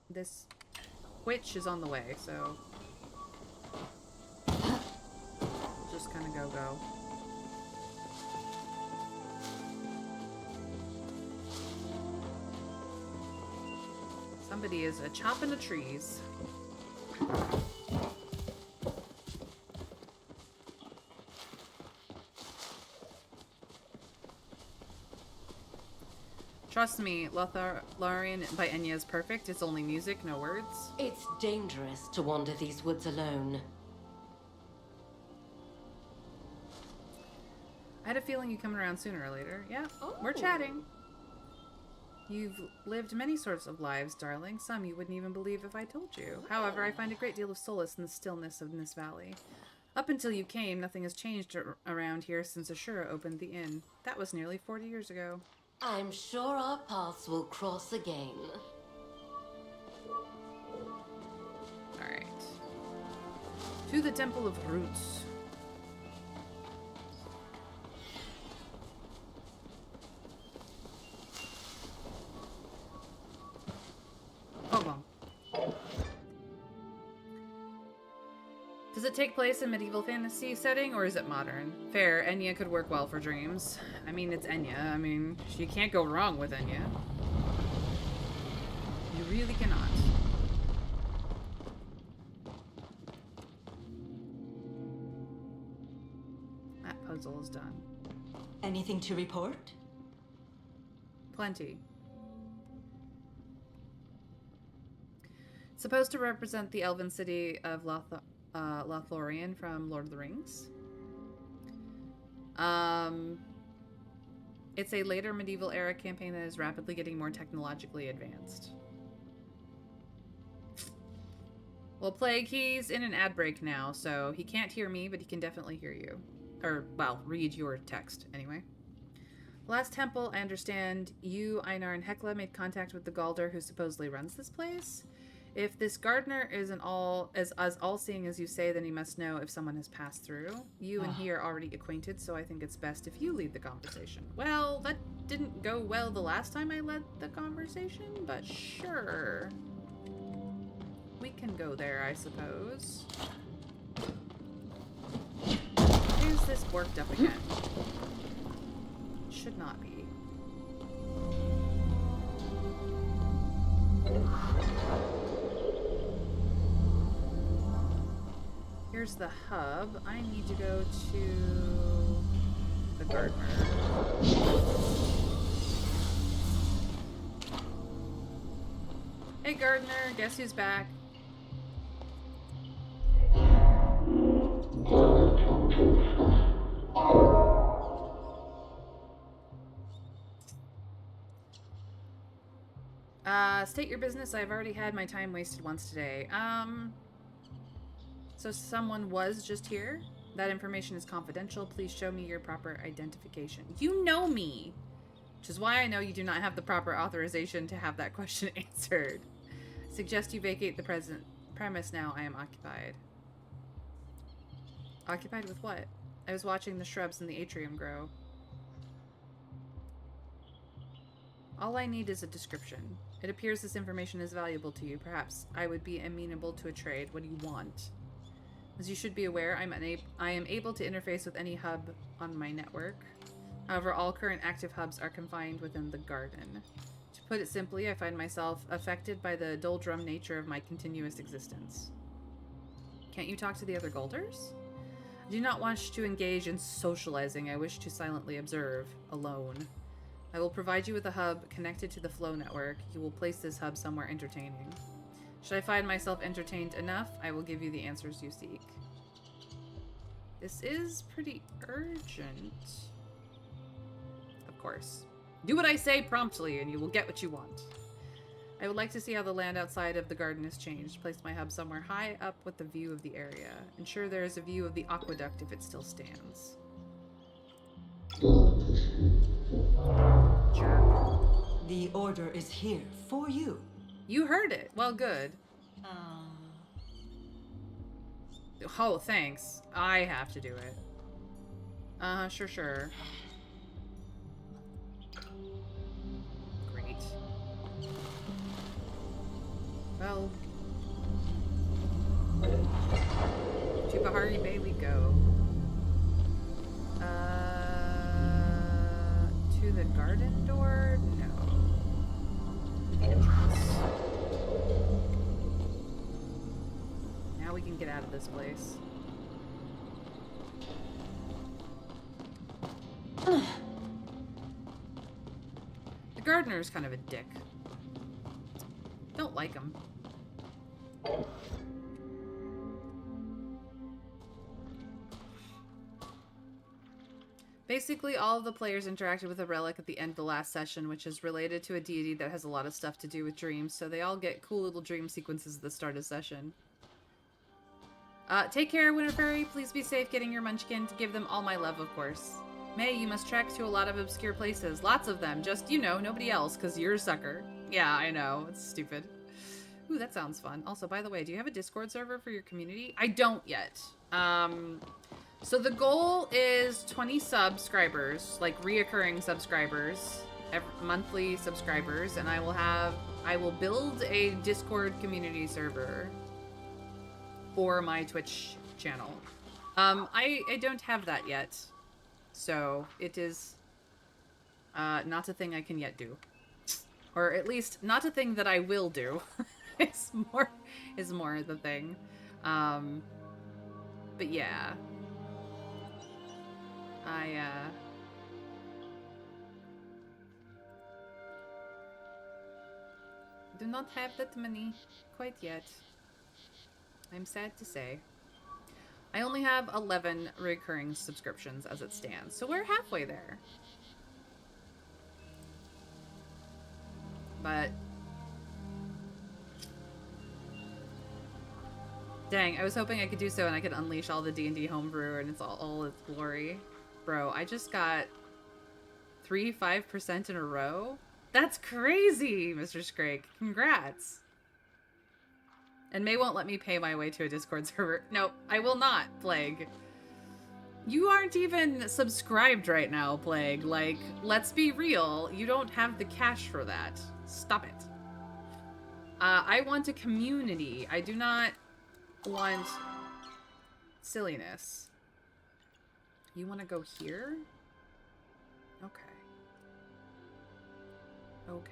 This witch is on the way, so... just kind of go. Somebody is chopping the trees. Trust me, Lotharian by Enya is perfect. It's only music, no words. It's dangerous to wander these woods alone. I had a feeling you'd come around sooner or later. Yeah, Oh. we're chatting. You've lived many sorts of lives, darling. Some you wouldn't even believe if I told you. However, I find a great deal of solace in the stillness of this valley. Up until you came, nothing has changed around here since Ashura opened the inn. That was nearly 40 years ago. I'm sure our paths will cross again. Alright. To the Temple of Roots. Hold on. Does it take place in medieval fantasy setting, or is it modern? Fair, Enya could work well for dreams. I mean, it's Enya. I mean, you can't go wrong with Enya. You really cannot. That puzzle is done. Anything to report? Plenty. Supposed to represent the elven city of Lothlorien from Lord of the Rings. It's a later medieval era campaign that is rapidly getting more technologically advanced. Well, Plague, he's in an ad break now, so he can't hear me, but he can definitely hear you. Or, well, read your text, anyway. Last temple, I understand you, Einar, and Hekla made contact with the Galder who supposedly runs this place. If this gardener isn't as all-seeing as you say, then he must know if someone has passed through. You and he are already acquainted, so I think it's best if you lead the conversation. Well, that didn't go well the last time I led the conversation, but sure. We can go there, I suppose. Is this worked up again? Should not be. Here's the hub. I need to go to the gardener. Hey gardener, guess who's back? State your business. I've already had my time wasted once today. So someone was just here? That information is confidential. Please show me your proper identification. You know me! Which is why I know you do not have the proper authorization to have that question answered. I suggest you vacate the premise now. I am occupied. Occupied with what? I was watching the shrubs in the atrium grow. All I need is a description. It appears this information is valuable to you. Perhaps I would be amenable to a trade. What do you want? As you should be aware, I am able to interface with any hub on my network. However, all current active hubs are confined within the garden. To put it simply, I find myself affected by the doldrum nature of my continuous existence. Can't you talk to the other Golders? I do not wish to engage in socializing. I wish to silently observe, alone. I will provide you with a hub connected to the flow network. You will place this hub somewhere entertaining. Should I find myself entertained enough, I will give you the answers you seek. This is pretty urgent. Of course. Do what I say promptly and you will get what you want. I would like to see how the land outside of the garden has changed. Place my hub somewhere high up with the view of the area. Ensure there is a view of the aqueduct if it still stands. Jerk. The order is here for you. You heard it. Well, good. Oh, thanks. I have to do it. Sure. Great. Well. To Bahari Bay we go. To the garden door? No. The entrance. Now we can get out of this place. The gardener's kind of a dick. Don't like him. Basically, all of the players interacted with a relic at the end of the last session, which is related to a deity that has a lot of stuff to do with dreams, so they all get cool little dream sequences at the start of session. Take care, Winter Fairy. Please be safe getting your munchkin. To give them all my love, of course. May, you must trek to a lot of obscure places. Lots of them. Just, you know, nobody else, because you're a sucker. Yeah, I know. It's stupid. Ooh, that sounds fun. Also, by the way, do you have a Discord server for your community? I don't yet. So the goal is 20 subscribers, like reoccurring subscribers, monthly subscribers, and I will build a Discord community server for my Twitch channel. I don't have that yet, so it is not a thing I can yet do, or at least not a thing that I will do. It's more the thing. But yeah, I do not have that many quite yet. I'm sad to say. I only have 11 recurring subscriptions as it stands, so we're halfway there. But dang, I was hoping I could do so and I could unleash all the D&D homebrew and it's all its glory. Bro, I just got 5% in a row? That's crazy, Mr. Scrake. Congrats. And May won't let me pay my way to a Discord server. No, I will not, Plague. You aren't even subscribed right now, Plague. Like, let's be real. You don't have the cash for that. Stop it. I want a community. I do not want silliness. You want to go here? Okay. Okay.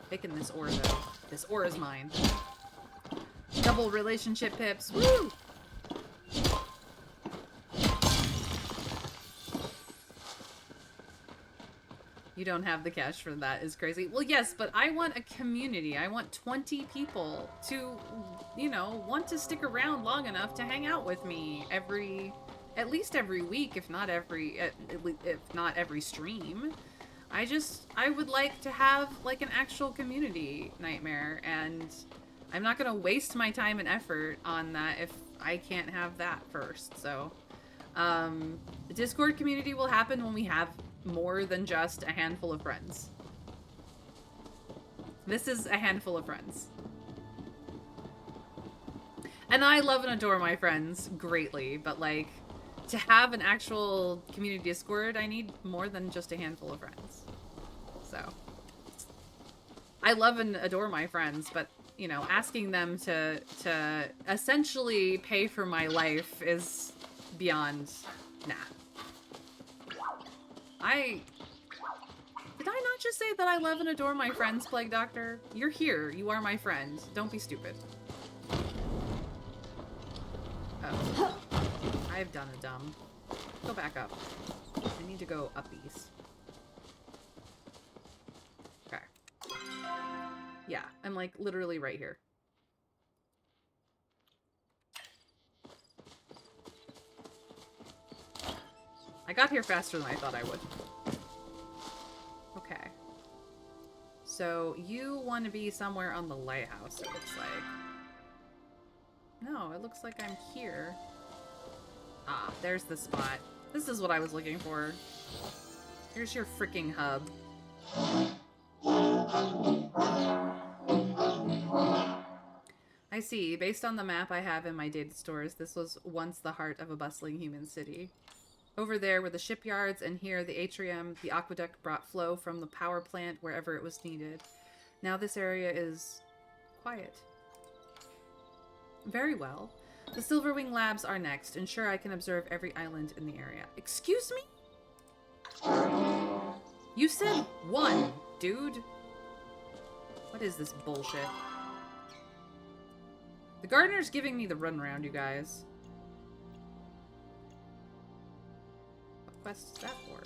Taking this ore, though. This ore is mine. Double relationship pips. Woo! You don't have the cash for that is crazy. Well, yes, but I want a community. I want 20 people to, you know, want to stick around long enough to hang out with me at least every week, if not every stream. I would like to have, like, an actual community, Nightmare, and I'm not gonna waste my time and effort on that if I can't have that first, so. The Discord community will happen when we have more than just a handful of friends. This is a handful of friends. And I love and adore my friends greatly, but, like, to have an actual community Discord, I need more than just a handful of friends. So. I love and adore my friends, but, you know, asking them to essentially pay for my life is beyond... Nah. Did I not just say that I love and adore my friends, Plague Doctor? You're here. You are my friend. Don't be stupid. Oh. I've done a dumb. Go back up. I need to go uppies. Okay. Yeah, I'm like literally right here. I got here faster than I thought I would. Okay. So, you want to be somewhere on the lighthouse, it looks like. No, it looks like I'm here. Ah, there's the spot. This is what I was looking for. Here's your freaking hub. I see. Based on the map I have in my data stores, this was once the heart of a bustling human city. Over there were the shipyards, and here the atrium. The aqueduct brought flow from the power plant wherever it was needed. Now this area is quiet. Very well. The Silverwing Labs are next. Ensure I can observe every island in the area. Excuse me? You said one, dude. What is this bullshit? The gardener's giving me the runaround, you guys. Quest is that for?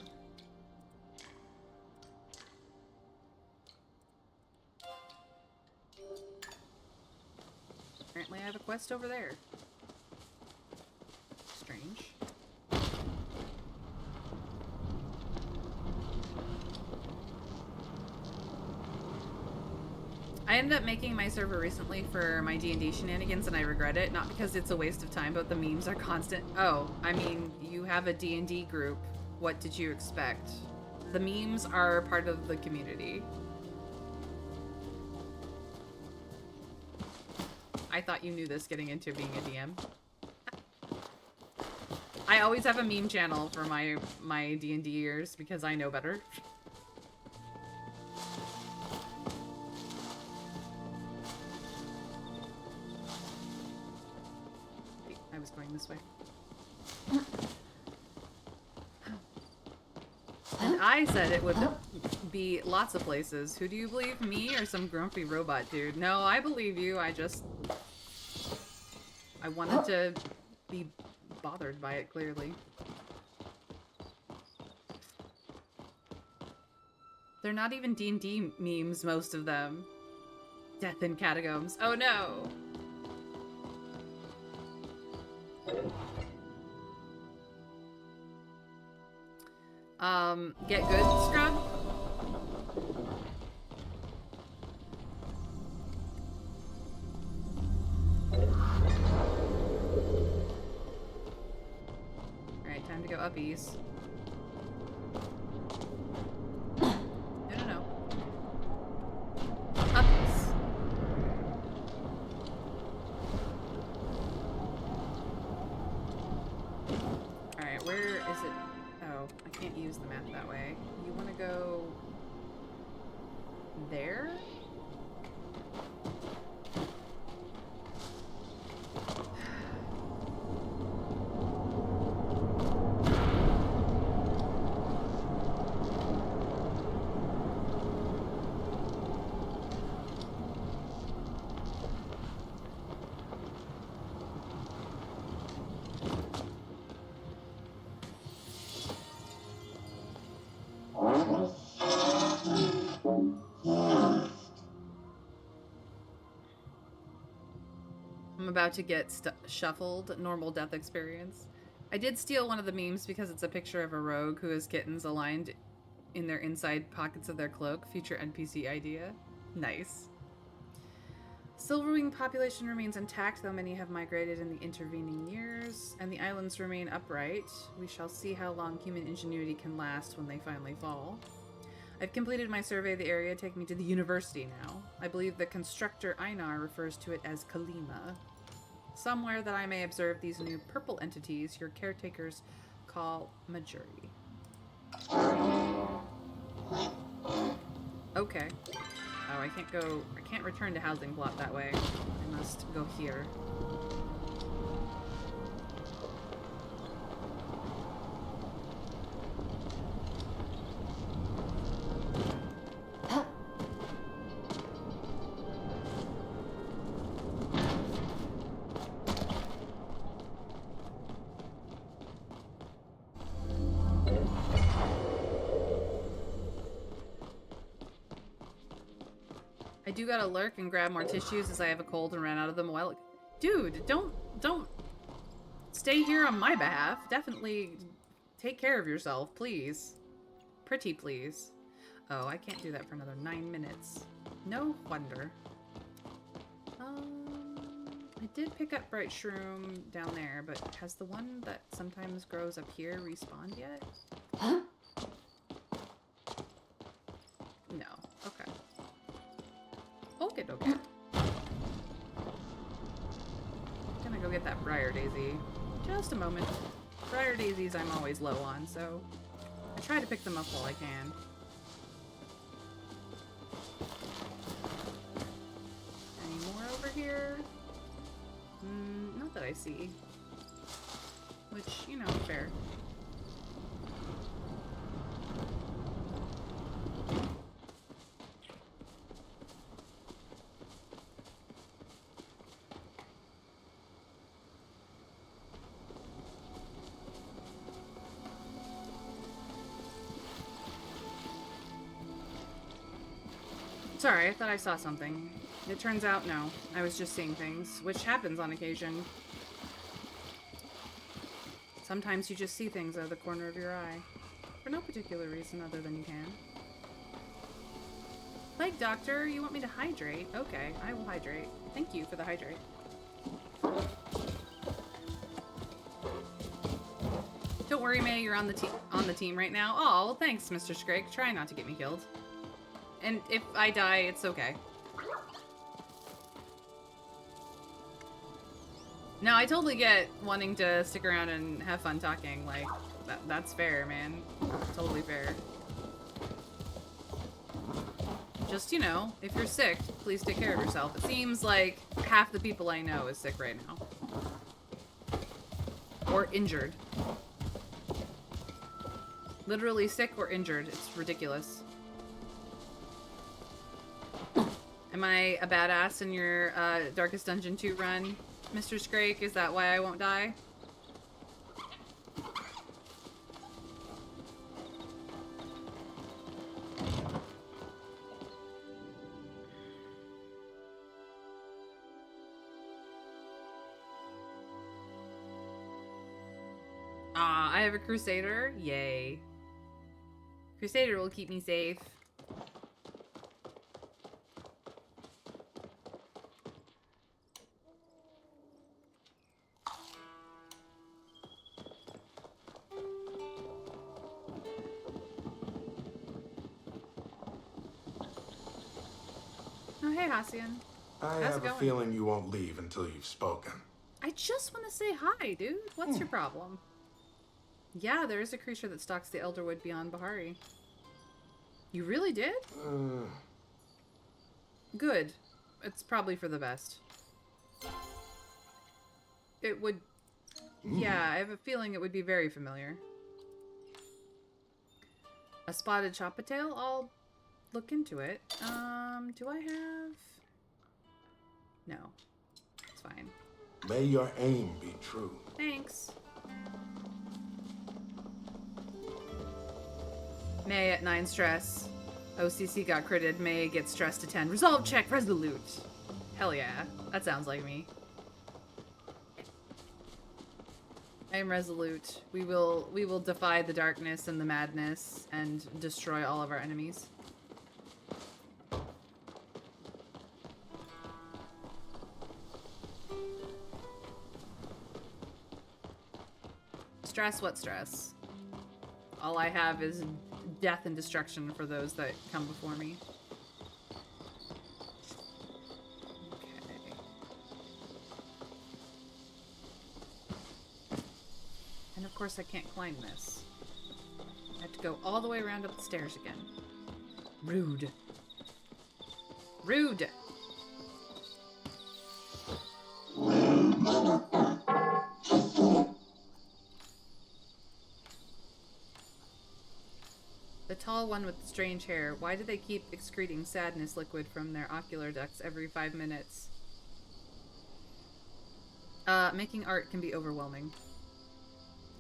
Apparently I have a quest over there. Strange. I ended up making my server recently for my D&D shenanigans, and I regret it. Not because it's a waste of time, but the memes are constant. Oh, I mean, you have a D&D group. What did you expect? The memes are part of the community. I thought you knew this getting into being a DM. I always have a meme channel for my D&D years because I know better. I was going this way. And I said it would be lots of places. Who do you believe, me or some grumpy robot dude? No, I believe you. I wanted to be bothered by it, clearly. They're not even D&D memes, most of them. Death in catacombs. Oh no! Get good, scrub? Alright, time to go uppies. No. Uppies. Alright, where is it? Oh, I can't use the map that way. You want to go there? I'm about to get shuffled. Normal death experience. I did steal one of the memes because it's a picture of a rogue who has kittens aligned in their inside pockets of their cloak. Future NPC idea. Nice. Silverwing population remains intact, though many have migrated in the intervening years, and the islands remain upright. We shall see how long human ingenuity can last when they finally fall. I've completed my survey of the area. Take me to the university now. I believe the constructor Einar refers to it as Kalima. Somewhere that I may observe these new purple entities your caretakers call Majuri. Okay. Oh, I can't return to housing plot that way. I must go here. I do gotta lurk and grab more tissues as I have a cold and ran out of them a while ago. Dude, don't stay here on my behalf. Definitely take care of yourself, please. Pretty please. Oh, I can't do that for another 9 minutes. No wonder. I did pick up Bright Shroom down there, but has the one that sometimes grows up here respawned yet? Huh? No. Okay. Okay. Gonna go get that Briar Daisy. Just a moment. Briar Daisies I'm always low on, so I try to pick them up while I can. Any more over here? Not that I see. Which, you know, fair. Sorry, I thought I saw something. It turns out, no. I was just seeing things, which happens on occasion. Sometimes you just see things out of the corner of your eye. For no particular reason other than you can. Plague Doctor, you want me to hydrate? Okay, I will hydrate. Thank you for the hydrate. Don't worry, May, you're on the team right now. Oh, well, thanks, Mr. Scrake. Try not to get me killed. And if I die, it's okay. No, I totally get wanting to stick around and have fun talking. Like, that's fair, man. Totally fair. Just, you know, if you're sick, please take care of yourself. It seems like half the people I know is sick right now. Or injured. Literally sick or injured. It's ridiculous. Am I a badass in your Darkest Dungeon 2 run, Mr. Scrake? Is that why I won't die? Ah, I have a Crusader? Yay. Crusader will keep me safe. Oh, hey, Hassian. I How's have it a going? feeling you won't leave until you've spoken. I just want to say hi, dude. What's your problem? Yeah, there is a creature that stalks the Elderwood beyond Bahari. You really did? Good. It's probably for the best. It would... Yeah, I have a feeling it would be very familiar. A spotted chopatail? I'll look into it. Do I have... No. It's fine. May your aim be true. Thanks. May at 9 stress. OCC got critted. May gets stressed to 10. Resolve check. Resolute. Hell yeah. That sounds like me. I am resolute. We will defy the darkness and the madness and destroy all of our enemies. Stress, what stress? All I have is death and destruction for those that come before me. Okay. And of course I can't climb this. I have to go all the way around up the stairs again. Rude. Rude! The tall one with the strange hair. Why do they keep excreting sadness liquid from their ocular ducts every 5 minutes? Making art can be overwhelming.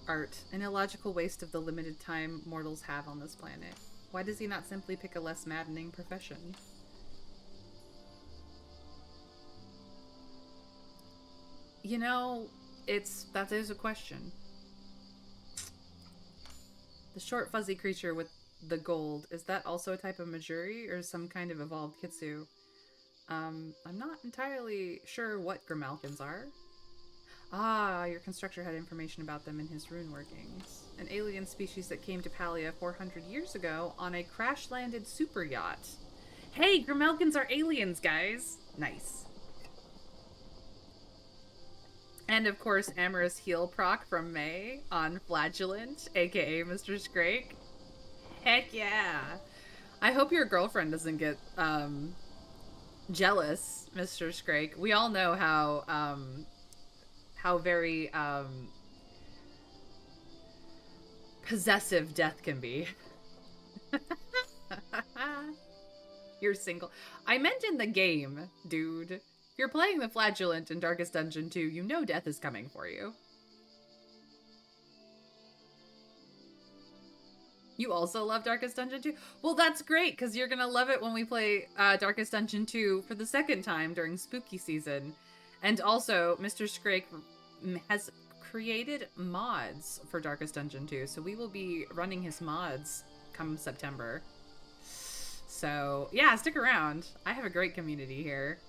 Art. An illogical waste of the limited time mortals have on this planet. Why does he not simply pick a less maddening profession? You know, that is a question. The short fuzzy creature with the gold, is that also a type of Majuri or some kind of evolved Kitsu? I'm not entirely sure what Grimalkins are. Ah, your constructor had information about them in his rune workings. An alien species that came to Palia 400 years ago on a crash-landed super yacht. Hey, Grimalkins are aliens, guys! Nice. And of course, Amorous Heal proc from May on Flagellant, aka Mr. Scrake. Heck yeah! I hope your girlfriend doesn't get, jealous, Mr. Scrake. We all know how very, possessive death can be. You're single. I meant in the game, dude. If you're playing the Flagellant in Darkest Dungeon 2, you know death is coming for you. You also love Darkest Dungeon 2? Well, that's great, because you're going to love it when we play Darkest Dungeon 2 for the second time during spooky season. And also, Mr. Scrake has created mods for Darkest Dungeon 2, so we will be running his mods come September. So, yeah, stick around. I have a great community here.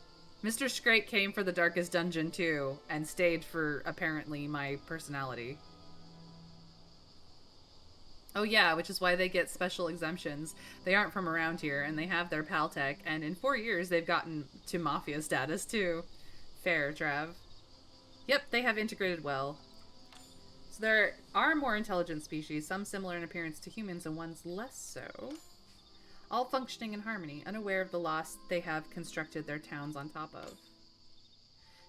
Mr. Scrake came for the Darkest Dungeon 2 and stayed for, apparently, my personality. Oh yeah, which is why they get special exemptions. They aren't from around here, and they have their pal tech, and in 4 years they've gotten to mafia status too. Fair, Trav. Yep, they have integrated well. So there are more intelligent species, some similar in appearance to humans and ones less so. All functioning in harmony, unaware of the loss they have constructed their towns on top of.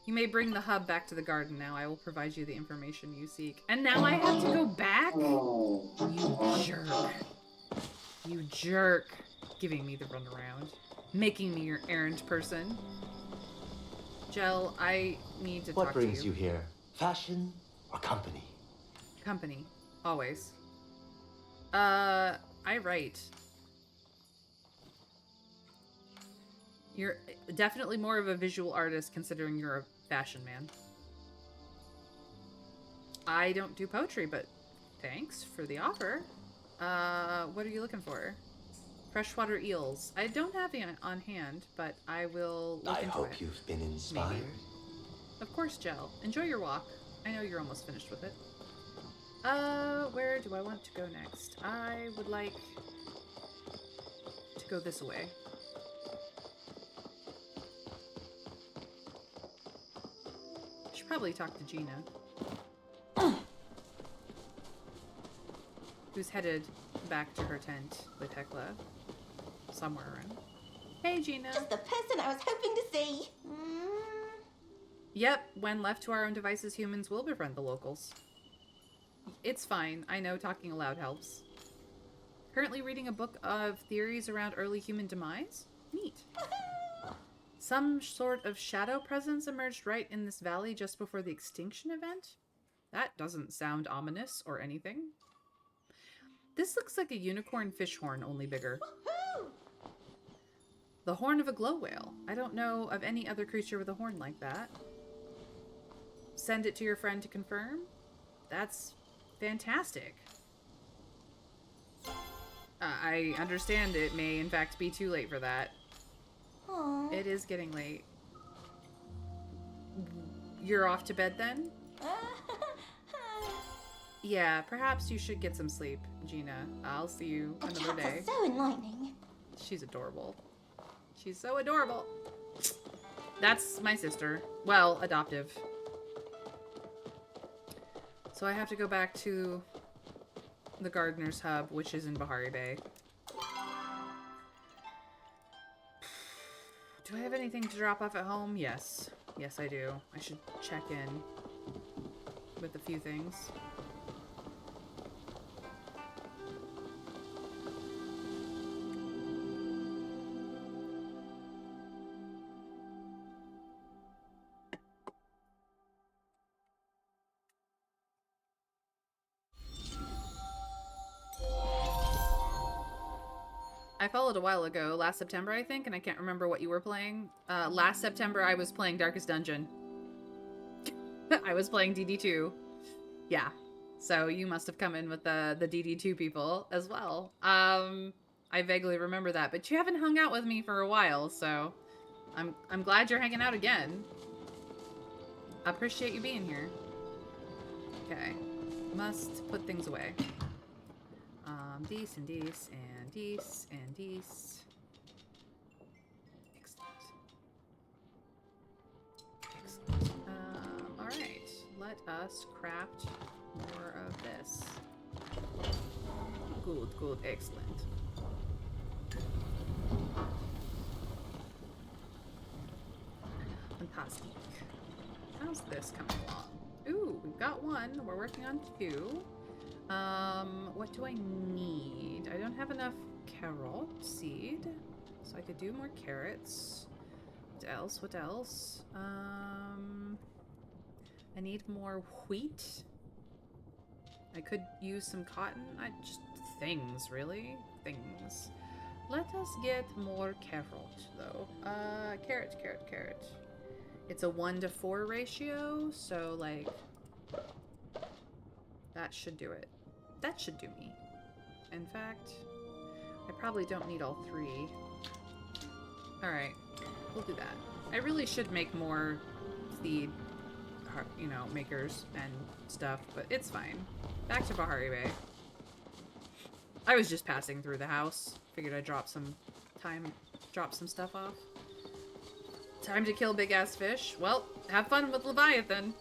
You may bring the hub back to the garden now. I will provide you the information you seek. And now I have to go back? You jerk. You jerk. Giving me the runaround. Making me your errand person. Jel, I need to talk to you. What brings you here? Fashion or company? Company. Always. I write. You're definitely more of a visual artist considering you're a fashion man. I don't do poetry, but thanks for the offer. What are you looking for? Freshwater eels. I don't have any on hand, but I will look into it. I hope you've been inspired. Maybe. Of course, Jel. Enjoy your walk. I know you're almost finished with it. Where do I want to go next? I would like to go this way. I should probably talk to Gina. Who's headed back to her tent with Hecla. Somewhere around. Hey, Gina. Just the person I was hoping to see. Yep, when left to our own devices, humans will befriend the locals. It's fine. I know talking aloud helps. Currently reading a book of theories around early human demise? Neat. Some sort of shadow presence emerged right in this valley just before the extinction event? That doesn't sound ominous or anything. This looks like a unicorn fish horn, only bigger. The horn of a glow whale. I don't know of any other creature with a horn like that. Send it to your friend to confirm? That's fantastic. I understand it may in fact be too late for that. Aww. It is getting late. You're off to bed then? Yeah, perhaps you should get some sleep, Gina. I'll see you The another cats day. are so enlightening. She's adorable. She's so adorable. That's my sister. Well, adoptive. So I have to go back to the Gardener's Hub, which is in Bahari Bay. Do I have anything to drop off at home? Yes. Yes, I do. I should check in with a few things. I followed a while ago, last September, I think, and I can't remember what you were playing. Last September, I was playing Darkest Dungeon. I was playing DD2. Yeah. So you must have come in with the DD2 people as well. I vaguely remember that, but you haven't hung out with me for a while, so I'm glad you're hanging out again. I appreciate you being here. Okay. Must put things away. These and these and these and these. Excellent. Excellent. Alright. Let us craft more of this. Good, good, excellent. Fantastic. How's this coming along? Ooh, we've got one. We're working on two. What do I need? I don't have enough carrot seed, so I could do more carrots. What else? What else? I need more wheat. I could use some cotton. Just things, really. Things. Let us get more carrot, though. Carrot, carrot, carrot. It's a 1-to-4 ratio, so, like, that should do it. That should do me. In fact, I probably don't need all three. Alright, we'll do that. I really should make more seed, you know, makers and stuff, but it's fine. Back to Bahari Bay. I was just passing through the house. Figured I'd drop some stuff off. Time to kill big-ass fish. Well, have fun with Leviathan.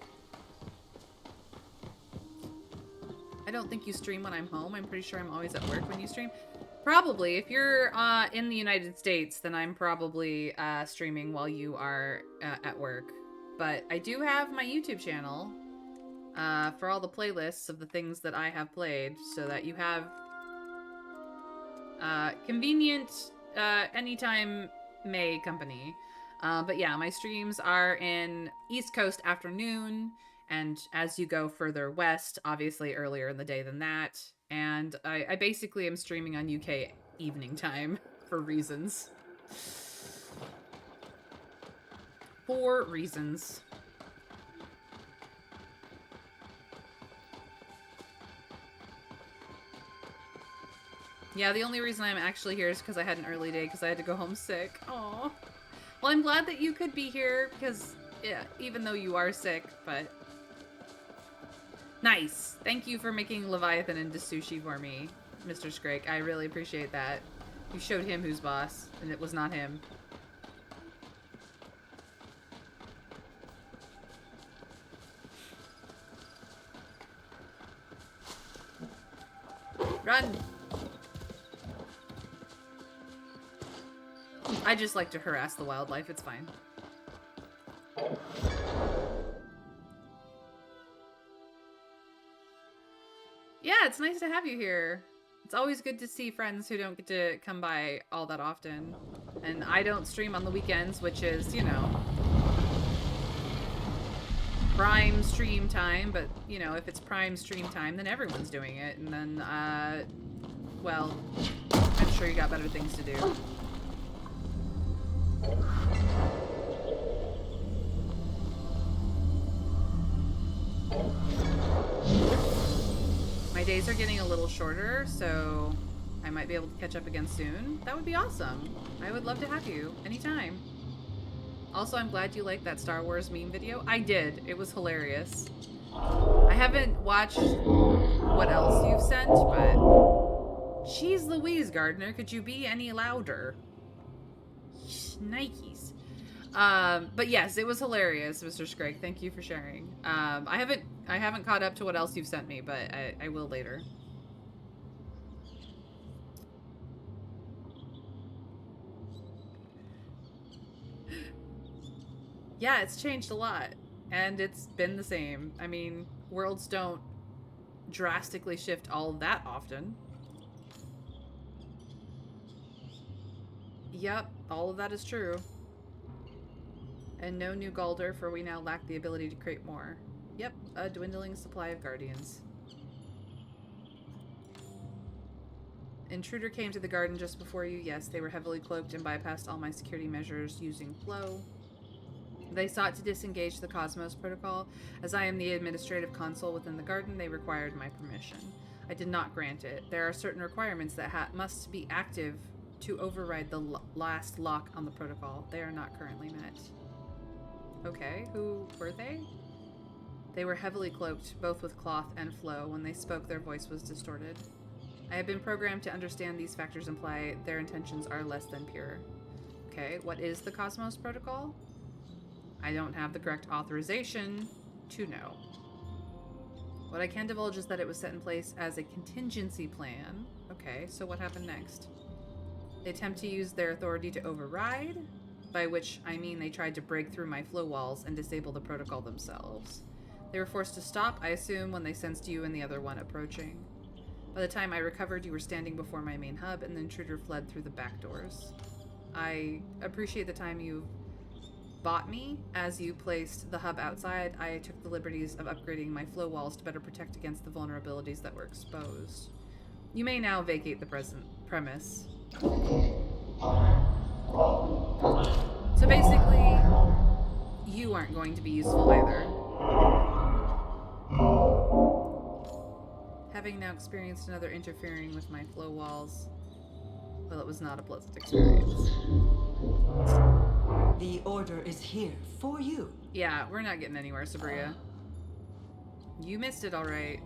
I don't think you stream when I'm home. I'm pretty sure I'm always at work when you stream. Probably. If you're in the United States, then I'm probably streaming while you are at work. But I do have my YouTube channel for all the playlists of the things that I have played, so that you have convenient anytime May company. But yeah, my streams are in East Coast afternoon, and as you go further west, obviously earlier in the day than that. And I basically am streaming on UK evening time for reasons. For reasons. Yeah, the only reason I'm actually here is because I had an early day because I had to go home sick. Aww. Well, I'm glad that you could be here because, yeah, even though you are sick, but... Nice! Thank you for making Leviathan into sushi for me, Mr. Scrake. I really appreciate that. You showed him who's boss, and it was not him. Run! I just like to harass the wildlife, it's fine. Yeah, it's nice to have you here. It's always good to see friends who don't get to come by all that often. And I don't stream on the weekends, which is, you know, prime stream time. But, you know, if it's prime stream time, then everyone's doing it. And then, well, I'm sure you got better things to do. days are getting a little shorter, so I might be able to catch up again soon. That would be awesome. I would love to have you anytime. Also, I'm glad you liked that Star Wars meme video. I did. It was hilarious. I haven't watched what else you've sent, but... Jeez Louise, Gardner. Could you be any louder? Nikes. But yes, it was hilarious, Mr. Scragg. Thank you for sharing. I haven't caught up to what else you've sent me, but I will later. Yeah, it's changed a lot, and it's been the same. I mean, worlds don't drastically shift all that often. Yep, all of that is true. And no new Galder, for we now lack the ability to create more. Yep, a dwindling supply of Guardians. Intruder came to the garden just before you. Yes, they were heavily cloaked and bypassed all my security measures using flow. They sought to disengage the Cosmos Protocol. As I am the administrative console within the garden, they required my permission. I did not grant it. There are certain requirements that must be active to override the last lock on the protocol. They are not currently met. Okay, who were they? They were heavily cloaked, both with cloth and flow. When they spoke, their voice was distorted. I have been programmed to understand these factors imply their intentions are less than pure. Okay, what is the Cosmos Protocol? I don't have the correct authorization to know. What I can divulge is that it was set in place as a contingency plan. Okay, so what happened next? They attempt to use their authority to override, by which I mean they tried to break through my flow walls and disable the protocol themselves. They were forced to stop, I assume, when they sensed you and the other one approaching. By the time I recovered, you were standing before my main hub, and the intruder fled through the back doors. I appreciate the time you bought me. As you placed the hub outside, I took the liberties of upgrading my flow walls to better protect against the vulnerabilities that were exposed. You may now vacate the present premise. So basically, you aren't going to be useful either. Having now experienced another interfering with my flow walls, well, it was not a pleasant experience. The order is here for you. Yeah, we're not getting anywhere, Sabria. You missed it, all right.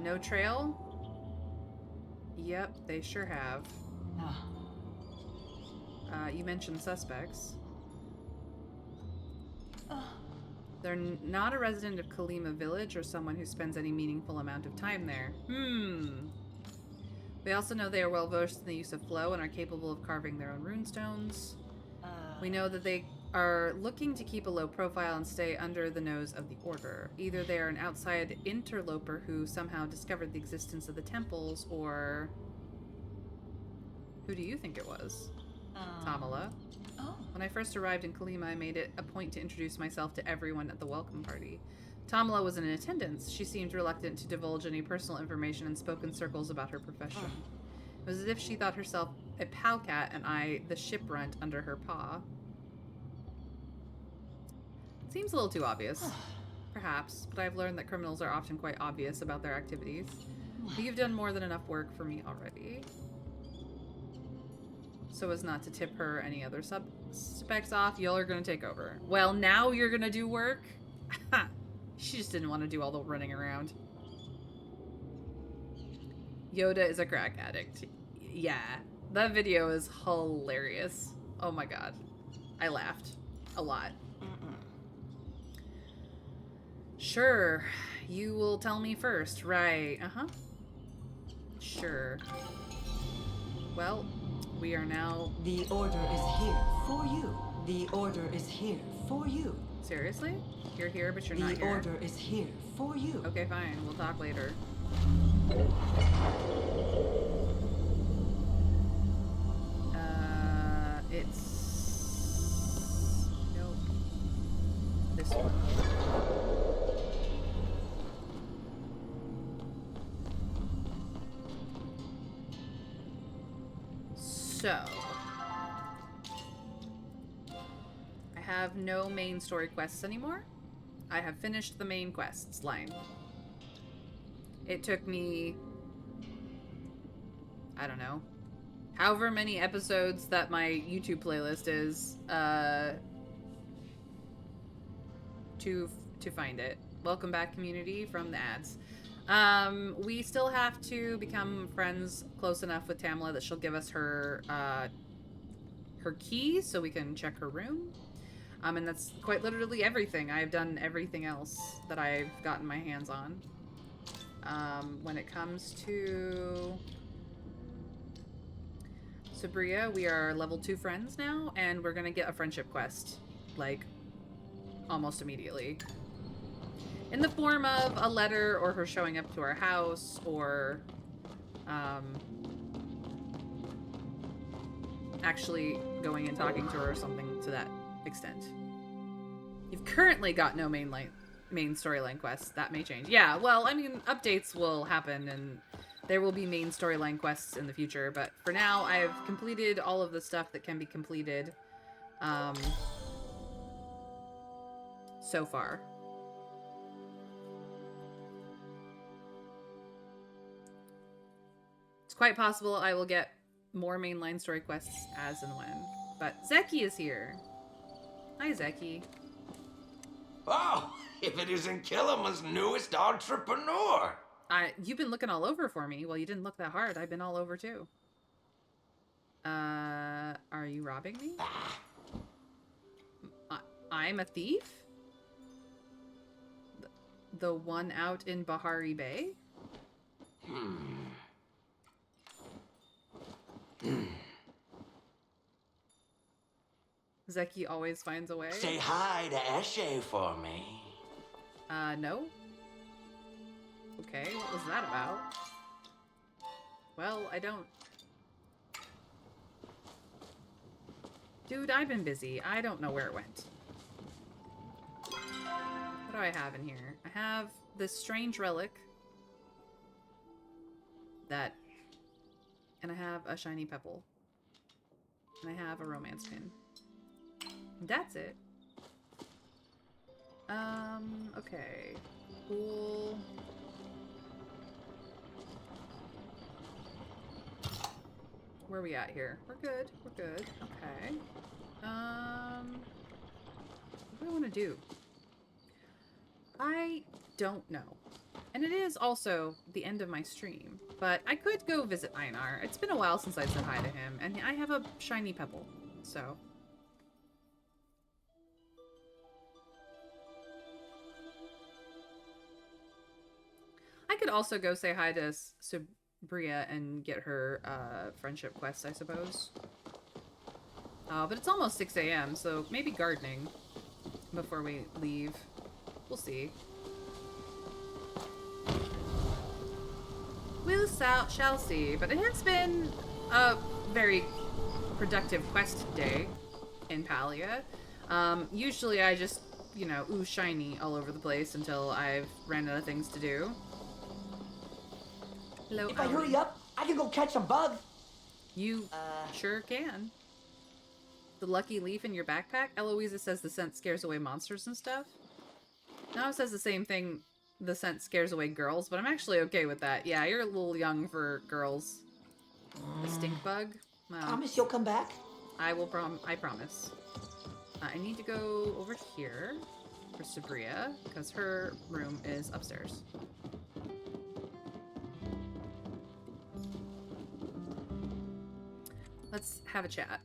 No trail? Yep, they sure have. You mentioned suspects. They're not a resident of Kalima Village or someone who spends any meaningful amount of time there. We also know they are well versed in the use of flow and are capable of carving their own runestones. We know that they are looking to keep a low profile and stay under the nose of the Order. Either they are an outside interloper who somehow discovered the existence of the temples, or... Who do you think it was? Tamala. Oh. When I first arrived in Kalima, I made it a point to introduce myself to everyone at the welcome party. Tamala was in attendance. She seemed reluctant to divulge any personal information and spoke in circles about her profession. It was as if she thought herself a palcat and I the ship runt under her paw. Seems a little too obvious. Perhaps, but I've learned that criminals are often quite obvious about their activities. But you've done more than enough work for me already. So as not to tip her any other suspects off, y'all are going to take over. Well, now you're going to do work? She just didn't want to do all the running around. Yoda is a crack addict. Yeah, that video is hilarious. Oh my god. I laughed a lot. Sure, you will tell me first, right? Sure. Well, we are now... The order is here for you. The order is here for you. Seriously? You're here, but you're not here? The order is here for you. Okay, fine. We'll talk later. It's... Nope. This one. So... I have no main story quests anymore. I have finished the main quests line. It took me, I don't know, however many episodes that my YouTube playlist is, to find it. Welcome back, community, from the ads. We still have to become friends close enough with Tamla that she'll give us her, her key so we can check her room. And that's quite literally everything. I've done everything else that I've gotten my hands on. When it comes to Sabria, we are level 2 friends now, and we're gonna get a friendship quest, like, almost immediately. In the form of a letter, or her showing up to our house, or, actually going and talking to her or something to that extent. You've currently got no main storyline quests. That may change. Yeah, well, I mean, updates will happen, and there will be main storyline quests in the future, but for now, I've completed all of the stuff that can be completed, so far. It's quite possible I will get more mainline story quests as and when. But Zeki is here. Hi, Zeki. Oh, if it isn't Killiman's newest entrepreneur. You've been looking all over for me. Well, you didn't look that hard. I've been all over too. Are you robbing me? I'm a thief? The one out in Bahari Bay? Zeki always finds a way. Say hi to Eshe for me. No. Okay, what was that about? Well, I don't... Dude, I've been busy. I don't know where it went. What do I have in here? I have this strange relic. That. And I have a shiny pebble. And I have a romance pin. That's it. Okay. Cool. Where are we at here? We're good. We're good. Okay. What do I want to do? I don't know. And it is also the end of my stream. But I could go visit Einar. It's been a while since I said hi to him. And I have a shiny pebble. So... I could also go say hi to Sabria and get her friendship quest, I suppose. But it's almost 6 a.m., so maybe gardening before we leave. We'll see. Shall see. But it has been a very productive quest day in Palia. Usually I just, you know, ooh shiny all over the place until I've ran out of things to do. Hello, if I hurry up, I can go catch some bugs. You sure can. The lucky leaf in your backpack? Eloisa says the scent scares away monsters and stuff. Now it says the same thing, the scent scares away girls, but I'm actually okay with that. Yeah, you're a little young for girls. A stink bug? Well, Promise you'll come back? I will I promise. I need to go over here for Sabria, because her room is upstairs. Let's have a chat.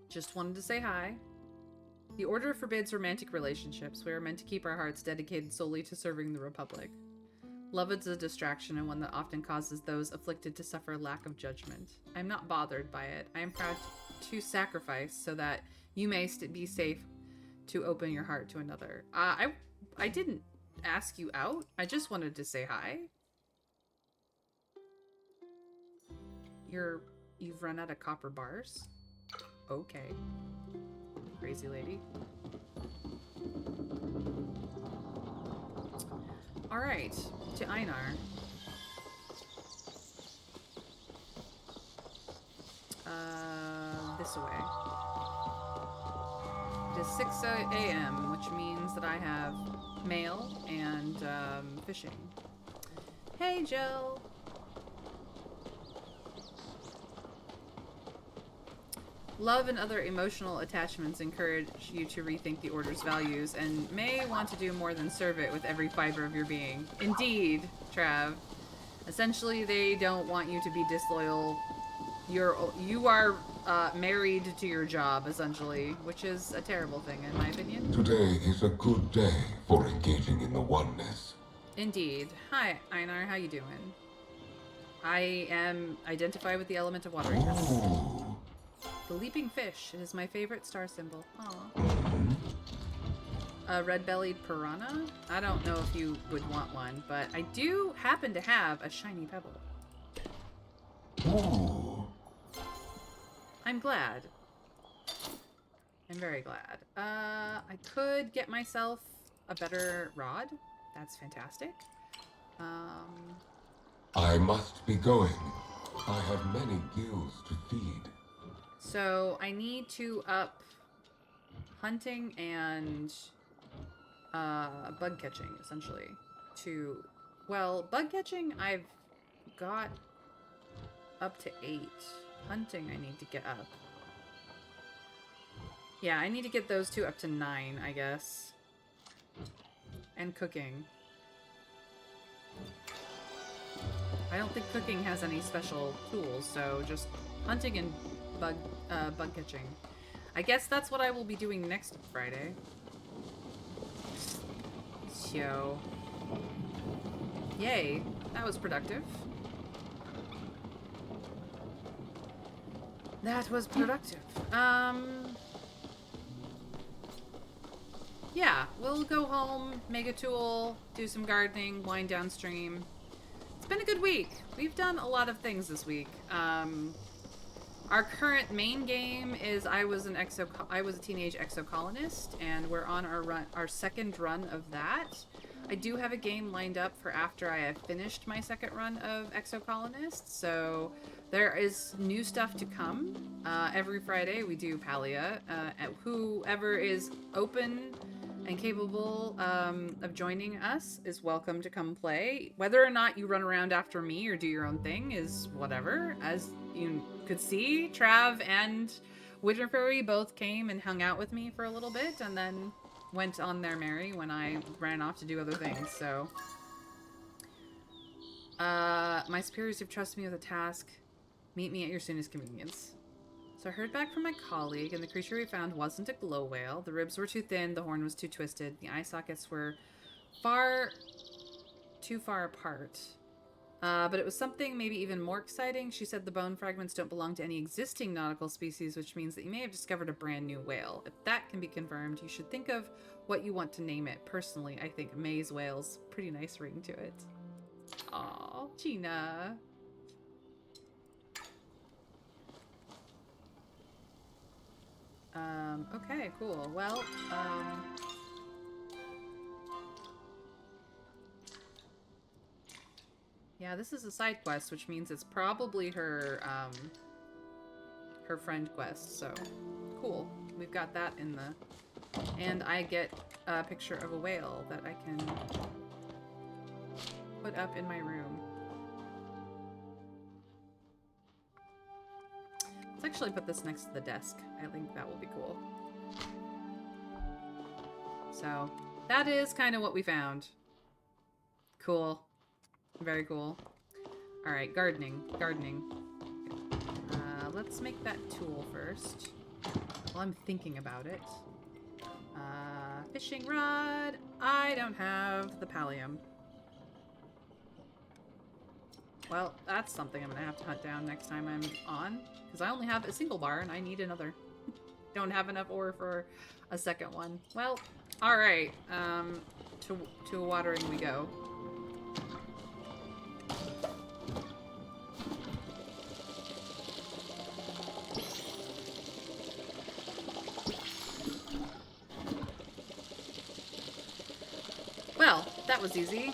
Just wanted to say hi. The Order forbids romantic relationships. We are meant to keep our hearts dedicated solely to serving the Republic. Love is a distraction and one that often causes those afflicted to suffer lack of judgment. I am not bothered by it. I am proud to sacrifice so that you may be safe to open your heart to another. I didn't ask you out. I just wanted to say hi. You've run out of copper bars? Okay. Crazy lady. Alright, to Einar. This way. is 6 a.m., which means that I have mail and fishing. Hey, Jill. Love and other emotional attachments encourage you to rethink the Order's values and may want to do more than serve it with every fiber of your being. Indeed, Trav. Essentially, they don't want you to be disloyal. You are married to your job, essentially, which is a terrible thing, in my opinion. Today is a good day for engaging in the oneness. Indeed. Hi, Einar. How you doing? I am identified with the element of water. Ooh. The leaping fish is my favorite star symbol. Aw. A red-bellied piranha? I don't know if you would want one, but I do happen to have a shiny pebble. Ooh. I'm glad. I'm very glad. I could get myself a better rod. That's fantastic. I must be going. I have many gills to feed. So I need to up hunting and bug catching, essentially. Well, bug catching I've got up to 8. Hunting I need to get up. Yeah, I need to get those two up to 9, I guess. And cooking. I don't think cooking has any special tools, so just hunting and bug catching. I guess that's what I will be doing next Friday. So, yay, that was productive. That was productive. Yeah, we'll go home, make a tool, do some gardening, wind down stream. It's been a good week. We've done a lot of things this week. Our current main game is I was a teenage exocolonist, and we're on our second run of that. I do have a game lined up for after I have finished my second run of exocolonist, so there is new stuff to come. Every Friday we do Palia. Whoever is open and capable of joining us is welcome to come play. Whether or not you run around after me or do your own thing is whatever. As you could see, Trav and Winterfairy both came and hung out with me for a little bit and then went on their merry when I ran off to do other things, so. My superiors have trusted me with a task. Meet me at your soonest convenience. So I heard back from my colleague, and the creature we found wasn't a glow whale. The ribs were too thin, the horn was too twisted, the eye sockets were too far apart. But it was something maybe even more exciting. She said the bone fragments don't belong to any existing nautical species, which means that you may have discovered a brand new whale. If that can be confirmed, you should think of what you want to name it. Personally, I think maze whale's pretty nice ring to it. Aw, Gina. Okay, cool. Well, yeah, this is a side quest, which means it's probably her, her friend quest, so cool. We've got that in the... And I get a picture of a whale that I can put up in my room. Let's actually put this next to the desk. I think that will be cool. So, that is kind of what we found. Cool. Very cool. Alright, gardening. Let's make that tool first. While I'm thinking about it. Fishing rod. I don't have the pallium. Well, that's something I'm gonna have to hunt down next time I'm on. Because I only have a single bar and I need another. Don't have enough ore for a second one. Well, alright. To watering we go. Well, that was easy.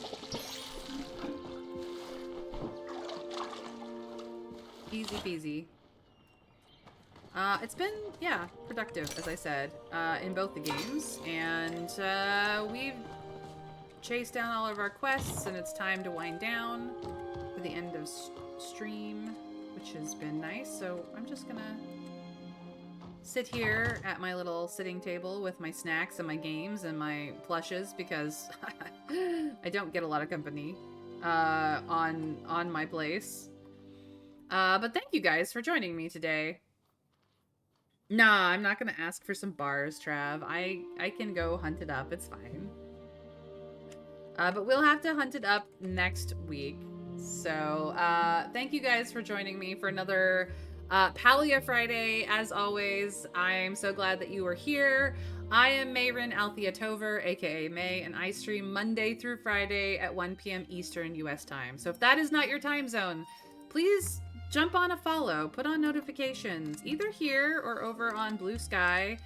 Easy peasy. It's been, yeah, productive, as I said, in both the games. And we've chased down all of our quests, and it's time to wind down for the end of stream, which has been nice. So I'm just gonna sit here at my little sitting table with my snacks and my games and my plushes, because I don't get a lot of company on my place. But thank you guys for joining me today. Nah, I'm not gonna ask for some bars, Trav. I can go hunt it up. It's fine. But we'll have to hunt it up next week. So, thank you guys for joining me for another Palia Friday. As always, I'm so glad that you were here. I am Mayrin Althea Tover, aka May, and I stream Monday through Friday at 1 p.m. Eastern US time. So if that is not your time zone, please jump on a follow, put on notifications, either here or over on Blue Sky.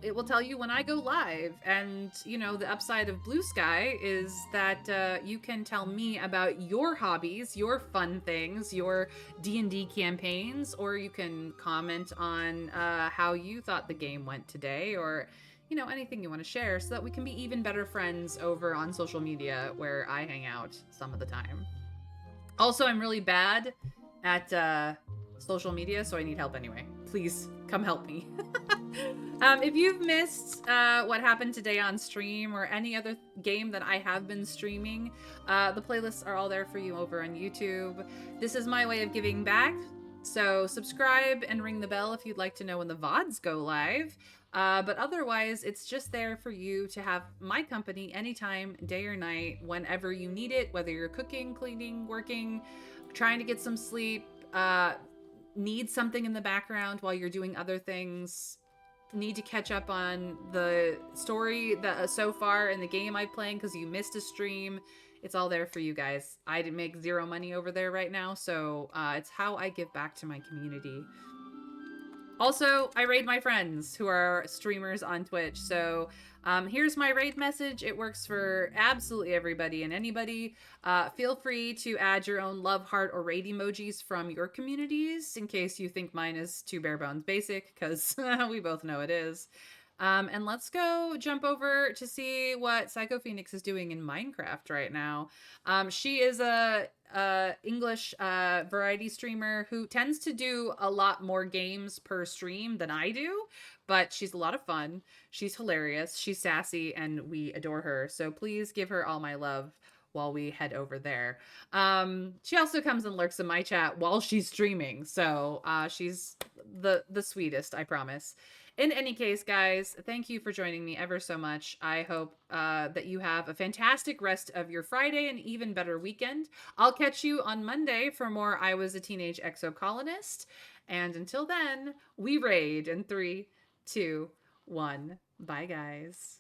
It will tell you when I go live. And, you know, the upside of Blue Sky is that you can tell me about your hobbies, your fun things, your D&D campaigns, or you can comment on how you thought the game went today, or, you know, anything you want to share, so that we can be even better friends over on social media, where I hang out some of the time. Also, I'm really bad at social media, so I need help anyway. Please come help me. If you've missed what happened today on stream, or any other game that I have been streaming, the playlists are all there for you over on YouTube. This is my way of giving back, so subscribe and ring the bell if you'd like to know when the VODs go live. But otherwise, it's just there for you to have my company anytime, day or night, whenever you need it, whether you're cooking, cleaning, working, trying to get some sleep, need something in the background while you're doing other things, need to catch up on the story that so far in the game I'm playing because you missed a stream. It's all there for you guys. I didn't make zero money over there right now, so it's how I give back to my community. Also, I raid my friends who are streamers on Twitch. So here's my raid message. It works for absolutely everybody and anybody. Feel free to add your own love heart or raid emojis from your communities, in case you think mine is too bare bones basic, because we both know it is. And let's go jump over to see what Psycho Phoenix is doing in Minecraft right now. She is a English variety streamer who tends to do a lot more games per stream than I do, but she's a lot of fun. She's hilarious. She's sassy, and we adore her. So please give her all my love while we head over there. She also comes and lurks in my chat while she's streaming. So she's the sweetest, I promise. In any case, guys, thank you for joining me ever so much. I hope that you have a fantastic rest of your Friday and even better weekend. I'll catch you on Monday for more I Was a Teenage Exocolonist. And until then, we raid in 3, 2, 1. Bye, guys.